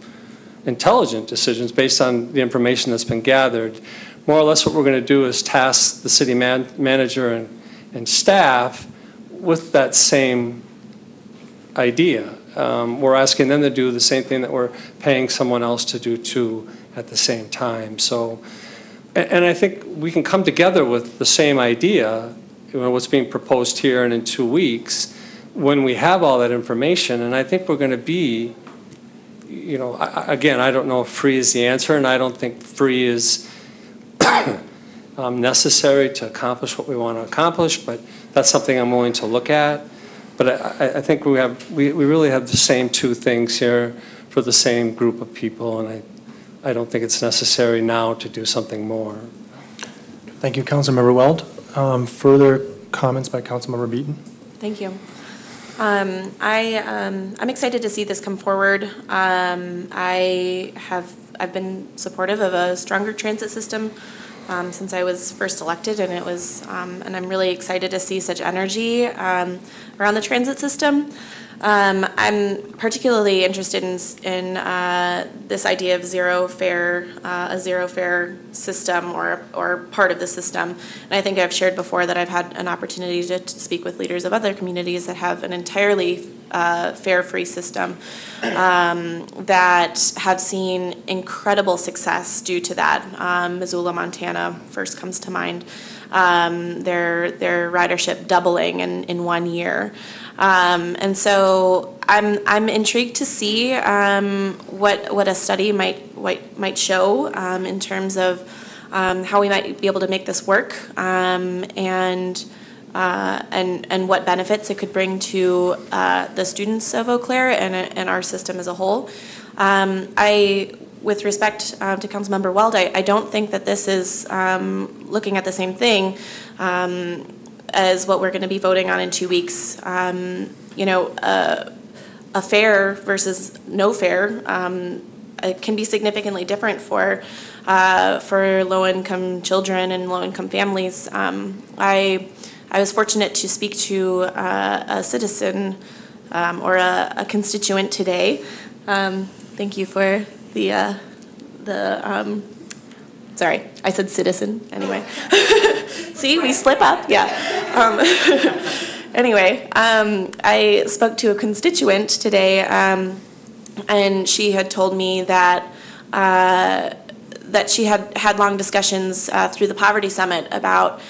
intelligent decisions based on the information that's been gathered. More or less what we're going to do is task the city manager and staff with that same idea. We're asking them to do the same thing that we're paying someone else to do too at the same time. So, and I think we can come together with the same idea, what's being proposed here and in 2 weeks, when we have all that information. And I think we're going to be, again, I don't know if free is the answer, and I don't think free is necessary to accomplish what we want to accomplish, but that's something I'm willing to look at. But I think we really have the same two things here for the same group of people, and I don't think it's necessary now to do something more. Thank you, Councilmember Weld. Further comments by Councilmember Beaton? Thank you. I'm excited to see this come forward. I've been supportive of a stronger transit system since I was first elected, and and I'm really excited to see such energy around the transit system. I'm particularly interested in this idea of zero fare, a zero fare system or part of the system. And I think I've shared before that I've had an opportunity to speak with leaders of other communities that have an entirely fare-free system that have seen incredible success due to that. Missoula, Montana first comes to mind. Their ridership doubling in 1 year. And so I'm intrigued to see what a study might show in terms of how we might be able to make this work and what benefits it could bring to the students of Eau Claire and our system as a whole. With respect to Councilmember Weld, I don't think that this is looking at the same thing as what we're going to be voting on in 2 weeks. A fare versus no fare it can be significantly different for low-income children and low-income families. I was fortunate to speak to a citizen or a constituent today. Thank you for sorry, I said citizen anyway. See, we slip up, yeah. Anyway, I spoke to a constituent today, and she had told me that she had long discussions through the Poverty Summit about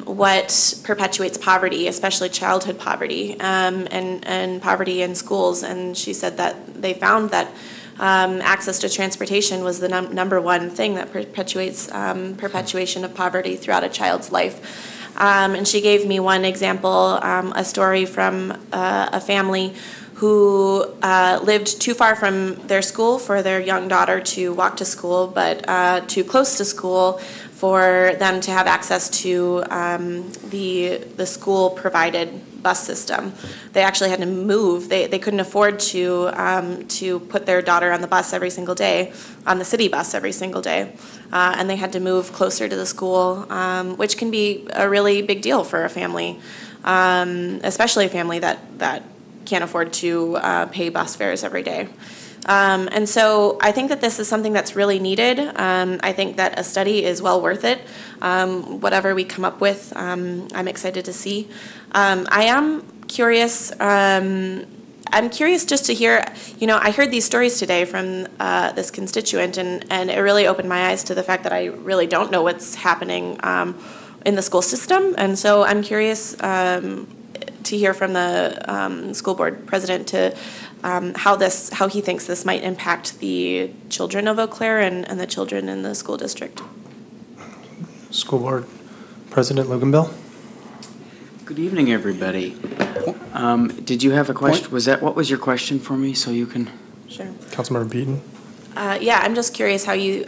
what perpetuates poverty, especially childhood poverty, and poverty in schools. And she said that they found that access to transportation was the number one thing that perpetuates perpetuation of poverty throughout a child's life. And she gave me one example, a story from a family who lived too far from their school for their young daughter to walk to school, but too close to school for them to have access to the school-provided bus system. They actually had to move. They couldn't afford to put their daughter on the bus every single day, on the city bus every single day. And they had to move closer to the school, which can be a really big deal for a family, especially a family that can't afford to pay bus fares every day. And so I think that this is something that's really needed. I think that a study is well worth it. Whatever we come up with, I'm excited to see. I am curious. I'm curious just to hear, I heard these stories today from this constituent, and it really opened my eyes to the fact that I really don't know what's happening in the school system. And so I'm curious to hear from the school board president to how he thinks this might impact the children of Eau Claire and the children in the school district. School board president Luganbill. Good evening, everybody. Did you have a question? What was your question for me, so you can? Sure. Councilmember Beaton. Yeah, I'm just curious how you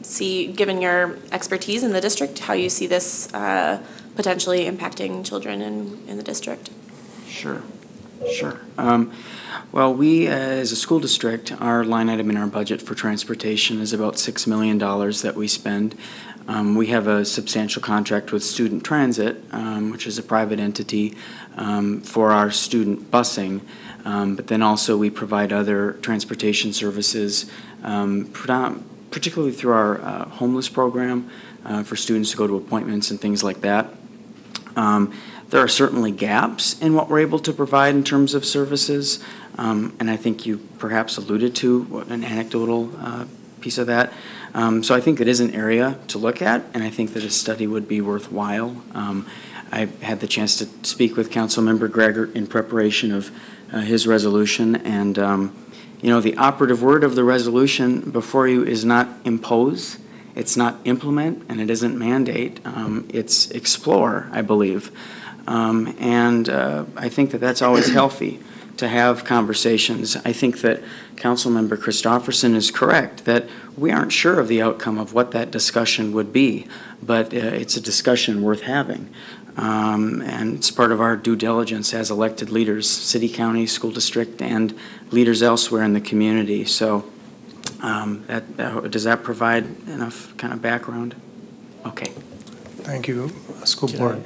see, given your expertise in the district, how you see this potentially impacting children in the district. Sure. Well, we, as a school district, our line item in our budget for transportation is about $6 million that we spend. We have a substantial contract with Student Transit, which is a private entity, for our student busing. But then also we provide other transportation services, particularly through our homeless program for students to go to appointments and things like that. There are certainly gaps in what we're able to provide in terms of services, and I think you perhaps alluded to an anecdotal piece of that. So I think it is an area to look at, and I think that a study would be worthwhile. I had the chance to speak with Councilmember Greger in preparation of his resolution, and the operative word of the resolution before you is not impose, it's not implement, and it isn't mandate. It's explore, I believe. And I think that that's always healthy to have conversations. I think that Councilmember Christopherson is correct that we aren't sure of the outcome of what that discussion would be, but it's a discussion worth having. And it's part of our due diligence as elected leaders, city, county, school district, and leaders elsewhere in the community. So does that provide enough kind of background? Okay. Thank you, School Board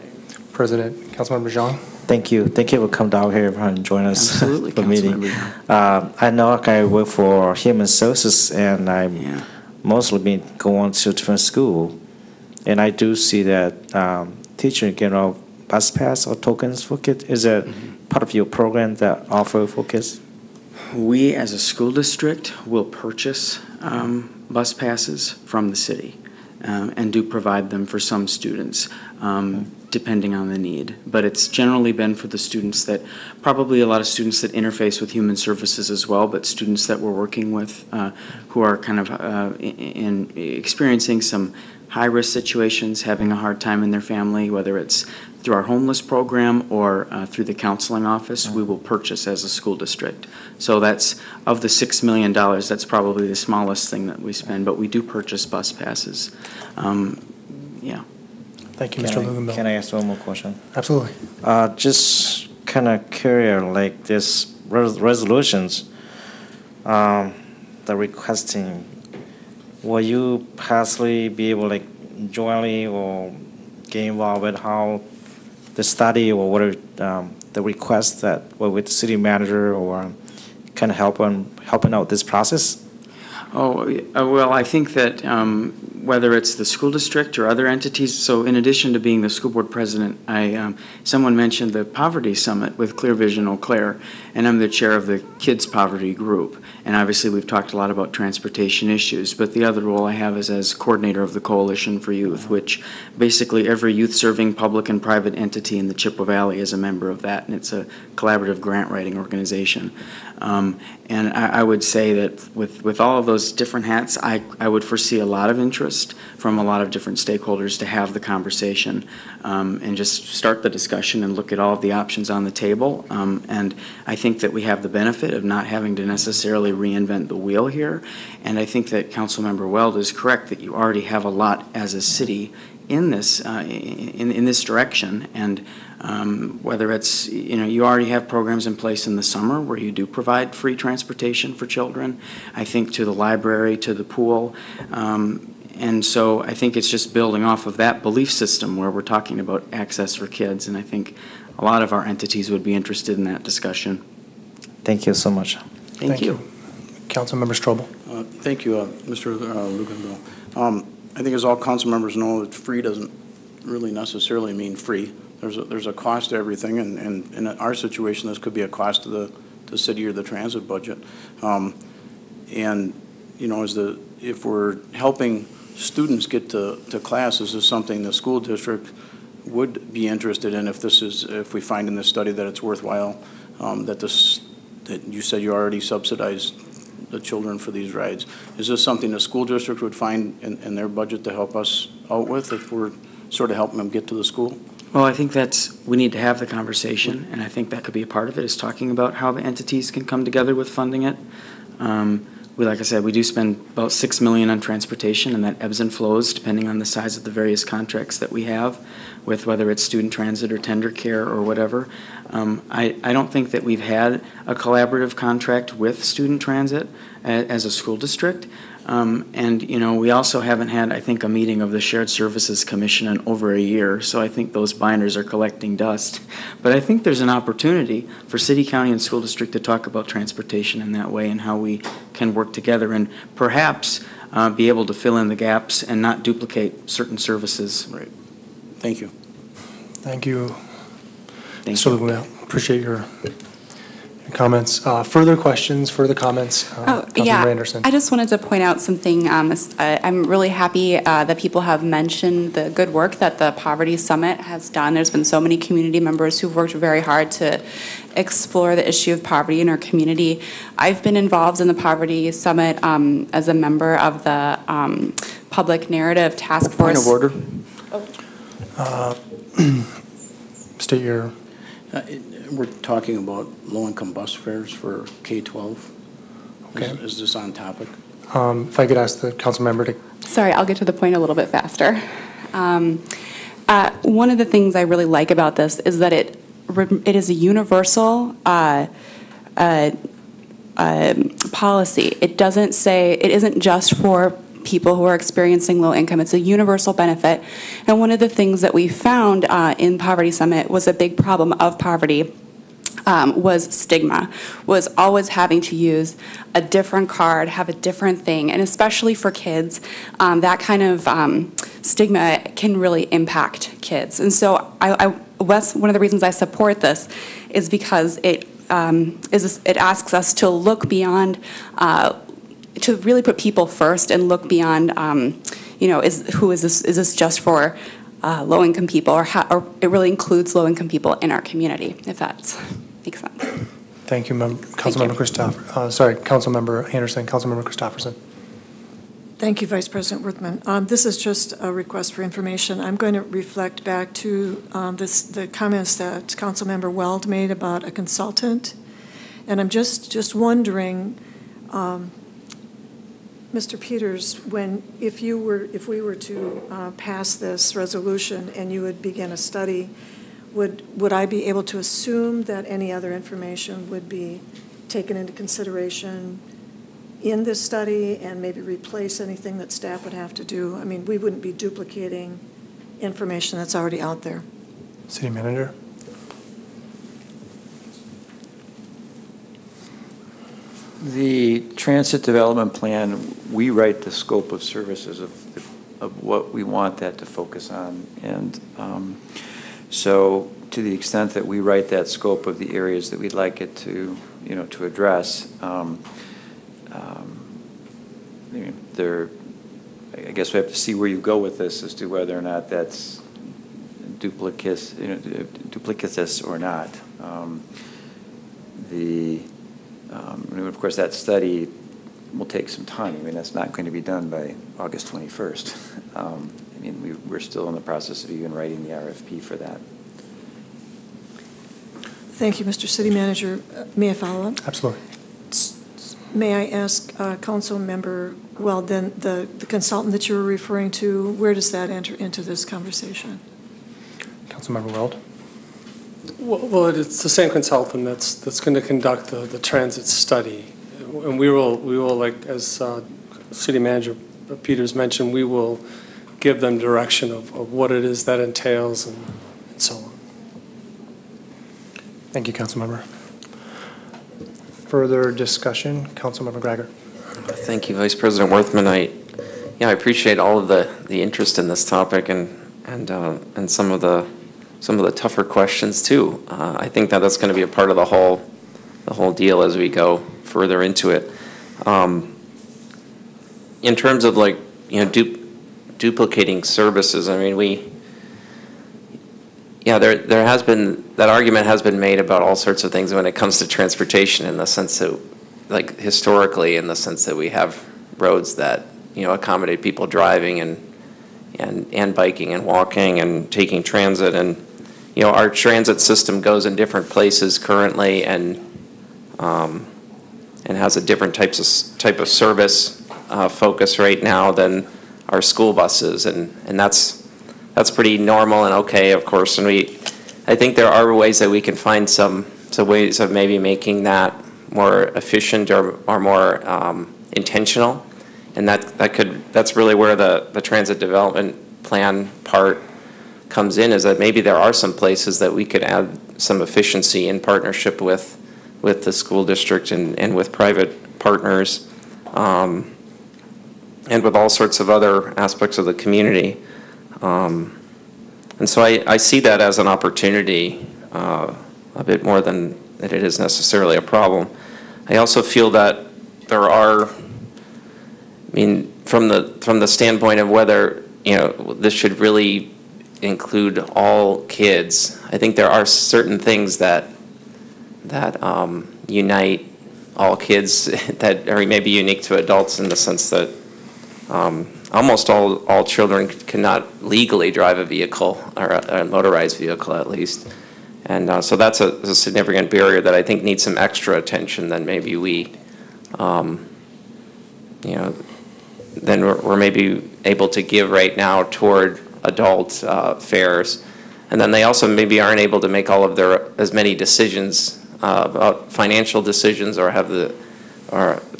President. Councilmember Zhang. Thank you. Thank you for coming down here and join us Absolutely, for the meeting. I know I work for Human Services, and I'm mostly been going to different school, and I do see that teacher get a bus pass or tokens for kids. Is that part of your program that offer for kids? We, as a school district, will purchase bus passes from the city and do provide them for some students, depending on the need. But it's generally been for the students that, probably a lot of students that interface with Human Services as well, but students that we're working with who are kind of experiencing some high-risk situations, having a hard time in their family, whether it's through our homeless program or through the counseling office, we will purchase as a school district. So that's, of the $6 million, that's probably the smallest thing that we spend, but we do purchase bus passes. Yeah. Thank you, Mr. Luganville. Can I ask one more question? Absolutely. Just kind of curious, like this resolutions, the requesting, will you possibly be able, like, jointly or get involved with how the study or whatever the request that with the city manager or kind of helping out this process? Well, I think that whether it's the school district or other entities, so in addition to being the school board president, someone mentioned the Poverty Summit with Clear Vision Eau Claire, and I'm the chair of the Kids Poverty Group. And obviously, we've talked a lot about transportation issues, but the other role I have is as coordinator of the Coalition for Youth, which basically every youth-serving public and private entity in the Chippewa Valley is a member of that, and it's a collaborative grant-writing organization. And I would say that with all of those different hats, I would foresee a lot of interest from a lot of different stakeholders to have the conversation and just start the discussion and look at all of the options on the table. And I think that we have the benefit of not having to necessarily reinvent the wheel here. And I think that Councilmember Weld is correct that you already have a lot as a city in this in this direction. And whether it's, you already have programs in place in the summer where you do provide free transportation for children, I think to the library, to the pool. And so I think it's just building off of that belief system where we're talking about access for kids. And I think a lot of our entities would be interested in that discussion. Thank you so much. Thank you. Councilmember Strobel. Thank you, Mr. Luganville. I think as all council members know, that free doesn't really necessarily mean free. There's a cost to everything, and in our situation, this could be a cost to the city or the transit budget. And, if we're helping students get to class, this is something the school district would be interested in if we find in this study that it's worthwhile, that you said you already subsidized the children for these rides. Is this something the school district would find in their budget to help us out with if we're sort of helping them get to the school? Well, I think we need to have the conversation, and I think that could be a part of it, is talking about how the entities can come together with funding it. Like I said, we do spend about $6 million on transportation, and that ebbs and flows depending on the size of the various contracts that we have, with whether it's student transit or tender care or whatever. I don't think that we've had a collaborative contract with student transit as a school district. And, we also haven't had, I think, a meeting of the Shared Services Commission in over a year, so I think those binders are collecting dust. But I think there's an opportunity for city, county, and school district to talk about transportation in that way and how we can work together and perhaps be able to fill in the gaps and not duplicate certain services. Right. Thank you. Thank you, Mr. Luganville. Appreciate your comments. Further questions, further comments? Councilmember Anderson. I just wanted to point out something. I'm really happy that people have mentioned the good work that the Poverty Summit has done. There's been so many community members who've worked very hard to explore the issue of poverty in our community. I've been involved in the Poverty Summit as a member of the Public Narrative Task Force. Point of order. State your... We're talking about low-income bus fares for K-12. Okay. Is this on topic? If I could ask the council member to... Sorry, I'll get to the point a little bit faster. One of the things I really like about this is that it is a universal policy. It doesn't say, it isn't just for people who are experiencing low income. It's a universal benefit. And one of the things that we found in Poverty Summit was a big problem of poverty was stigma, was always having to use a different card, have a different thing. And especially for kids, that kind of stigma can really impact kids. And so one of the reasons I support this is because it asks us to look beyond to really put people first and look beyond, is this just for low-income people, or it really includes low-income people in our community, if that makes sense. Thank you, Councilmember Christopher. Councilmember Anderson, Councilmember Christopherson. Thank you, Vice President Worthman. This is just a request for information. I'm going to reflect back to the comments that Councilmember Weld made about a consultant. And I'm just wondering, Mr. Peters, if we were to pass this resolution and you would begin a study, would I be able to assume that any other information would be taken into consideration in this study and maybe replace anything that staff would have to do? I mean, we wouldn't be duplicating information that's already out there. City Manager? The transit development plan, we write the scope of services of what we want that to focus on. And so to the extent that we write that scope of the areas that we'd like it to, to address, I guess we have to see where you go with this as to whether or not that's duplicitous or not. Of course, that study will take some time. I mean, that's not going to be done by August 21st. We're still in the process of even writing the RFP for that. Thank you, Mr. City Manager. May I follow up? Absolutely. May I ask Council Member, well, then the consultant that you were referring to, where does that enter into this conversation? Councilmember Weld? Well, it's the same consultant that's going to conduct the transit study. And we will, like, as City Manager Peters mentioned, we will give them direction of what it is that entails and so on. Thank you, Councilmember. Further discussion, Councilmember Greiger. Thank you, Vice President Worthman. I appreciate all of the interest in this topic and some of the tougher questions too. I think that's going to be a part of the whole deal as we go further into it. In terms of duplicating services, there has been, that argument has been made about all sorts of things when it comes to transportation, in the sense that, historically, in the sense that we have roads that, accommodate people driving and biking and walking and taking transit. And, our transit system goes in different places currently and has a different type of service focus right now than our school buses. And that's pretty normal and okay, of course. And I think there are ways that we can find some ways of maybe making that more efficient or more intentional. And that's really where the transit development plan part comes in, is that maybe there are some places that we could add some efficiency in partnership with the school district and with private partners, and with all sorts of other aspects of the community. And so I see that as an opportunity a bit more than that it is necessarily a problem. I also feel that there are, from the standpoint of whether this should really include all kids, I think there are certain things that unite all kids that are maybe unique to adults, in the sense that almost all children cannot legally drive a vehicle, or a motorized vehicle at least. And so that's a significant barrier that I think needs some extra attention than maybe then we're maybe able to give right now toward adult fares. And then they also maybe aren't able to make all of as many decisions about financial decisions, or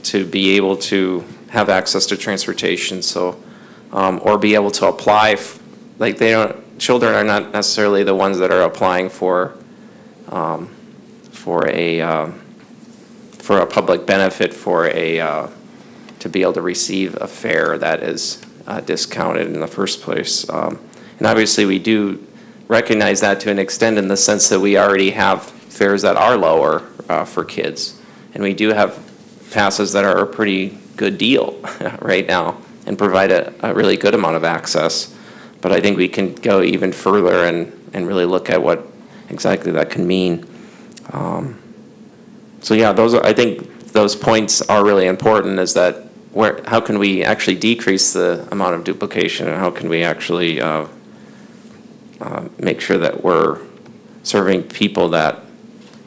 to be able to have access to transportation. So, or be able to apply, children are not necessarily the ones that are applying for a public benefit, to be able to receive a fare that is discounted in the first place. And obviously we do recognize that to an extent, in the sense that we already have fares that are lower for kids. And we do have passes that are a pretty good deal right now and provide a really good amount of access. But I think we can go even further and really look at what exactly that can mean. So yeah, I think those points are really important, is that how can we actually decrease the amount of duplication, and how can we actually make sure that we're serving people that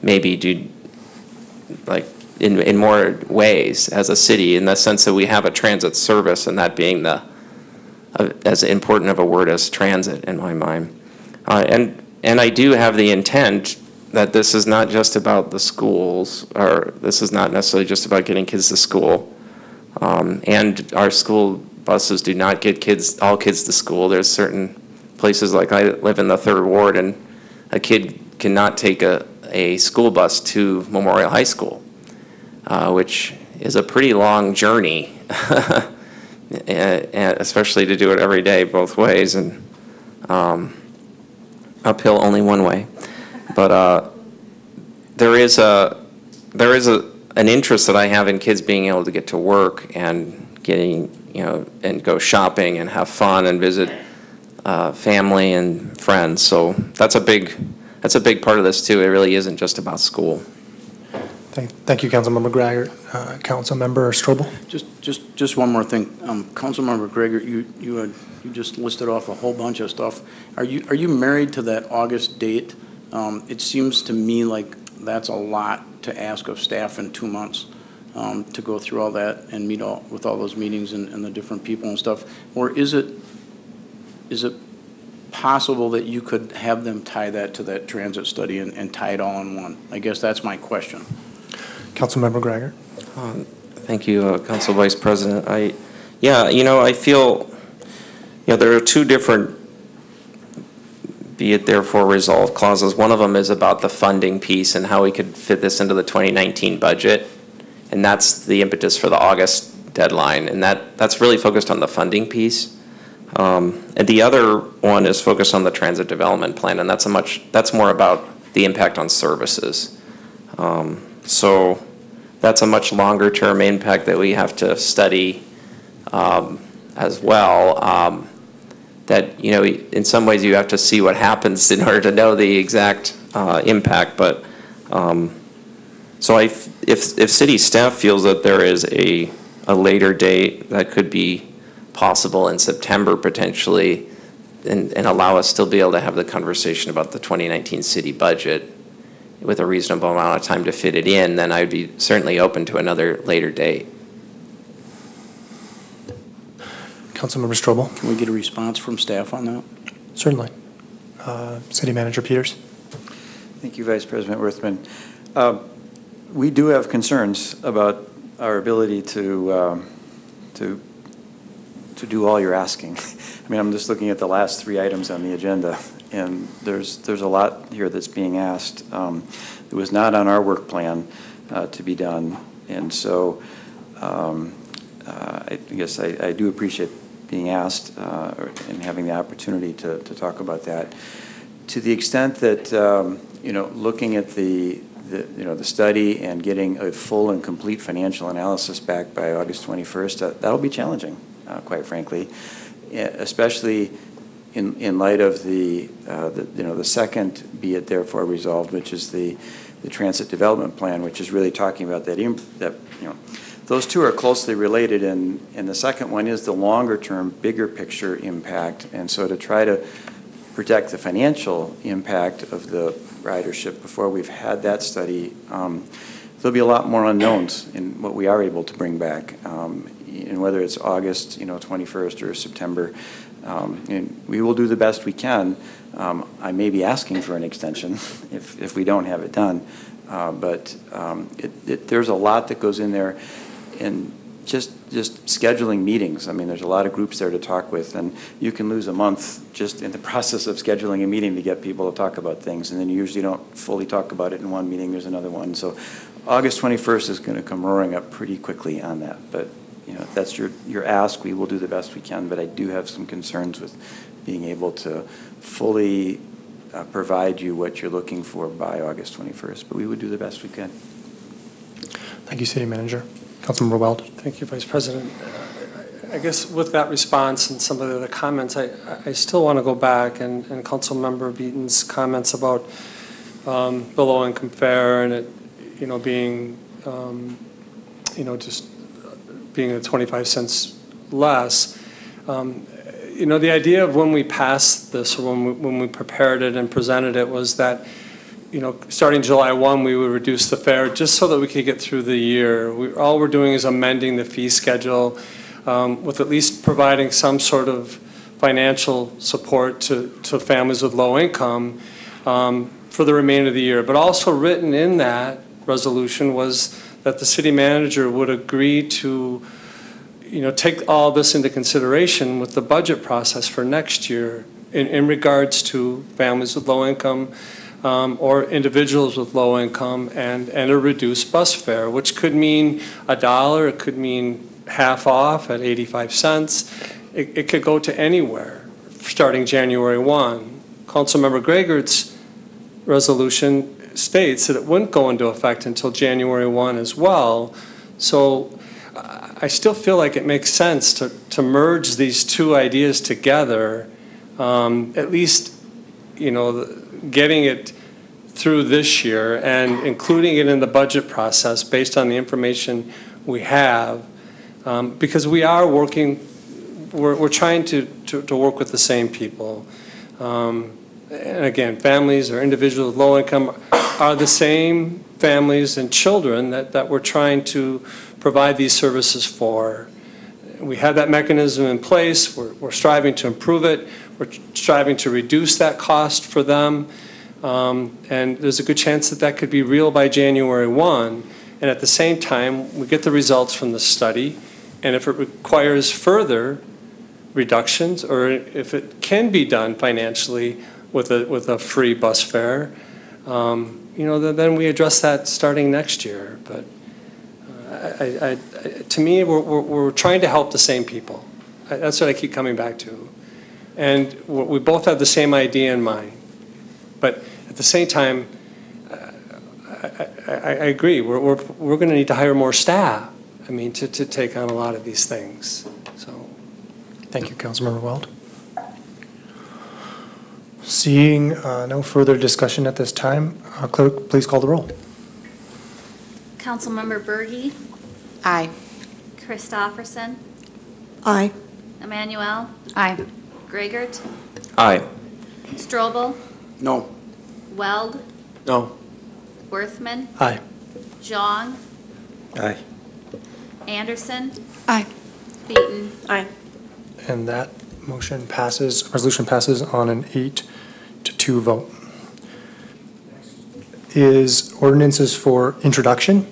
maybe do, like, in more ways as a city, in the sense that we have a transit service, and that being as important of a word as transit in my mind. And I do have the intent that this is not just about the schools, or this is not necessarily just about getting kids to school. And our school buses do not get all kids to school. There's certain places, like I live in the 3rd Ward, and a kid cannot take a school bus to Memorial High School, which is a pretty long journey, especially to do it every day both ways, and uphill only one way. But there is an interest that I have in kids being able to get to work and getting, and go shopping and have fun and visit family and friends. So that's a big part of this too. It really isn't just about school. Thank you, Councilmember Greiger. Councilmember Strobel? Just one more thing. Councilmember Greiger, you just listed off a whole bunch of stuff. Are you married to that August date? It seems to me like that's a lot to ask of staff in 2 months, to go through all that and meet with all those meetings and the different people and stuff. Or is it possible that you could have them tie that to that transit study and tie it all in one? I guess that's my question. Councilmember Greiger? Thank you, Council Vice President. I feel, there are two different be it therefore resolved clauses. One of them is about the funding piece and how we could fit this into the 2019 budget. And that's the impetus for the August deadline. And that's really focused on the funding piece. And the other one is focused on the transit development plan. And that's more about the impact on services. So that's a much longer term impact that we have to study as well. That, in some ways you have to see what happens in order to know the exact impact. But so if city staff feels that there is a later date that could be possible in September potentially, and allow us still be able to have the conversation about the 2019 city budget with a reasonable amount of time to fit it in, then I'd be certainly open to another later date. Councilmember Strobel? Can we get a response from staff on that? Certainly. City Manager Peters? Thank you, Vice President Worthman. We do have concerns about our ability to do all you're asking. I mean, I'm just looking at the last 3 items on the agenda, and there's a lot here that's being asked. It was not on our work plan to be done, and so I guess I do appreciate being asked and having the opportunity to talk about that. To the extent that looking at the study and getting a full and complete financial analysis back by August 21st, that'll be challenging, quite frankly, especially in light of the second be it therefore resolved, which is the transit development plan, which is really talking about that those two are closely related, and the second one is the longer term, bigger picture impact. And so to try to protect the financial impact of the ridership before we've had that study, there'll be a lot more unknowns in what we are able to bring back, and whether it's August 21st or September. And we will do the best we can. I may be asking for an extension if we don't have it done, but there's a lot that goes in there. And just scheduling meetings. I mean, there's a lot of groups there to talk with, and you can lose a month just in the process of scheduling a meeting to get people to talk about things, and then you usually don't fully talk about it in one meeting. There's another one. So August 21st is going to come roaring up pretty quickly on that. But if that's your ask, we will do the best we can. But I do have some concerns with being able to fully provide you what you're looking for by August 21st. But we would do the best we can. Thank you, City Manager. Councilmember Weld. Thank you, Vice President. I guess with that response and some of the other comments, I still want to go back and Councilmember Beaton's comments about below income fare and it, being, just being at 25 cents less. The idea of when we passed this, or when we prepared it and presented it, was that, starting July 1, we would reduce the fare just so that we could get through the year. All we're doing is amending the fee schedule with at least providing some sort of financial support to families with low income for the remainder of the year. But also written in that resolution was that the city manager would agree to take all this into consideration with the budget process for next year in regards to families with low income or individuals with low income and a reduced bus fare, which could mean $1, it could mean half off at 85 cents. It could go to anywhere starting January 1. Councilmember Gregert's resolution states that it wouldn't go into effect until January 1 as well. So I still feel like it makes sense to merge these two ideas together, at least, getting it through this year and including it in the budget process based on the information we have, because we are working, we're trying to work with the same people. And again, families or individuals with low income are the same families and children that we're trying to provide these services for. We have that mechanism in place. We're striving to improve it. We're striving to reduce that cost for them. And there's a good chance that could be real by January 1. And at the same time, we get the results from the study. And if it requires further reductions, or if it can be done financially with a free bus fare, then we address that starting next year. But to me, we're trying to help the same people. That's what I keep coming back to. And we both have the same idea in mind. But at the same time, I agree. We're going to need to hire more staff, to take on a lot of these things. So, thank you, Councilmember Weld. Seeing no further discussion at this time, clerk, please call the roll. Councilmember Berge. Aye. Christofferson. Aye. Emmanuel. Aye. Gregert. Aye. Strobel. No. Weld. No. Worthman. Aye. Jong. Aye. Anderson. Aye. Beaton. Aye. And that resolution passes on an 8-2 vote. Is ordinances for introduction.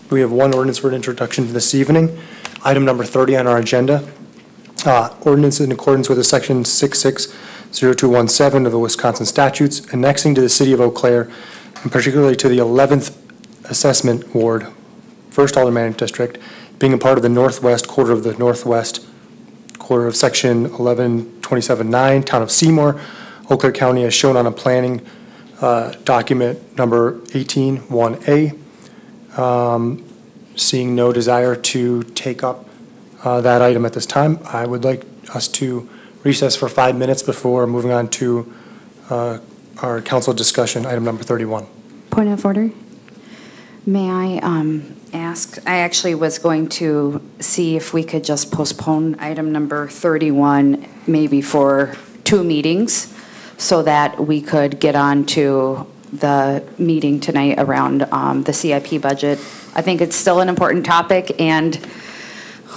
We have one ordinance for introduction this evening. Item number 30 on our agenda. Ordinance in accordance with the section 660217 of the Wisconsin statutes, annexing to the city of Eau Claire, and particularly to the 11th Assessment Ward, 1st Aldermanic District, being a part of the northwest quarter of the northwest quarter of section 11279, town of Seymour, Eau Claire County, as shown on a planning document number 18-1A. Seeing no desire to take up that item at this time, I would like us to recess for 5 minutes before moving on to our council discussion, item number 31. Point of order. May I ask, I actually was going to see if we could just postpone item number 31 maybe for 2 meetings so that we could get on to the meeting tonight around the CIP budget. I think it's still an important topic and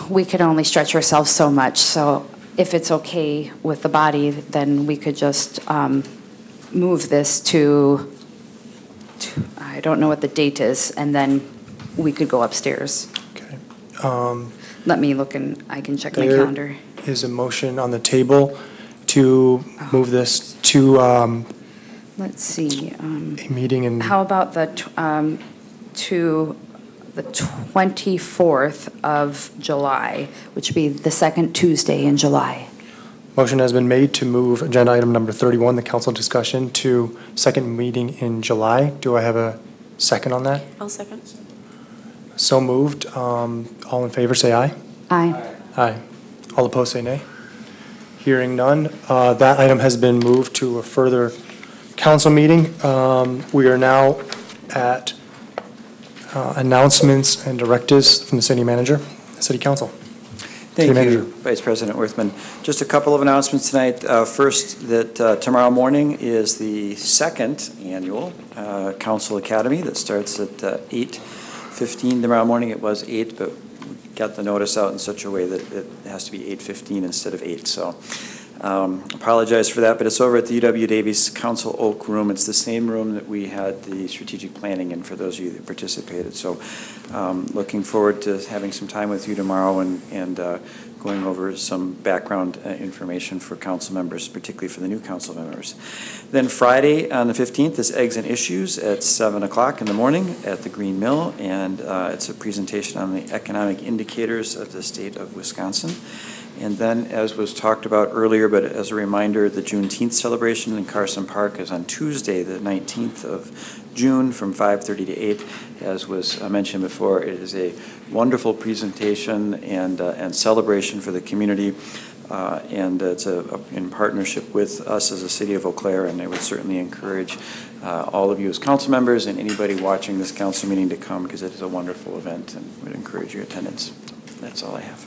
we could only stretch ourselves so much. So if it's okay with the body, then we could just move this to, I don't know what the date is, and then we could go upstairs. Okay. Let me look and I can check my calendar. There is a motion on the table to move this to Let's see. a meeting in. How about to the 24th of July, which would be the second Tuesday in July. Motion has been made to move agenda item number 31, the council discussion, to second meeting in July. Do I have a second on that? I'll second. So moved. All in favor, say aye. Aye. Aye. All opposed, say nay. Hearing none, that item has been moved to a further council meeting. We are now at announcements and directives from the city manager, city council. Thank City you, manager. Vice President Worthman. Just a couple of announcements tonight. First, that tomorrow morning is the second annual Council Academy that starts at 8:15 tomorrow morning. It was 8, but we got the notice out in such a way that it has to be 8:15 instead of 8. So apologize for that, but it's over at the UW Davies Council Oak Room. It's the same room that we had the strategic planning in for those of you that participated. So looking forward to having some time with you tomorrow and going over some background information for council members, particularly for the new council members. Then Friday on the 15th is Eggs and Issues at 7 o'clock in the morning at the Green Mill, and it's a presentation on the economic indicators of the state of Wisconsin. And then, as was talked about earlier, but as a reminder, the Juneteenth celebration in Carson Park is on Tuesday, the 19th of June, from 5:30 to 8. As was mentioned before, it is a wonderful presentation and celebration for the community, and it's in partnership with us as a city of Eau Claire, and I would certainly encourage all of you as council members and anybody watching this council meeting to come, because it is a wonderful event, and would encourage your attendance. That's all I have.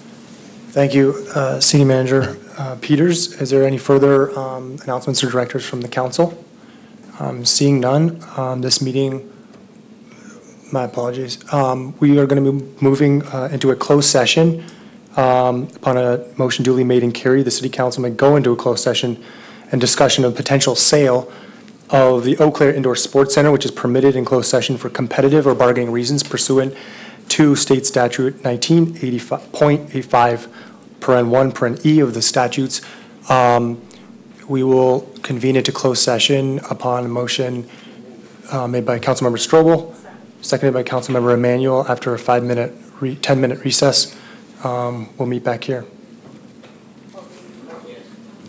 Thank you, City Manager Peters. Is there any further announcements or directives from the council? Seeing none, this meeting, my apologies. We are going to be moving into a closed session. Upon a motion duly made and carried, the City Council may go into a closed session and discussion of potential sale of the Eau Claire Indoor Sports Center, which is permitted in closed session for competitive or bargaining reasons pursuant to State Statute 19.85, paren 1, paren E of the statutes. We will convene into closed session upon a motion made by Councilmember Strobel, seconded by Councilmember Emanuel. After a 10-minute recess, we'll meet back here.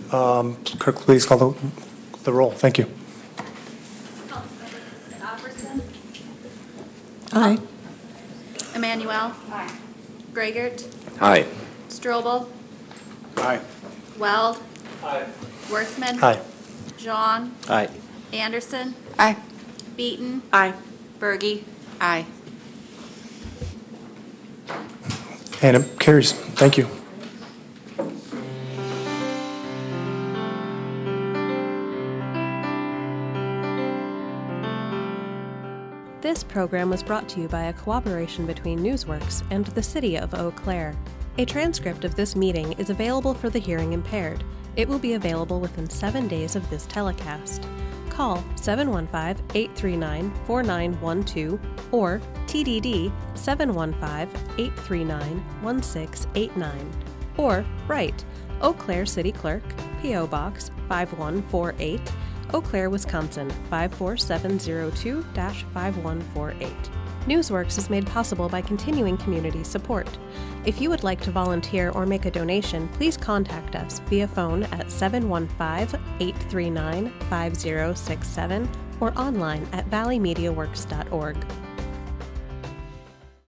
Clerk, please call the roll. Thank you. Aye. Emanuel. Aye. Greigert. Aye. Strobel. Aye. Weld. Aye. Worthman. Aye. Jean. Aye. Anderson. Aye. Beaton. Aye. Berge. Aye. And it carries. Thank you. This program was brought to you by a cooperation between Newsworks and the City of Eau Claire. A transcript of this meeting is available for the hearing impaired. It will be available within 7 days of this telecast. Call 715-839-4912 or TDD 715-839-1689. Or write Eau Claire City Clerk, P.O. Box 5148, Eau Claire, Wisconsin 54702-5148. Newsworks is made possible by continuing community support. If you would like to volunteer or make a donation, please contact us via phone at 715-839-5067 or online at valleymediaworks.org.